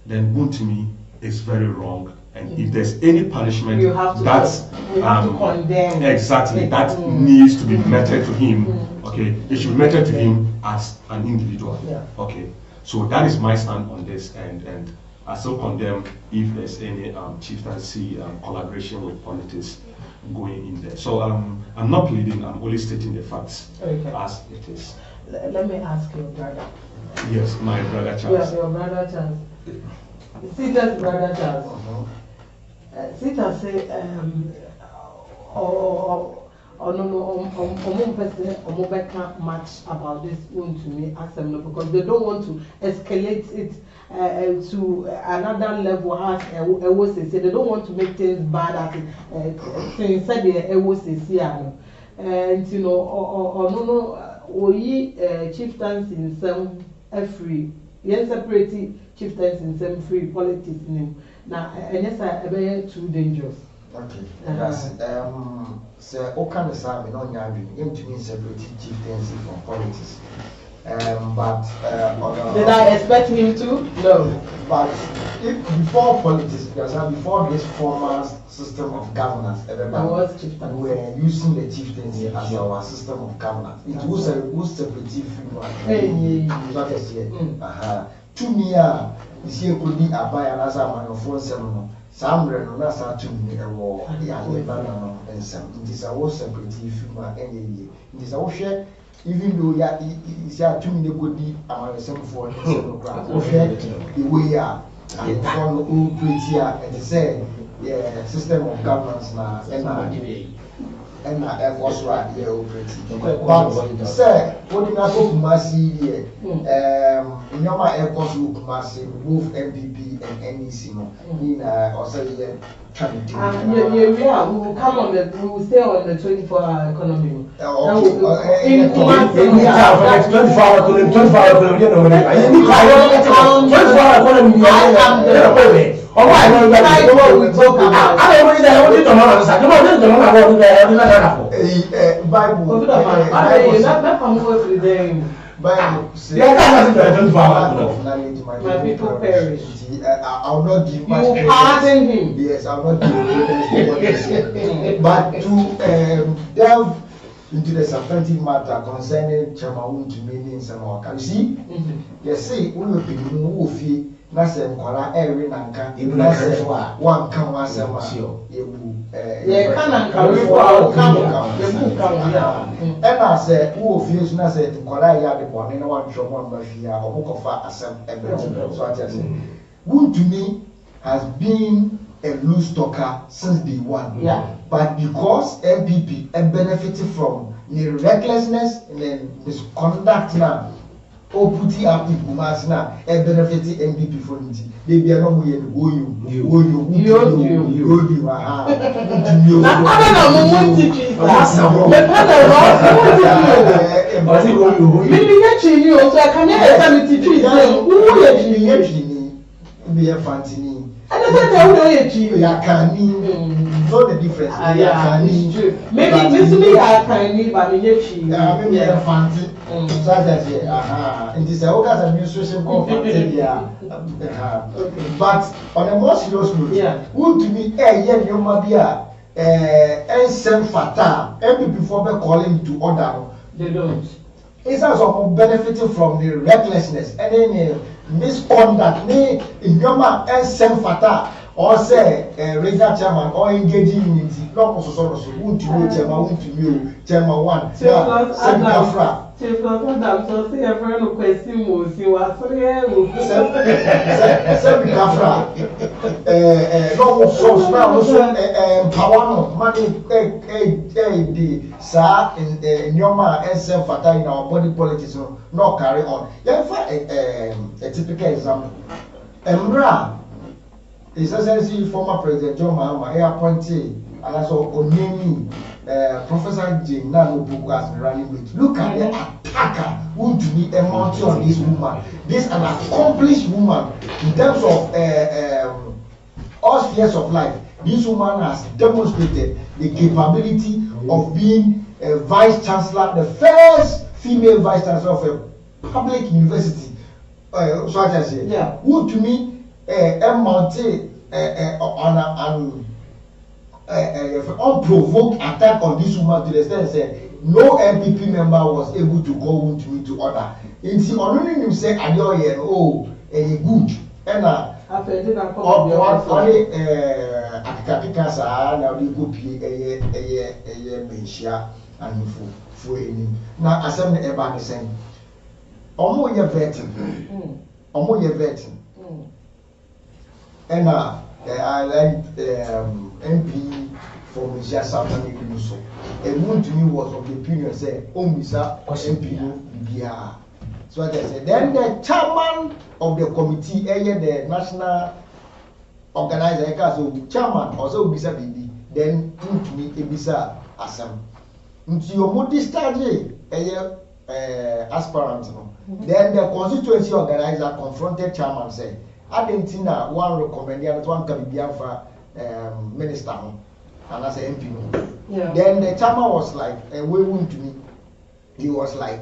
then to me is very wrong. And if there's any punishment that's to condemn, exactly, that needs to be meted to him, okay, it should be meted to him as an individual. Okay, so that is my stand on this, and I still condemn if there's any chieftaincy collaboration with politics going in there. So I'm not pleading, I'm only stating the facts as it is. Let me ask your brother. Yes, my brother Charles. Yes, your brother Charles. Sita's brother Charles. Sita say much about this one to me because they don't want to escalate it to another level as Awo say. They don't want to make things bad as it said Awo say and you know chieftains in some free separate chieftains in some free politics in him. Now, and yes, I be too dangerous. Okay. Yes. So, all kind of time, no, into me separate chieftaincy from politics. Did I expect him to? No. But if before politics, because before this formal system of governance, we were using the chieftaincy as our system of governance. It was a separative framework. To me, you see, could be a buy another man of 4 7. Some renovers are to me a war, and some. It is a war separative framework, and it is our share. Even though is too many good deep among some for the way you are, and from all pretty here, and say, system of governance now, and I was right here, but sir, what did I go to my CD? In your air force, both MPP and NEC, or say, we will come on we will stay on the 24-hour economy. In 24-hour economy. Oh, I know that we talk about. I don't know that we talk about. Bible. My people perish. I'll not give my you pardon him. Yes, I'll not give but to delve into the substantive matter concerning Chairman to meaning some more. Can you see? Yes, see, we will be moving. That's a Kola every Nanka, one come once a month. And I said, who feels nothing to Kola Yard upon anyone from one mafia or book of fat as so I just say, wood to me has been a loose talker since day one. But because MPP benefited from the recklessness and the misconduct now. O put up in Kumasina and benefited MPP for it. They be a no way to go you. Maybe you you so I can never see tree. Who be a fancy. And I said, I can't know the difference. Maybe this me I can but maybe a fancy. And this administration but on a more serious note, who to me you might be and send fatal every before calling to order. They don't. It's also benefiting from the recklessness and then misconduct in Yoma and send fatal or say regional chairman or engaging in the local society. Won't you know chairman, won't you chairman one? Send Kafra. Chief Madam, so say a friend of question was you are free. Send Kafra. No source now, also power money, sir, in Yoma and send fatal in our body politics. No carry on. A typical example. Emra is essentially former President John Mahama, appointee, and also Onyemi, Professor Jane Nanobuku as the running mate. Look at the attacker who to be a mountain on this woman. This is an accomplished woman in terms of all spheres of life. This woman has demonstrated the capability of being a vice chancellor, the first female vice chancellor of a public university. So I just say, who to me mounted on an unprovoked attack on this woman to the extent say no MPP member was able to go to me to order. In see, only him say Adeoye, oh, good. And only Akika sa na we go pay mentia and for any. Now asem na eba ni sen. Omo ye vetting. Omo ye vetting. And I like MP for Michelle Southern Equinoso. And one to me was of the opinion say, oh, Mr. MP no BBR. So I said, then the chairman of the committee, the national organizer, so chairman also Mr. BB, then to me, Mr. Assam. Into your multi study, aspirant. Then the constituency organizer confronted chairman said, Argentina one recommended one can be for minister and as an MP. Then the chairman was like, we won't to me. He was like,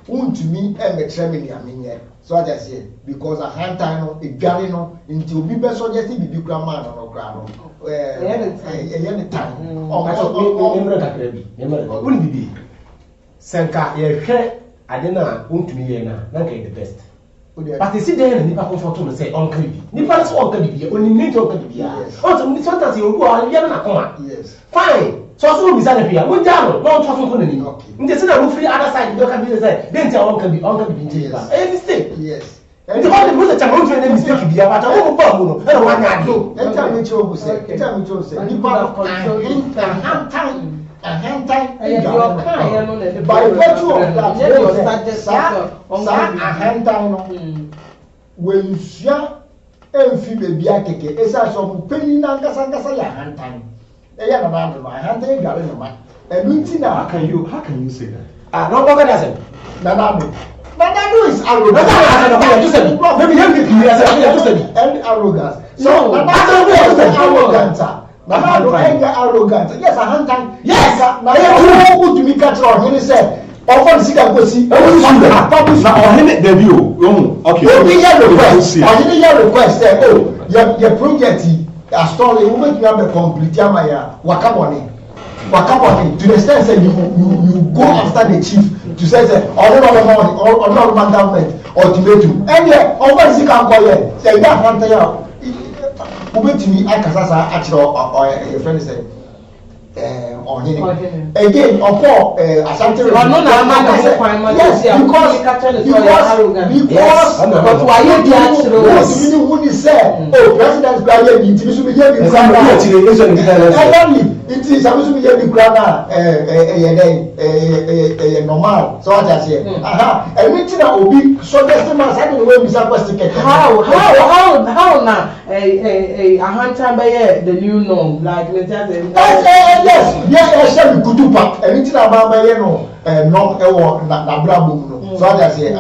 won't to me and the chairman I mean yeah. So I just said because a hand time a garino into be best suggested be grandma or grandma. Any time. Wouldn't be Senka ye I didn't want to me now, the best. But you see there and Nipa comfort say uncle be. Nipa is uncle be, only need uncle be. Oh, sometimes you go and you never come. Yes. Fine. So beside here. We down, no talking for any. In the center of free other side, you can be the side. Then tell uncle be in a mistake. Yes. And the only was a challenge and mistake be about a woman. And one I do. And tell me to say, Nipa hand time. A hand time by virtue of that, a hand time when you share and feel baby, it's a some penny Nankasa hand time. A hand time, and how can you say that? No, what does it? Nanado is arrogant. And arrogance. So, Nanado is arrogant. Arrogant. Yes, a hand time. Yes, now who to me catch on? He said, "Offer the go see." Now, him debut. Okay. Request. Oh, your project is stolen. You make me have a complete Yamaya. Wakaboni. To the extent that you go after the chief to say, or not government ultimatum. And yet, over the go say that hand time. Ubetumi akasasa actually or a friend said on him again or Asante yes because why you actually when you say oh president Graduate It is supposed to be a grana, a normal. So I say, and meeting that will be so that's the man having way we supposed to get. How now? A hunter by the new norm, like let's just yes, shall be good to pack. And meeting about my norm, na brabo. So I say,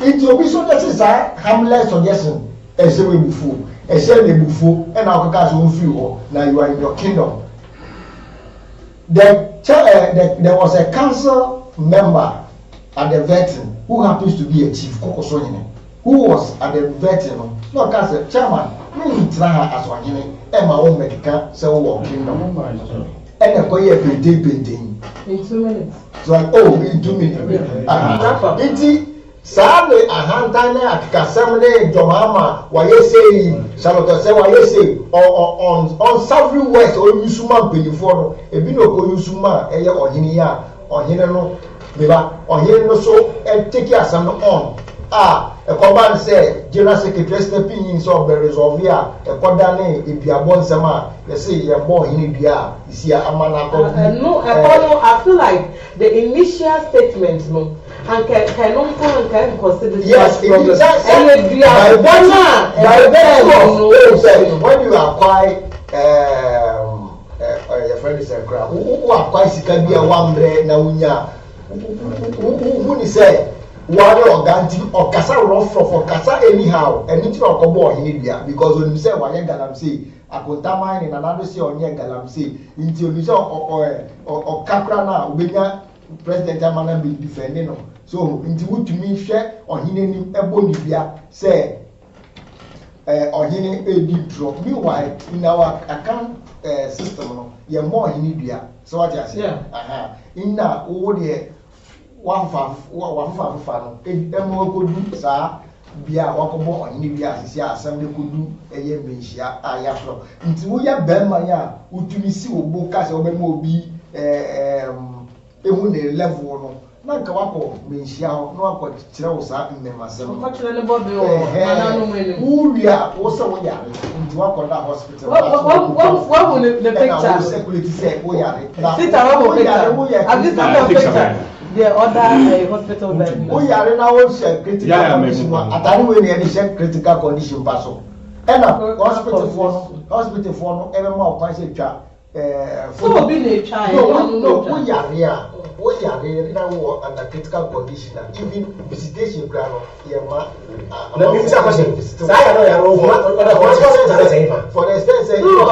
it will be so that is a harmless suggestion. As a way before, a shell before, and our cars won't feel. Now you are in your kingdom. There was a council member at the vetting who happens to be a chief who was at the vetting, not council chairman, as one and my own medical so kingdom. And a boy painting in 2 minutes. So in 2 minutes. Sadly, a hunter at Casamne, Jomama, why you say, Charlotte say, why you say, or on Southern West, or Yusuma, Pelifono, a Bino Yusuma, or Hinia, or Hinano, Viva, or Hino so, and take your son on. A command say, General Secretary stepping in so the Resovia, a Podane, if you are born Sama, you say you are born in India, you see a Manako. No, I feel like the initial statement, no. And can consider yes, when you acquire your friend is a crowd who acquire Sikabia one bread now who say one organ or Casa rough for Casa anyhow and it's not a boy in India because when you say one galam say a contamine in another say on your galam say until you say or Caprana Ubina President Amana be defending. So, into what to me share or hidden a bonibia say or hidden a deep drop. Meanwhile, in our account system, you're more in India. So, what I say, in that all the one fan, a more good do, sir, be a walkable in India, assembly could do a year benchia, I have no. Into we are Belmaya, who to me see Bocas or Bemobi a level. Nanka wako menshia no akọ kire wo sa mmemasem ko kire ne bobe o mananu menu uria wo se wo yare nti wako da hospital what the picture security say wo yare sit around wo picture at this time of picture the other hospital bed wo yare na wo share critical condition atani we ne share critical condition paso ena hospital for no ebe ma okwan se twa so be na twa no wo yare a what you are now under critical condition, even visitation ground, let me ask a question. For the instance, oh,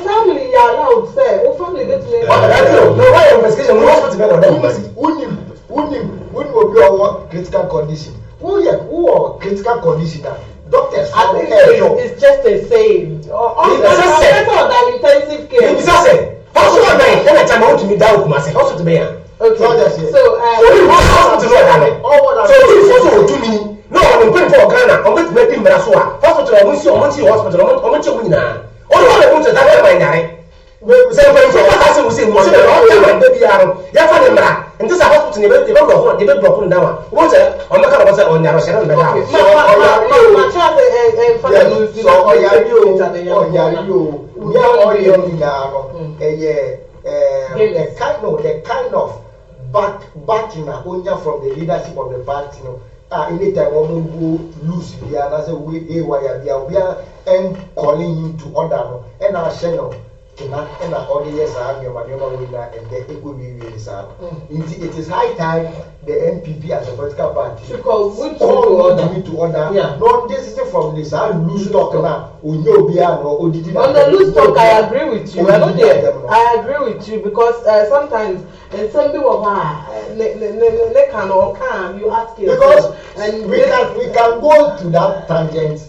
family, you are allowed, sir. Oh, family, get to me. No, why investigation? Wouldn't be our critical condition. Who are critical condition? Doctors, I think it's just a saying. That intensive care. Hospital bed, then I time out to me down Kumasi. Hospital bed. Okay. So hospital to me. No, I'm going for Ghana. I'm going to make him Brasua. Hospital, I want you hospital. I want you winner. All the ones that are my guy. Say, for we say, baby, ya find him back. And this hospital, they don't broken down. What's it? I'm not going to say on your shadow. The kind of backing from the leadership of the party, anytime one go loose, we are say we are and calling him to order, and our channel. And all the years I have your winner and the equal be it is high time the NPP as a political party to order. Yeah. No, this is from this. I lose talk now. On the loose talk, I agree with you. I agree with you because sometimes and some people they can or can you ask yourself. Because and we can go to that tangent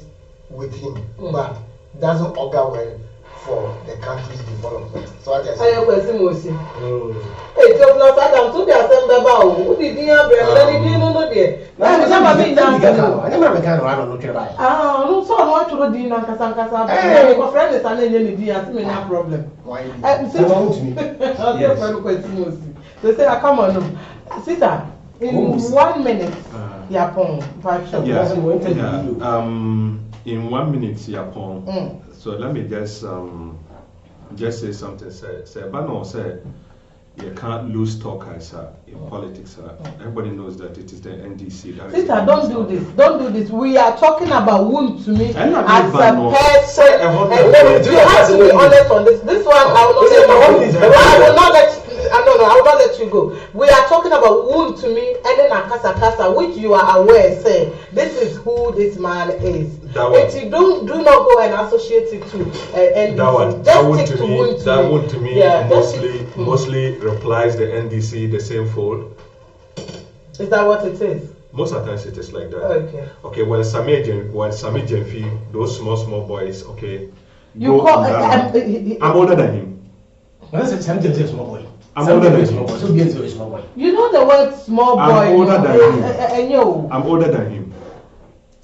with him, but doesn't augur well for the country's development. So I just say, hey, Governor Adam, to the assembly about who did you have? No, dear. I never can run on the right. No, so I want to do dinner. My friend is an enemy. I see no problem. Why? They say, come on, sister. In 1 minute, Yapon, 5 shots. In 1 minute, Yapon. So let me just say something. Say, Bano said you can't lose talk in politics. Everybody knows that it is the NDC. Sister, don't do this. Don't do this. We are talking about Wound to me as a person. You have to be honest on this. This one, I will not let. I will not let you go. We are talking about Wound to me and then Akasa, which you are aware. Say this is who this man is. If you do not go and associate it to NDC, just stick to Wound to me. That Wound to me mostly replies the NDC the same fold. Is that what it is? Most of the times it is like that. Okay. When Sami Jenfi, those small boys, okay. You call I'm older than him. When I said Sami Jenfi is small boy. I'm older than him. So Bienzo is small boy. You know the word small boy. I'm older than him. I'm older than him.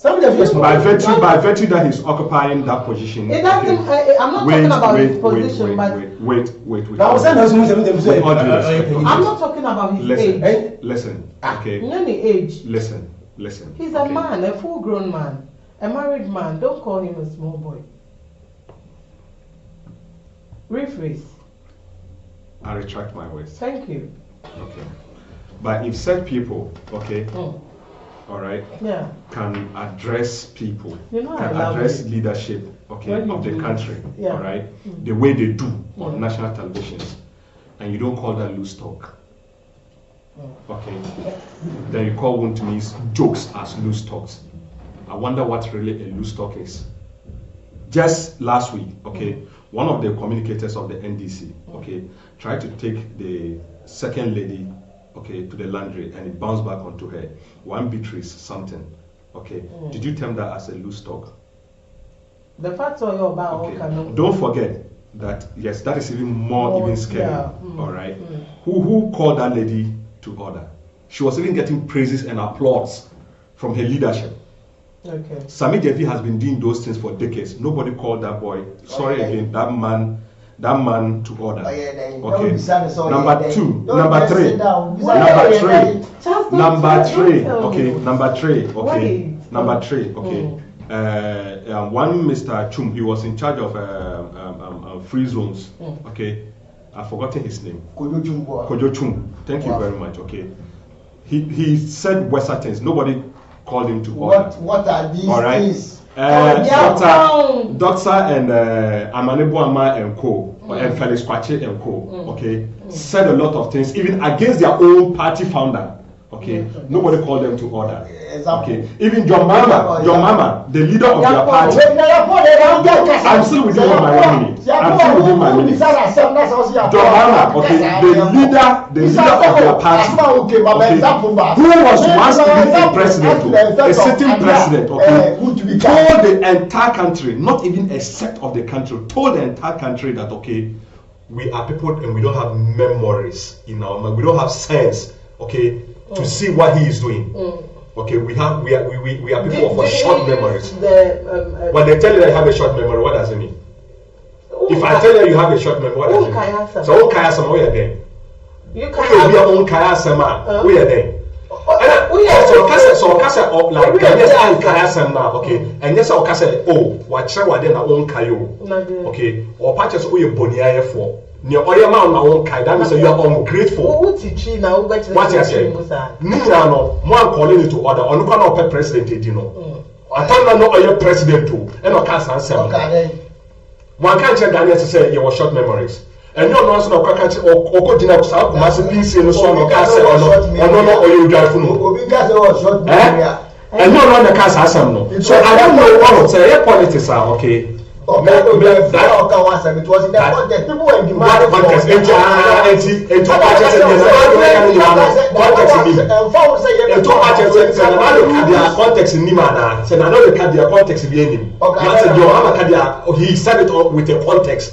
By virtue that he's occupying that position. It doesn't. I'm not talking about his position, but wait. Now, I'm not talking about his age. Listen. Okay. Any age. Listen. He's a man, a full-grown man, a married man. Don't call him a small boy. Rephrase. I retract my words. Thank you. Okay. But if said people, okay. All right. Yeah. Can address people, can address leadership, okay, of the country, all right, the way they do on national televisions, and you don't call that loose talk, okay, then you call Wound to me jokes as loose talks. I wonder what really a loose talk is. Just last week, okay, one of the communicators of the NDC, okay, tried to take the second lady, okay, to the laundry, and it bounced back onto her. One Beatrice something, okay. Did you term that as a loose talk? The fact of your about okay. Don't forget that yes, that is even more scary. Yeah. All right. Who called that lady to order? She was even getting praises and applause from her leadership. Okay. Sami Jenfi has been doing those things for decades. Nobody called that boy. Sorry again, that man to order. Okay. Number three. Okay. One Mr. Chum, he was in charge of free zones. Okay. I've forgotten his name. Kojo Chum. Thank you very much. Okay. He said Western things. Nobody called him to order. What are these things? Doctor and Amanebo Ama and Co. And Felix Kwache and Co. Okay, said a lot of things, even against their own party founder. Okay, nobody called them to order. Okay, even your mama, the leader of their party. I'm still within my minute. Your mama, okay, the leader of their party, okay, who was once even a president, a sitting president, okay, told the entire country, not even a set of the country, told the entire country that okay, we are people and we don't have memories in our mind. We don't have sense, okay, to see what he is doing. Okay, we are people of short memories. When they tell you that you have a short memory, what does it mean? If I tell you you have a short memory, what does it mean? So Kaya Sama, we are there. You can be on Kaya Sama, we are there. So Kasa like yes, Kaya Sama, okay, and yes, Kasa what then I won't Kayo, okay, or patches we are Bonia for. Near oil man na won kai that means you are ungrateful. What you say? No, one calling you to order. On no can president you know. Atana no oil president too. And no can answer. One can't check Daniel to say you were short memories. And you know also no can check or dina sa ko must be seen so no can say no oil drive no. Obi ka say short memory. And you know no can answer no. So I don't know what say politics are okay. It was in the context. People were demanding context. He said it with a context.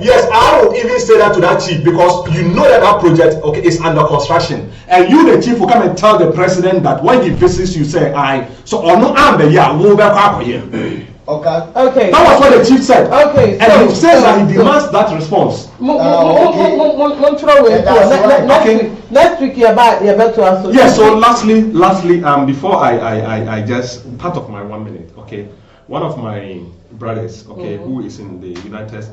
Yes, I will even say that to that chief because you know that project is under construction, and you the chief will come and tell the president that when he visits you say so no ambe ya wo be kwa koye Okay. That was what the chief said. Okay. And he says that he demands that response. Next week you're back to us. Yes. So lastly, before I just part of my 1 minute. Okay. One of my brothers, okay, who is in the United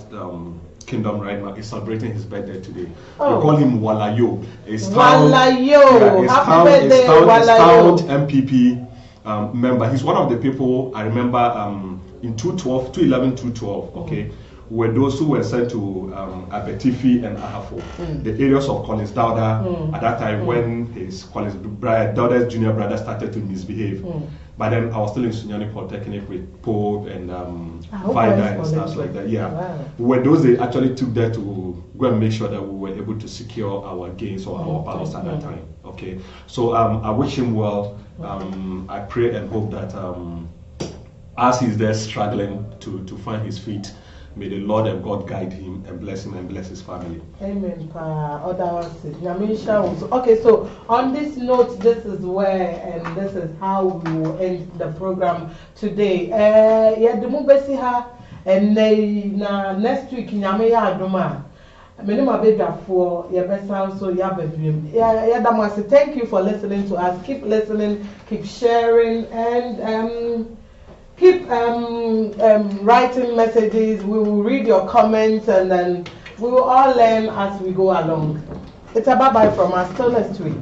Kingdom right now, is celebrating his birthday today. Oh. We call him Walayo. Walayo. Happy birthday, Walayo. MPP member. He's one of the people I remember in 2012, okay, were those who were sent to Abetifi and Ahafo, the areas of Collins Dauda at that time when his Collins Dauda's junior brother started to misbehave. But then I was still in Sunyani Polytechnic with Pope and Vida and stuff like that. Yeah. Wow. Were those they actually took there to go and make sure that we were able to secure our gains or our balance at that time. Okay. So I wish him well. I pray and hope that as he's there struggling to find his feet, may the Lord and God guide him and bless his family. Amen. Okay, so on this note, this is where and this is how we will end the program today. And next week nyame ya adoma. Thank you for listening to us. Keep listening, keep sharing, and keep writing messages. We will read your comments and then we will all learn as we go along. It's a bye-bye from us till next week.